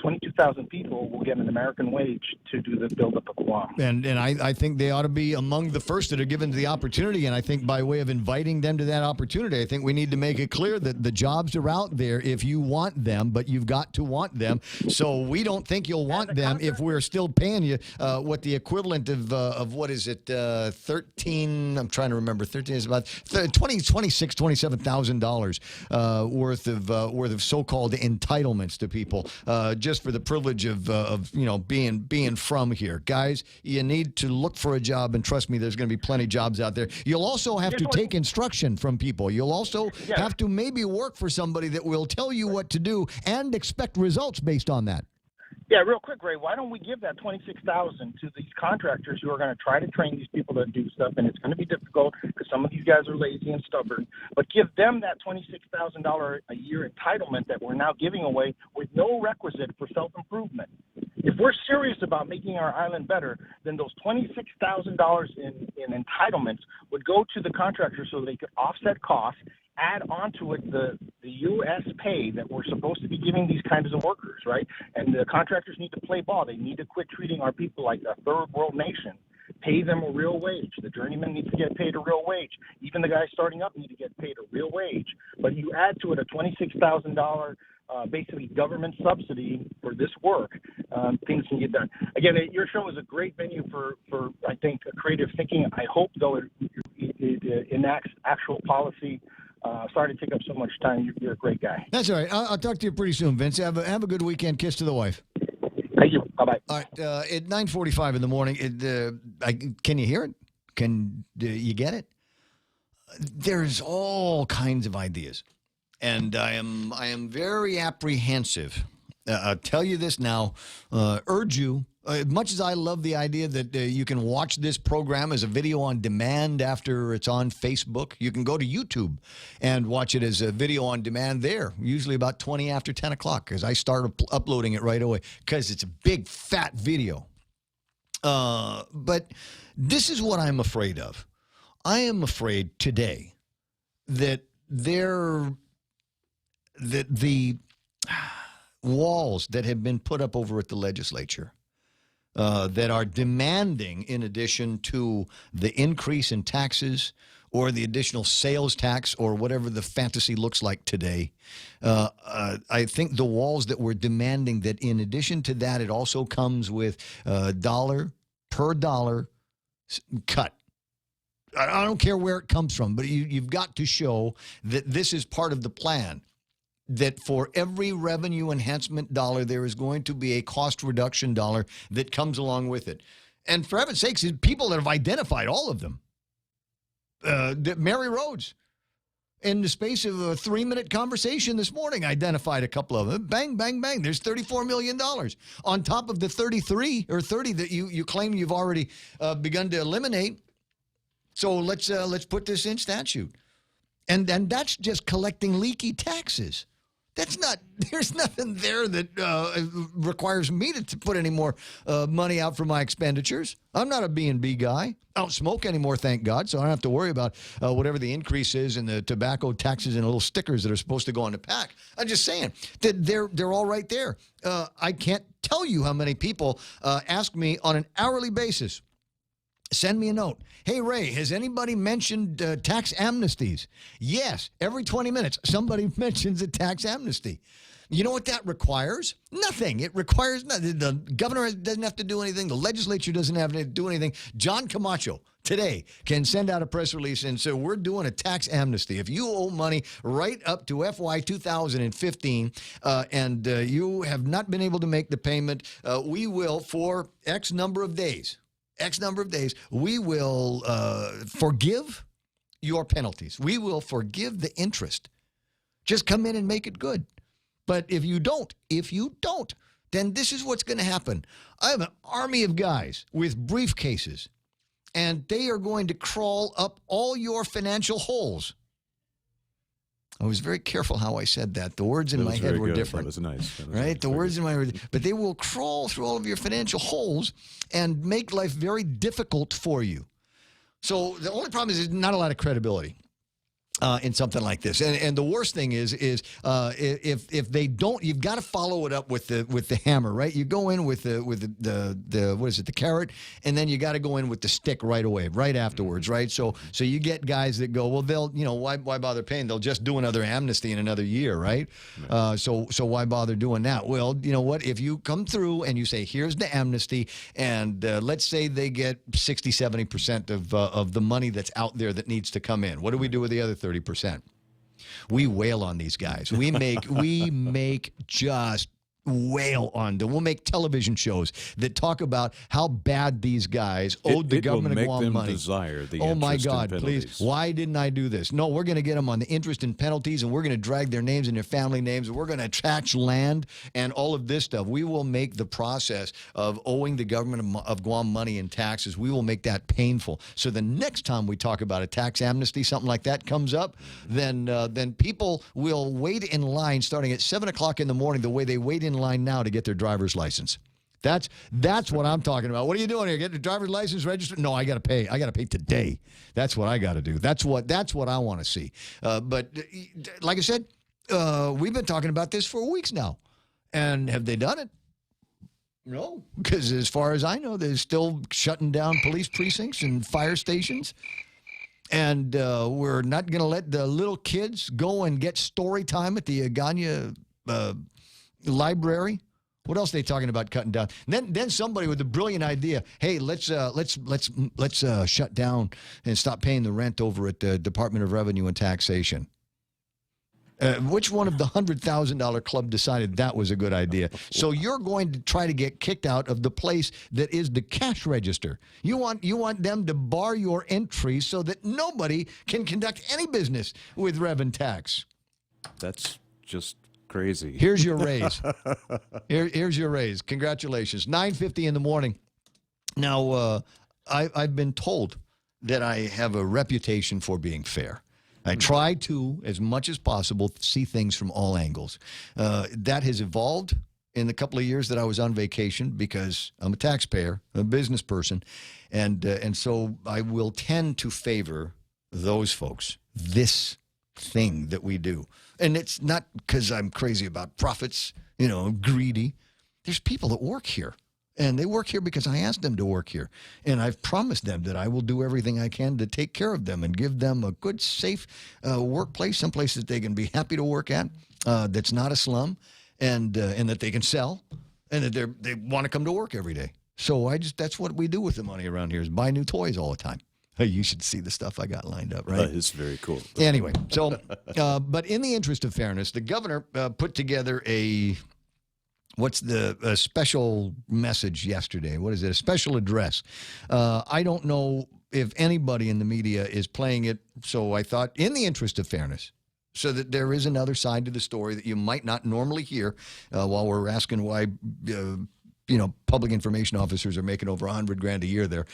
22,000 people will get an American wage to do the buildup of Guam. And I think they ought to be among the first that are given the opportunity. And I think by way of inviting them to that opportunity, I think we need to make it clear that the jobs are out there if you want them, but you've got to want them. So we don't think you'll want them if we're still paying you what the equivalent of what is it, 13, I'm trying to remember, 13 is about $27,000 worth of so-called entitlements to people just for the privilege of being from here. Guys, you need to look for a job, and trust me, there's going to be plenty of jobs out there. You'll also have to take instruction from people. You'll also have to maybe work for somebody that will tell you what to do and expect results based on that. Yeah, real quick, Ray, why don't we give that $26,000 to these contractors who are going to try to train these people to do stuff, and it's going to be difficult because some of these guys are lazy and stubborn, but give them that $26,000 a year entitlement that we're now giving away with no requisite for self-improvement. If we're serious about making our island better, then those $26,000 in entitlements would go to the contractors so they could offset costs, add onto it the U.S. pay that we're supposed to be giving these kinds of workers, right? And the contractors need to play ball. They need to quit treating our people like a third world nation. Pay them a real wage. The journeyman needs to get paid a real wage. Even the guys starting up need to get paid a real wage. But you add to it a $26,000 basically government subsidy for this work, things can get done. Again, your show is a great venue for I think, creative thinking. I hope, though, it enacts actual policy. Sorry to take up so much time. You're a great guy. That's all right. I'll talk to you pretty soon, Vince. Have a good weekend. Kiss to the wife. Thank you. Bye-bye. All right. At 9:45 in the morning, can you hear it? Can you get it? There's all kinds of ideas. And I am very apprehensive I'll tell you this now, urge you, as much as I love the idea that you can watch this program as a video on demand after it's on Facebook, you can go to YouTube and watch it as a video on demand there, usually about 20 after 10 o'clock, because I start uploading it right away, because it's a big, fat video. But this is what I'm afraid of. I am afraid today that the walls that have been put up over at the legislature that are demanding, in addition to the increase in taxes or the additional sales tax or whatever the fantasy looks like today, I think the walls that we're demanding that in addition to that, it also comes with dollar per dollar cut. I don't care where it comes from, but you've got to show that this is part of the plan, that for every revenue enhancement dollar, there is going to be a cost reduction dollar that comes along with it. And for heaven's sakes, people that have identified all of them. Mary Rhodes, in the space of a 3-minute conversation this morning, identified a couple of them. Bang, bang, bang. There's $34 million on top of the 33 or 30 that you claim you've already begun to eliminate. So let's put this in statute. And that's just collecting leaky taxes. There's nothing there that requires me to put any more money out for my expenditures. I'm not a B&B guy. I don't smoke anymore, thank God, so I don't have to worry about whatever the increase is in the tobacco taxes and little stickers that are supposed to go on the pack. I'm just saying that they're all right there. I can't tell you how many people ask me on an hourly basis, send me a note. Hey, Ray, has anybody mentioned tax amnesties? Yes. Every 20 minutes, somebody mentions a tax amnesty. You know what that requires? Nothing. It requires nothing. The governor doesn't have to do anything. The legislature doesn't have to do anything. John Camacho today can send out a press release and say, we're doing a tax amnesty. If you owe money right up to FY 2015 and you have not been able to make the payment, we will, for X number of days, we will forgive your penalties. We will forgive the interest. Just come in and make it good. But if you don't, then this is what's going to happen. I have an army of guys with briefcases, and they are going to crawl up all your financial holes. I was very careful how I said that. The words in my head were different. That was nice. Right? The words in my head. But they will crawl through all of your financial holes and make life very difficult for you. So the only problem is there's not a lot of credibility in something like this. And the worst thing is if they don't, you've got to follow it up with the hammer, right? You go in with the what is it, the carrot, and then you got to go in with the stick right away, right afterwards, right? So you get guys that go, well, they'll, why bother paying? They'll just do another amnesty in another year, right? So why bother doing that? Well, you know what? If you come through and you say, here's the amnesty, and let's say they get 60, 70% of the money that's out there that needs to come in. What do we do with the other 30%? We wail on these guys. We make just wail on them. We'll make television shows that talk about how bad these guys owed the government of Guam money. Desire the oh my interest God, and please. Why didn't I do this? No, we're going to get them on the interest and penalties, and we're going to drag their names and their family names, and we're going to tax land and all of this stuff. We will make the process of owing the government of Guam money in taxes, we will make that painful. So the next time we talk about a tax amnesty, something like that comes up, then people will wait in line starting at 7 o'clock in the morning the way they wait in line now to get their driver's license. That's what I'm talking about. What are you doing here? Get the driver's license registered? No, I got to pay. I got to pay today. That's what I got to do. That's what I want to see. But like I said, we've been talking about this for weeks now. And have they done it? No, because as far as I know, they're still shutting down police precincts and fire stations. And we're not going to let the little kids go and get story time at the Agana library. What else are they talking about cutting down? And then somebody with a brilliant idea. Hey, let's shut down and stop paying the rent over at the Department of Revenue and Taxation. Which one of the $100,000 club decided that was a good idea? So you're going to try to get kicked out of the place that is the cash register. You want them to bar your entry so that nobody can conduct any business with Rev and Tax. That's just crazy. Here's your raise. Here's your raise. Congratulations. 9:50 in the morning. Now, I've been told that I have a reputation for being fair. I try to, as much as possible, see things from all angles. That has evolved in the couple of years that I was on vacation because I'm a taxpayer, a business person, and so I will tend to favor those folks, this thing that we do. And it's not because I'm crazy about profits, greedy. There's people that work here. And they work here because I asked them to work here. And I've promised them that I will do everything I can to take care of them and give them a good, safe workplace, someplace that they can be happy to work at, that's not a slum, and that they can sell, and that they want to come to work every day. So that's what we do with the money around here is buy new toys all the time. You should see the stuff I got lined up, right? It's very cool. Anyway, so, but in the interest of fairness, the governor put together a special message yesterday? What is it? A special address. I don't know if anybody in the media is playing it, so I thought, in the interest of fairness, so that there is another side to the story that you might not normally hear while we're asking why, public information officers are making over $100,000 a year there.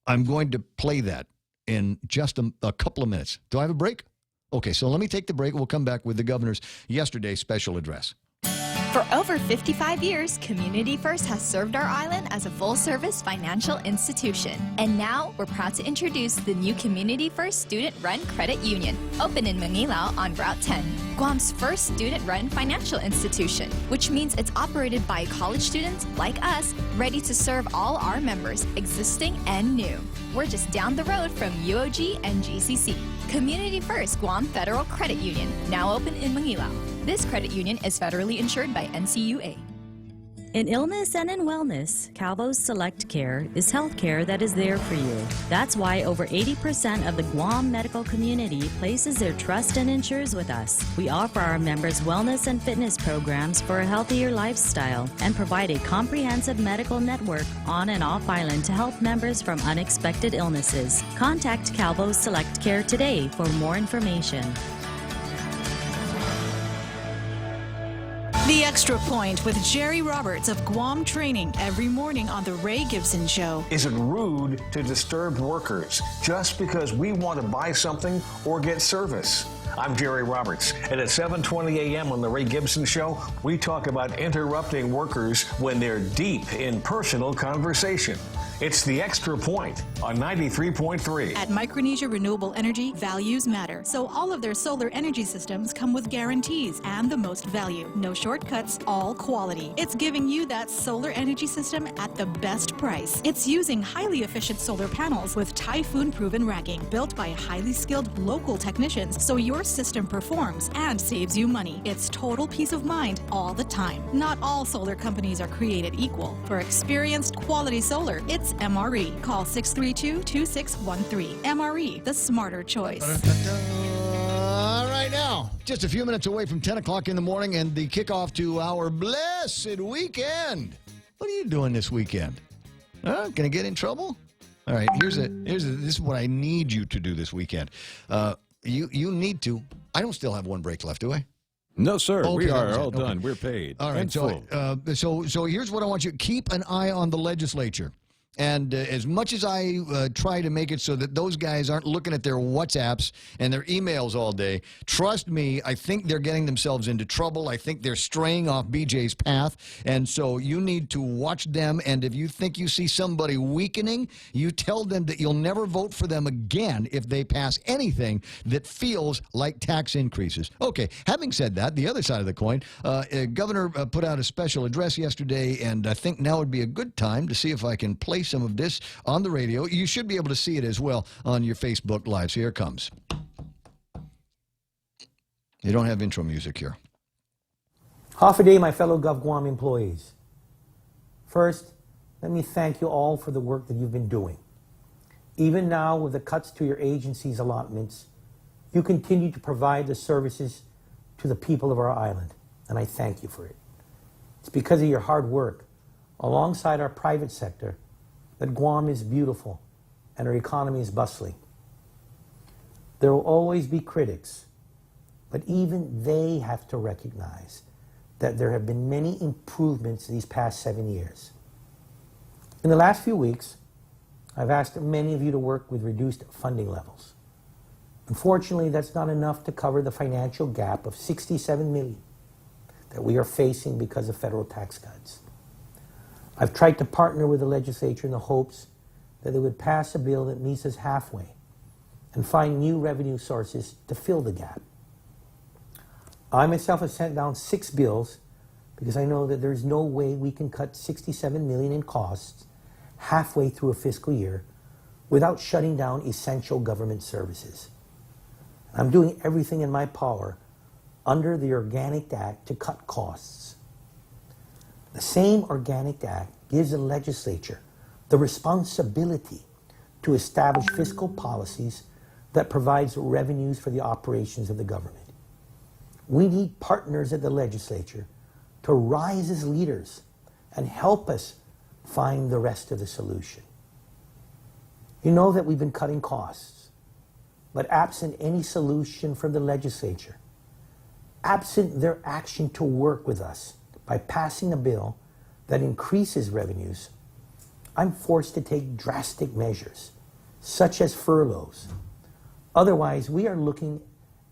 I'm going to play that in just a couple of minutes. Do I have a break? Okay, so let me take the break. We'll come back with the governor's yesterday's special address. For over 55 years, Community First has served our island as a full-service financial institution. And now, we're proud to introduce the new Community First Student-Run Credit Union, open in Manila on Route 10, Guam's first student-run financial institution, which means it's operated by college students like us, ready to serve all our members, existing and new. We're just down the road from UOG and GCC. Community First Guam Federal Credit Union, now open in Manila. This credit union is federally insured by NCUA. In illness and in wellness, Calvo's Select Care is health care that is there for you. That's why over 80% of the Guam medical community places their trust and insures with us. We offer our members wellness and fitness programs for a healthier lifestyle and provide a comprehensive medical network on and off island to help members from unexpected illnesses. Contact Calvo's Select Care today for more information. The Extra Point with Jerry Roberts of Guam Training every morning on The Ray Gibson Show. Is it rude to disturb workers just because we want to buy something or get service? I'm Jerry Roberts, and at 7:20 a.m. on The Ray Gibson Show, we talk about interrupting workers when they're deep in personal conversation. It's The Extra Point on 93.3. At Micronesia Renewable Energy, values matter. So all of their solar energy systems come with guarantees and the most value. No shortcuts, all quality. It's giving you that solar energy system at the best price. It's using highly efficient solar panels with typhoon-proven racking, built by highly skilled local technicians, so your system performs and saves you money. It's total peace of mind all the time. Not all solar companies are created equal. For experienced quality solar, it's MRE. Call 632-2613. MRE, the smarter choice. All right, now, just a few minutes away from 10 o'clock in the morning and the kickoff to our blessed weekend. What are you doing this weekend? Gonna get in trouble? All right, this is what I need you to do this weekend. You need to. I don't still have one break left, do I? No, sir. Okay, we are all okay. done. We're paid. All right. So here's what I want you to keep an eye on the legislature. And as much as I try to make it so that those guys aren't looking at their WhatsApps and their emails all day, trust me, I think they're getting themselves into trouble. I think they're straying off BJ's path. And so you need to watch them. And if you think you see somebody weakening, you tell them that you'll never vote for them again if they pass anything that feels like tax increases. Okay, having said that, the other side of the coin, Governor put out a special address yesterday, and I think now would be a good time to see if I can play some of this on the radio. You should be able to see it as well on your Facebook Live. So here it comes. You don't have intro music here. Half a day, my fellow GovGuam employees. First, let me thank you all for the work that you've been doing. Even now, with the cuts to your agency's allotments, you continue to provide the services to the people of our island, and I thank you for it. It's because of your hard work, alongside our private sector, that Guam is beautiful and our economy is bustling. There will always be critics, But even they have to recognize that there have been many improvements these past 7 years. In the last few weeks, I've asked many of you to work with reduced funding levels. Unfortunately, that's not enough to cover the financial gap of $67 million that we are facing because of federal tax cuts. I've tried to partner with the legislature in the hopes that they would pass a bill that meets us halfway and find new revenue sources to fill the gap. I myself have sent down 6 bills because I know that there's no way we can cut $67 million in costs halfway through a fiscal year without shutting down essential government services. I'm doing everything in my power under the Organic Act to cut costs. The same Organic Act gives the legislature the responsibility to establish fiscal policies that provides revenues for the operations of the government. We need partners at the legislature to rise as leaders and help us find the rest of the solution. You know that we've been cutting costs, but absent any solution from the legislature, absent their action to work with us by passing a bill that increases revenues, I'm forced to take drastic measures, such as furloughs. Otherwise, we are looking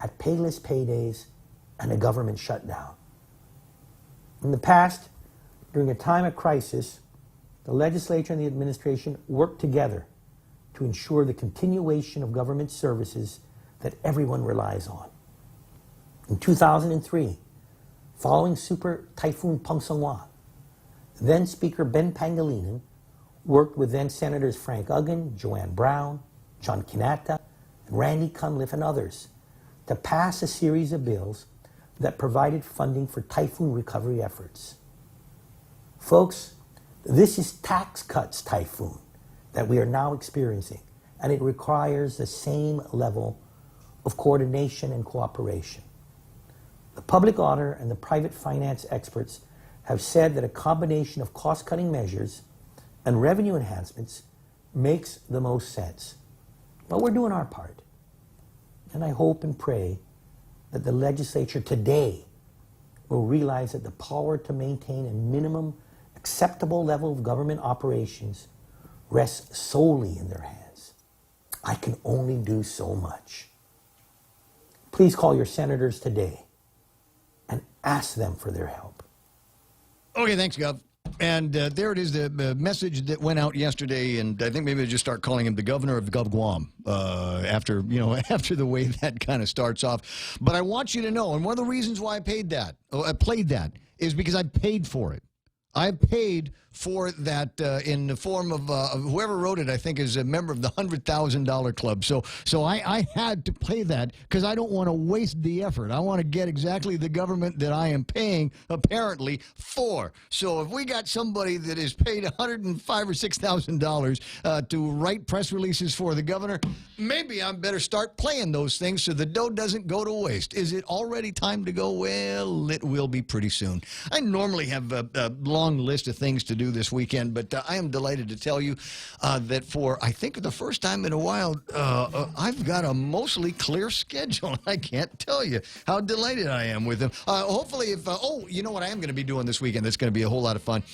at payless paydays and a government shutdown. In the past, during a time of crisis, the legislature and the administration worked together to ensure the continuation of government services that everyone relies on. In 2003, following Super Typhoon Pongsonghua, then Speaker Ben Pangilinan worked with then Senators Frank Uggan, Joanne Brown, John Kinata, and Randy Cunliffe and others to pass a series of bills that provided funding for typhoon recovery efforts. Folks, this is tax cuts typhoon that we are now experiencing, and it requires the same level of coordination and cooperation. The public auditor and the private finance experts have said that a combination of cost-cutting measures and revenue enhancements makes the most sense. But we're doing our part. And I hope and pray that the legislature today will realize that the power to maintain a minimum acceptable level of government operations rests solely in their hands. I can only do so much. Please call your senators today and ask them for their help. Okay, thanks, Gov. And there it is, the message that went out yesterday, and I think maybe I'll just start calling him the governor of Gov Guam after the way that kind of starts off. But I want you to know, and one of the reasons why I played that is because I paid for it. I paid for that in the form of whoever wrote it, I think, is a member of the $100,000 club. So I had to pay that because I don't want to waste the effort. I want to get exactly the government that I am paying, apparently, for. So if we got somebody that is paid $105,000 or $6,000 to write press releases for the governor, maybe I better start playing those things so the dough doesn't go to waste. Is it already time to go? Well, it will be pretty soon. I normally have a long list of things to do this weekend, but I am delighted to tell you that for, I think, the first time in a while, I've got a mostly clear schedule. I can't tell you how delighted I am with them. Hopefully, if you know what I am going to be doing this weekend that's going to be a whole lot of fun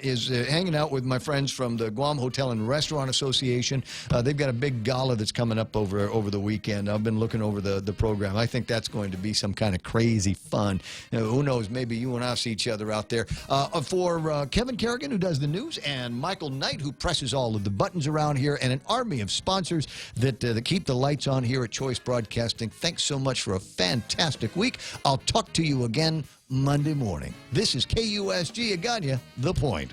is hanging out with my friends from the Guam Hotel and Restaurant Association. They've got a big gala that's coming up over the weekend. I've been looking over the program. I think that's going to be some kind of crazy fun. Who knows, maybe you and I'll see each other out there. For Kevin Kerrigan, who does the news, and Michael Knight, who presses all of the buttons around here, and an army of sponsors that keep the lights on here at Choice Broadcasting. Thanks so much for a fantastic week. I'll talk to you again Monday morning. This is KUSG Agana, The Point.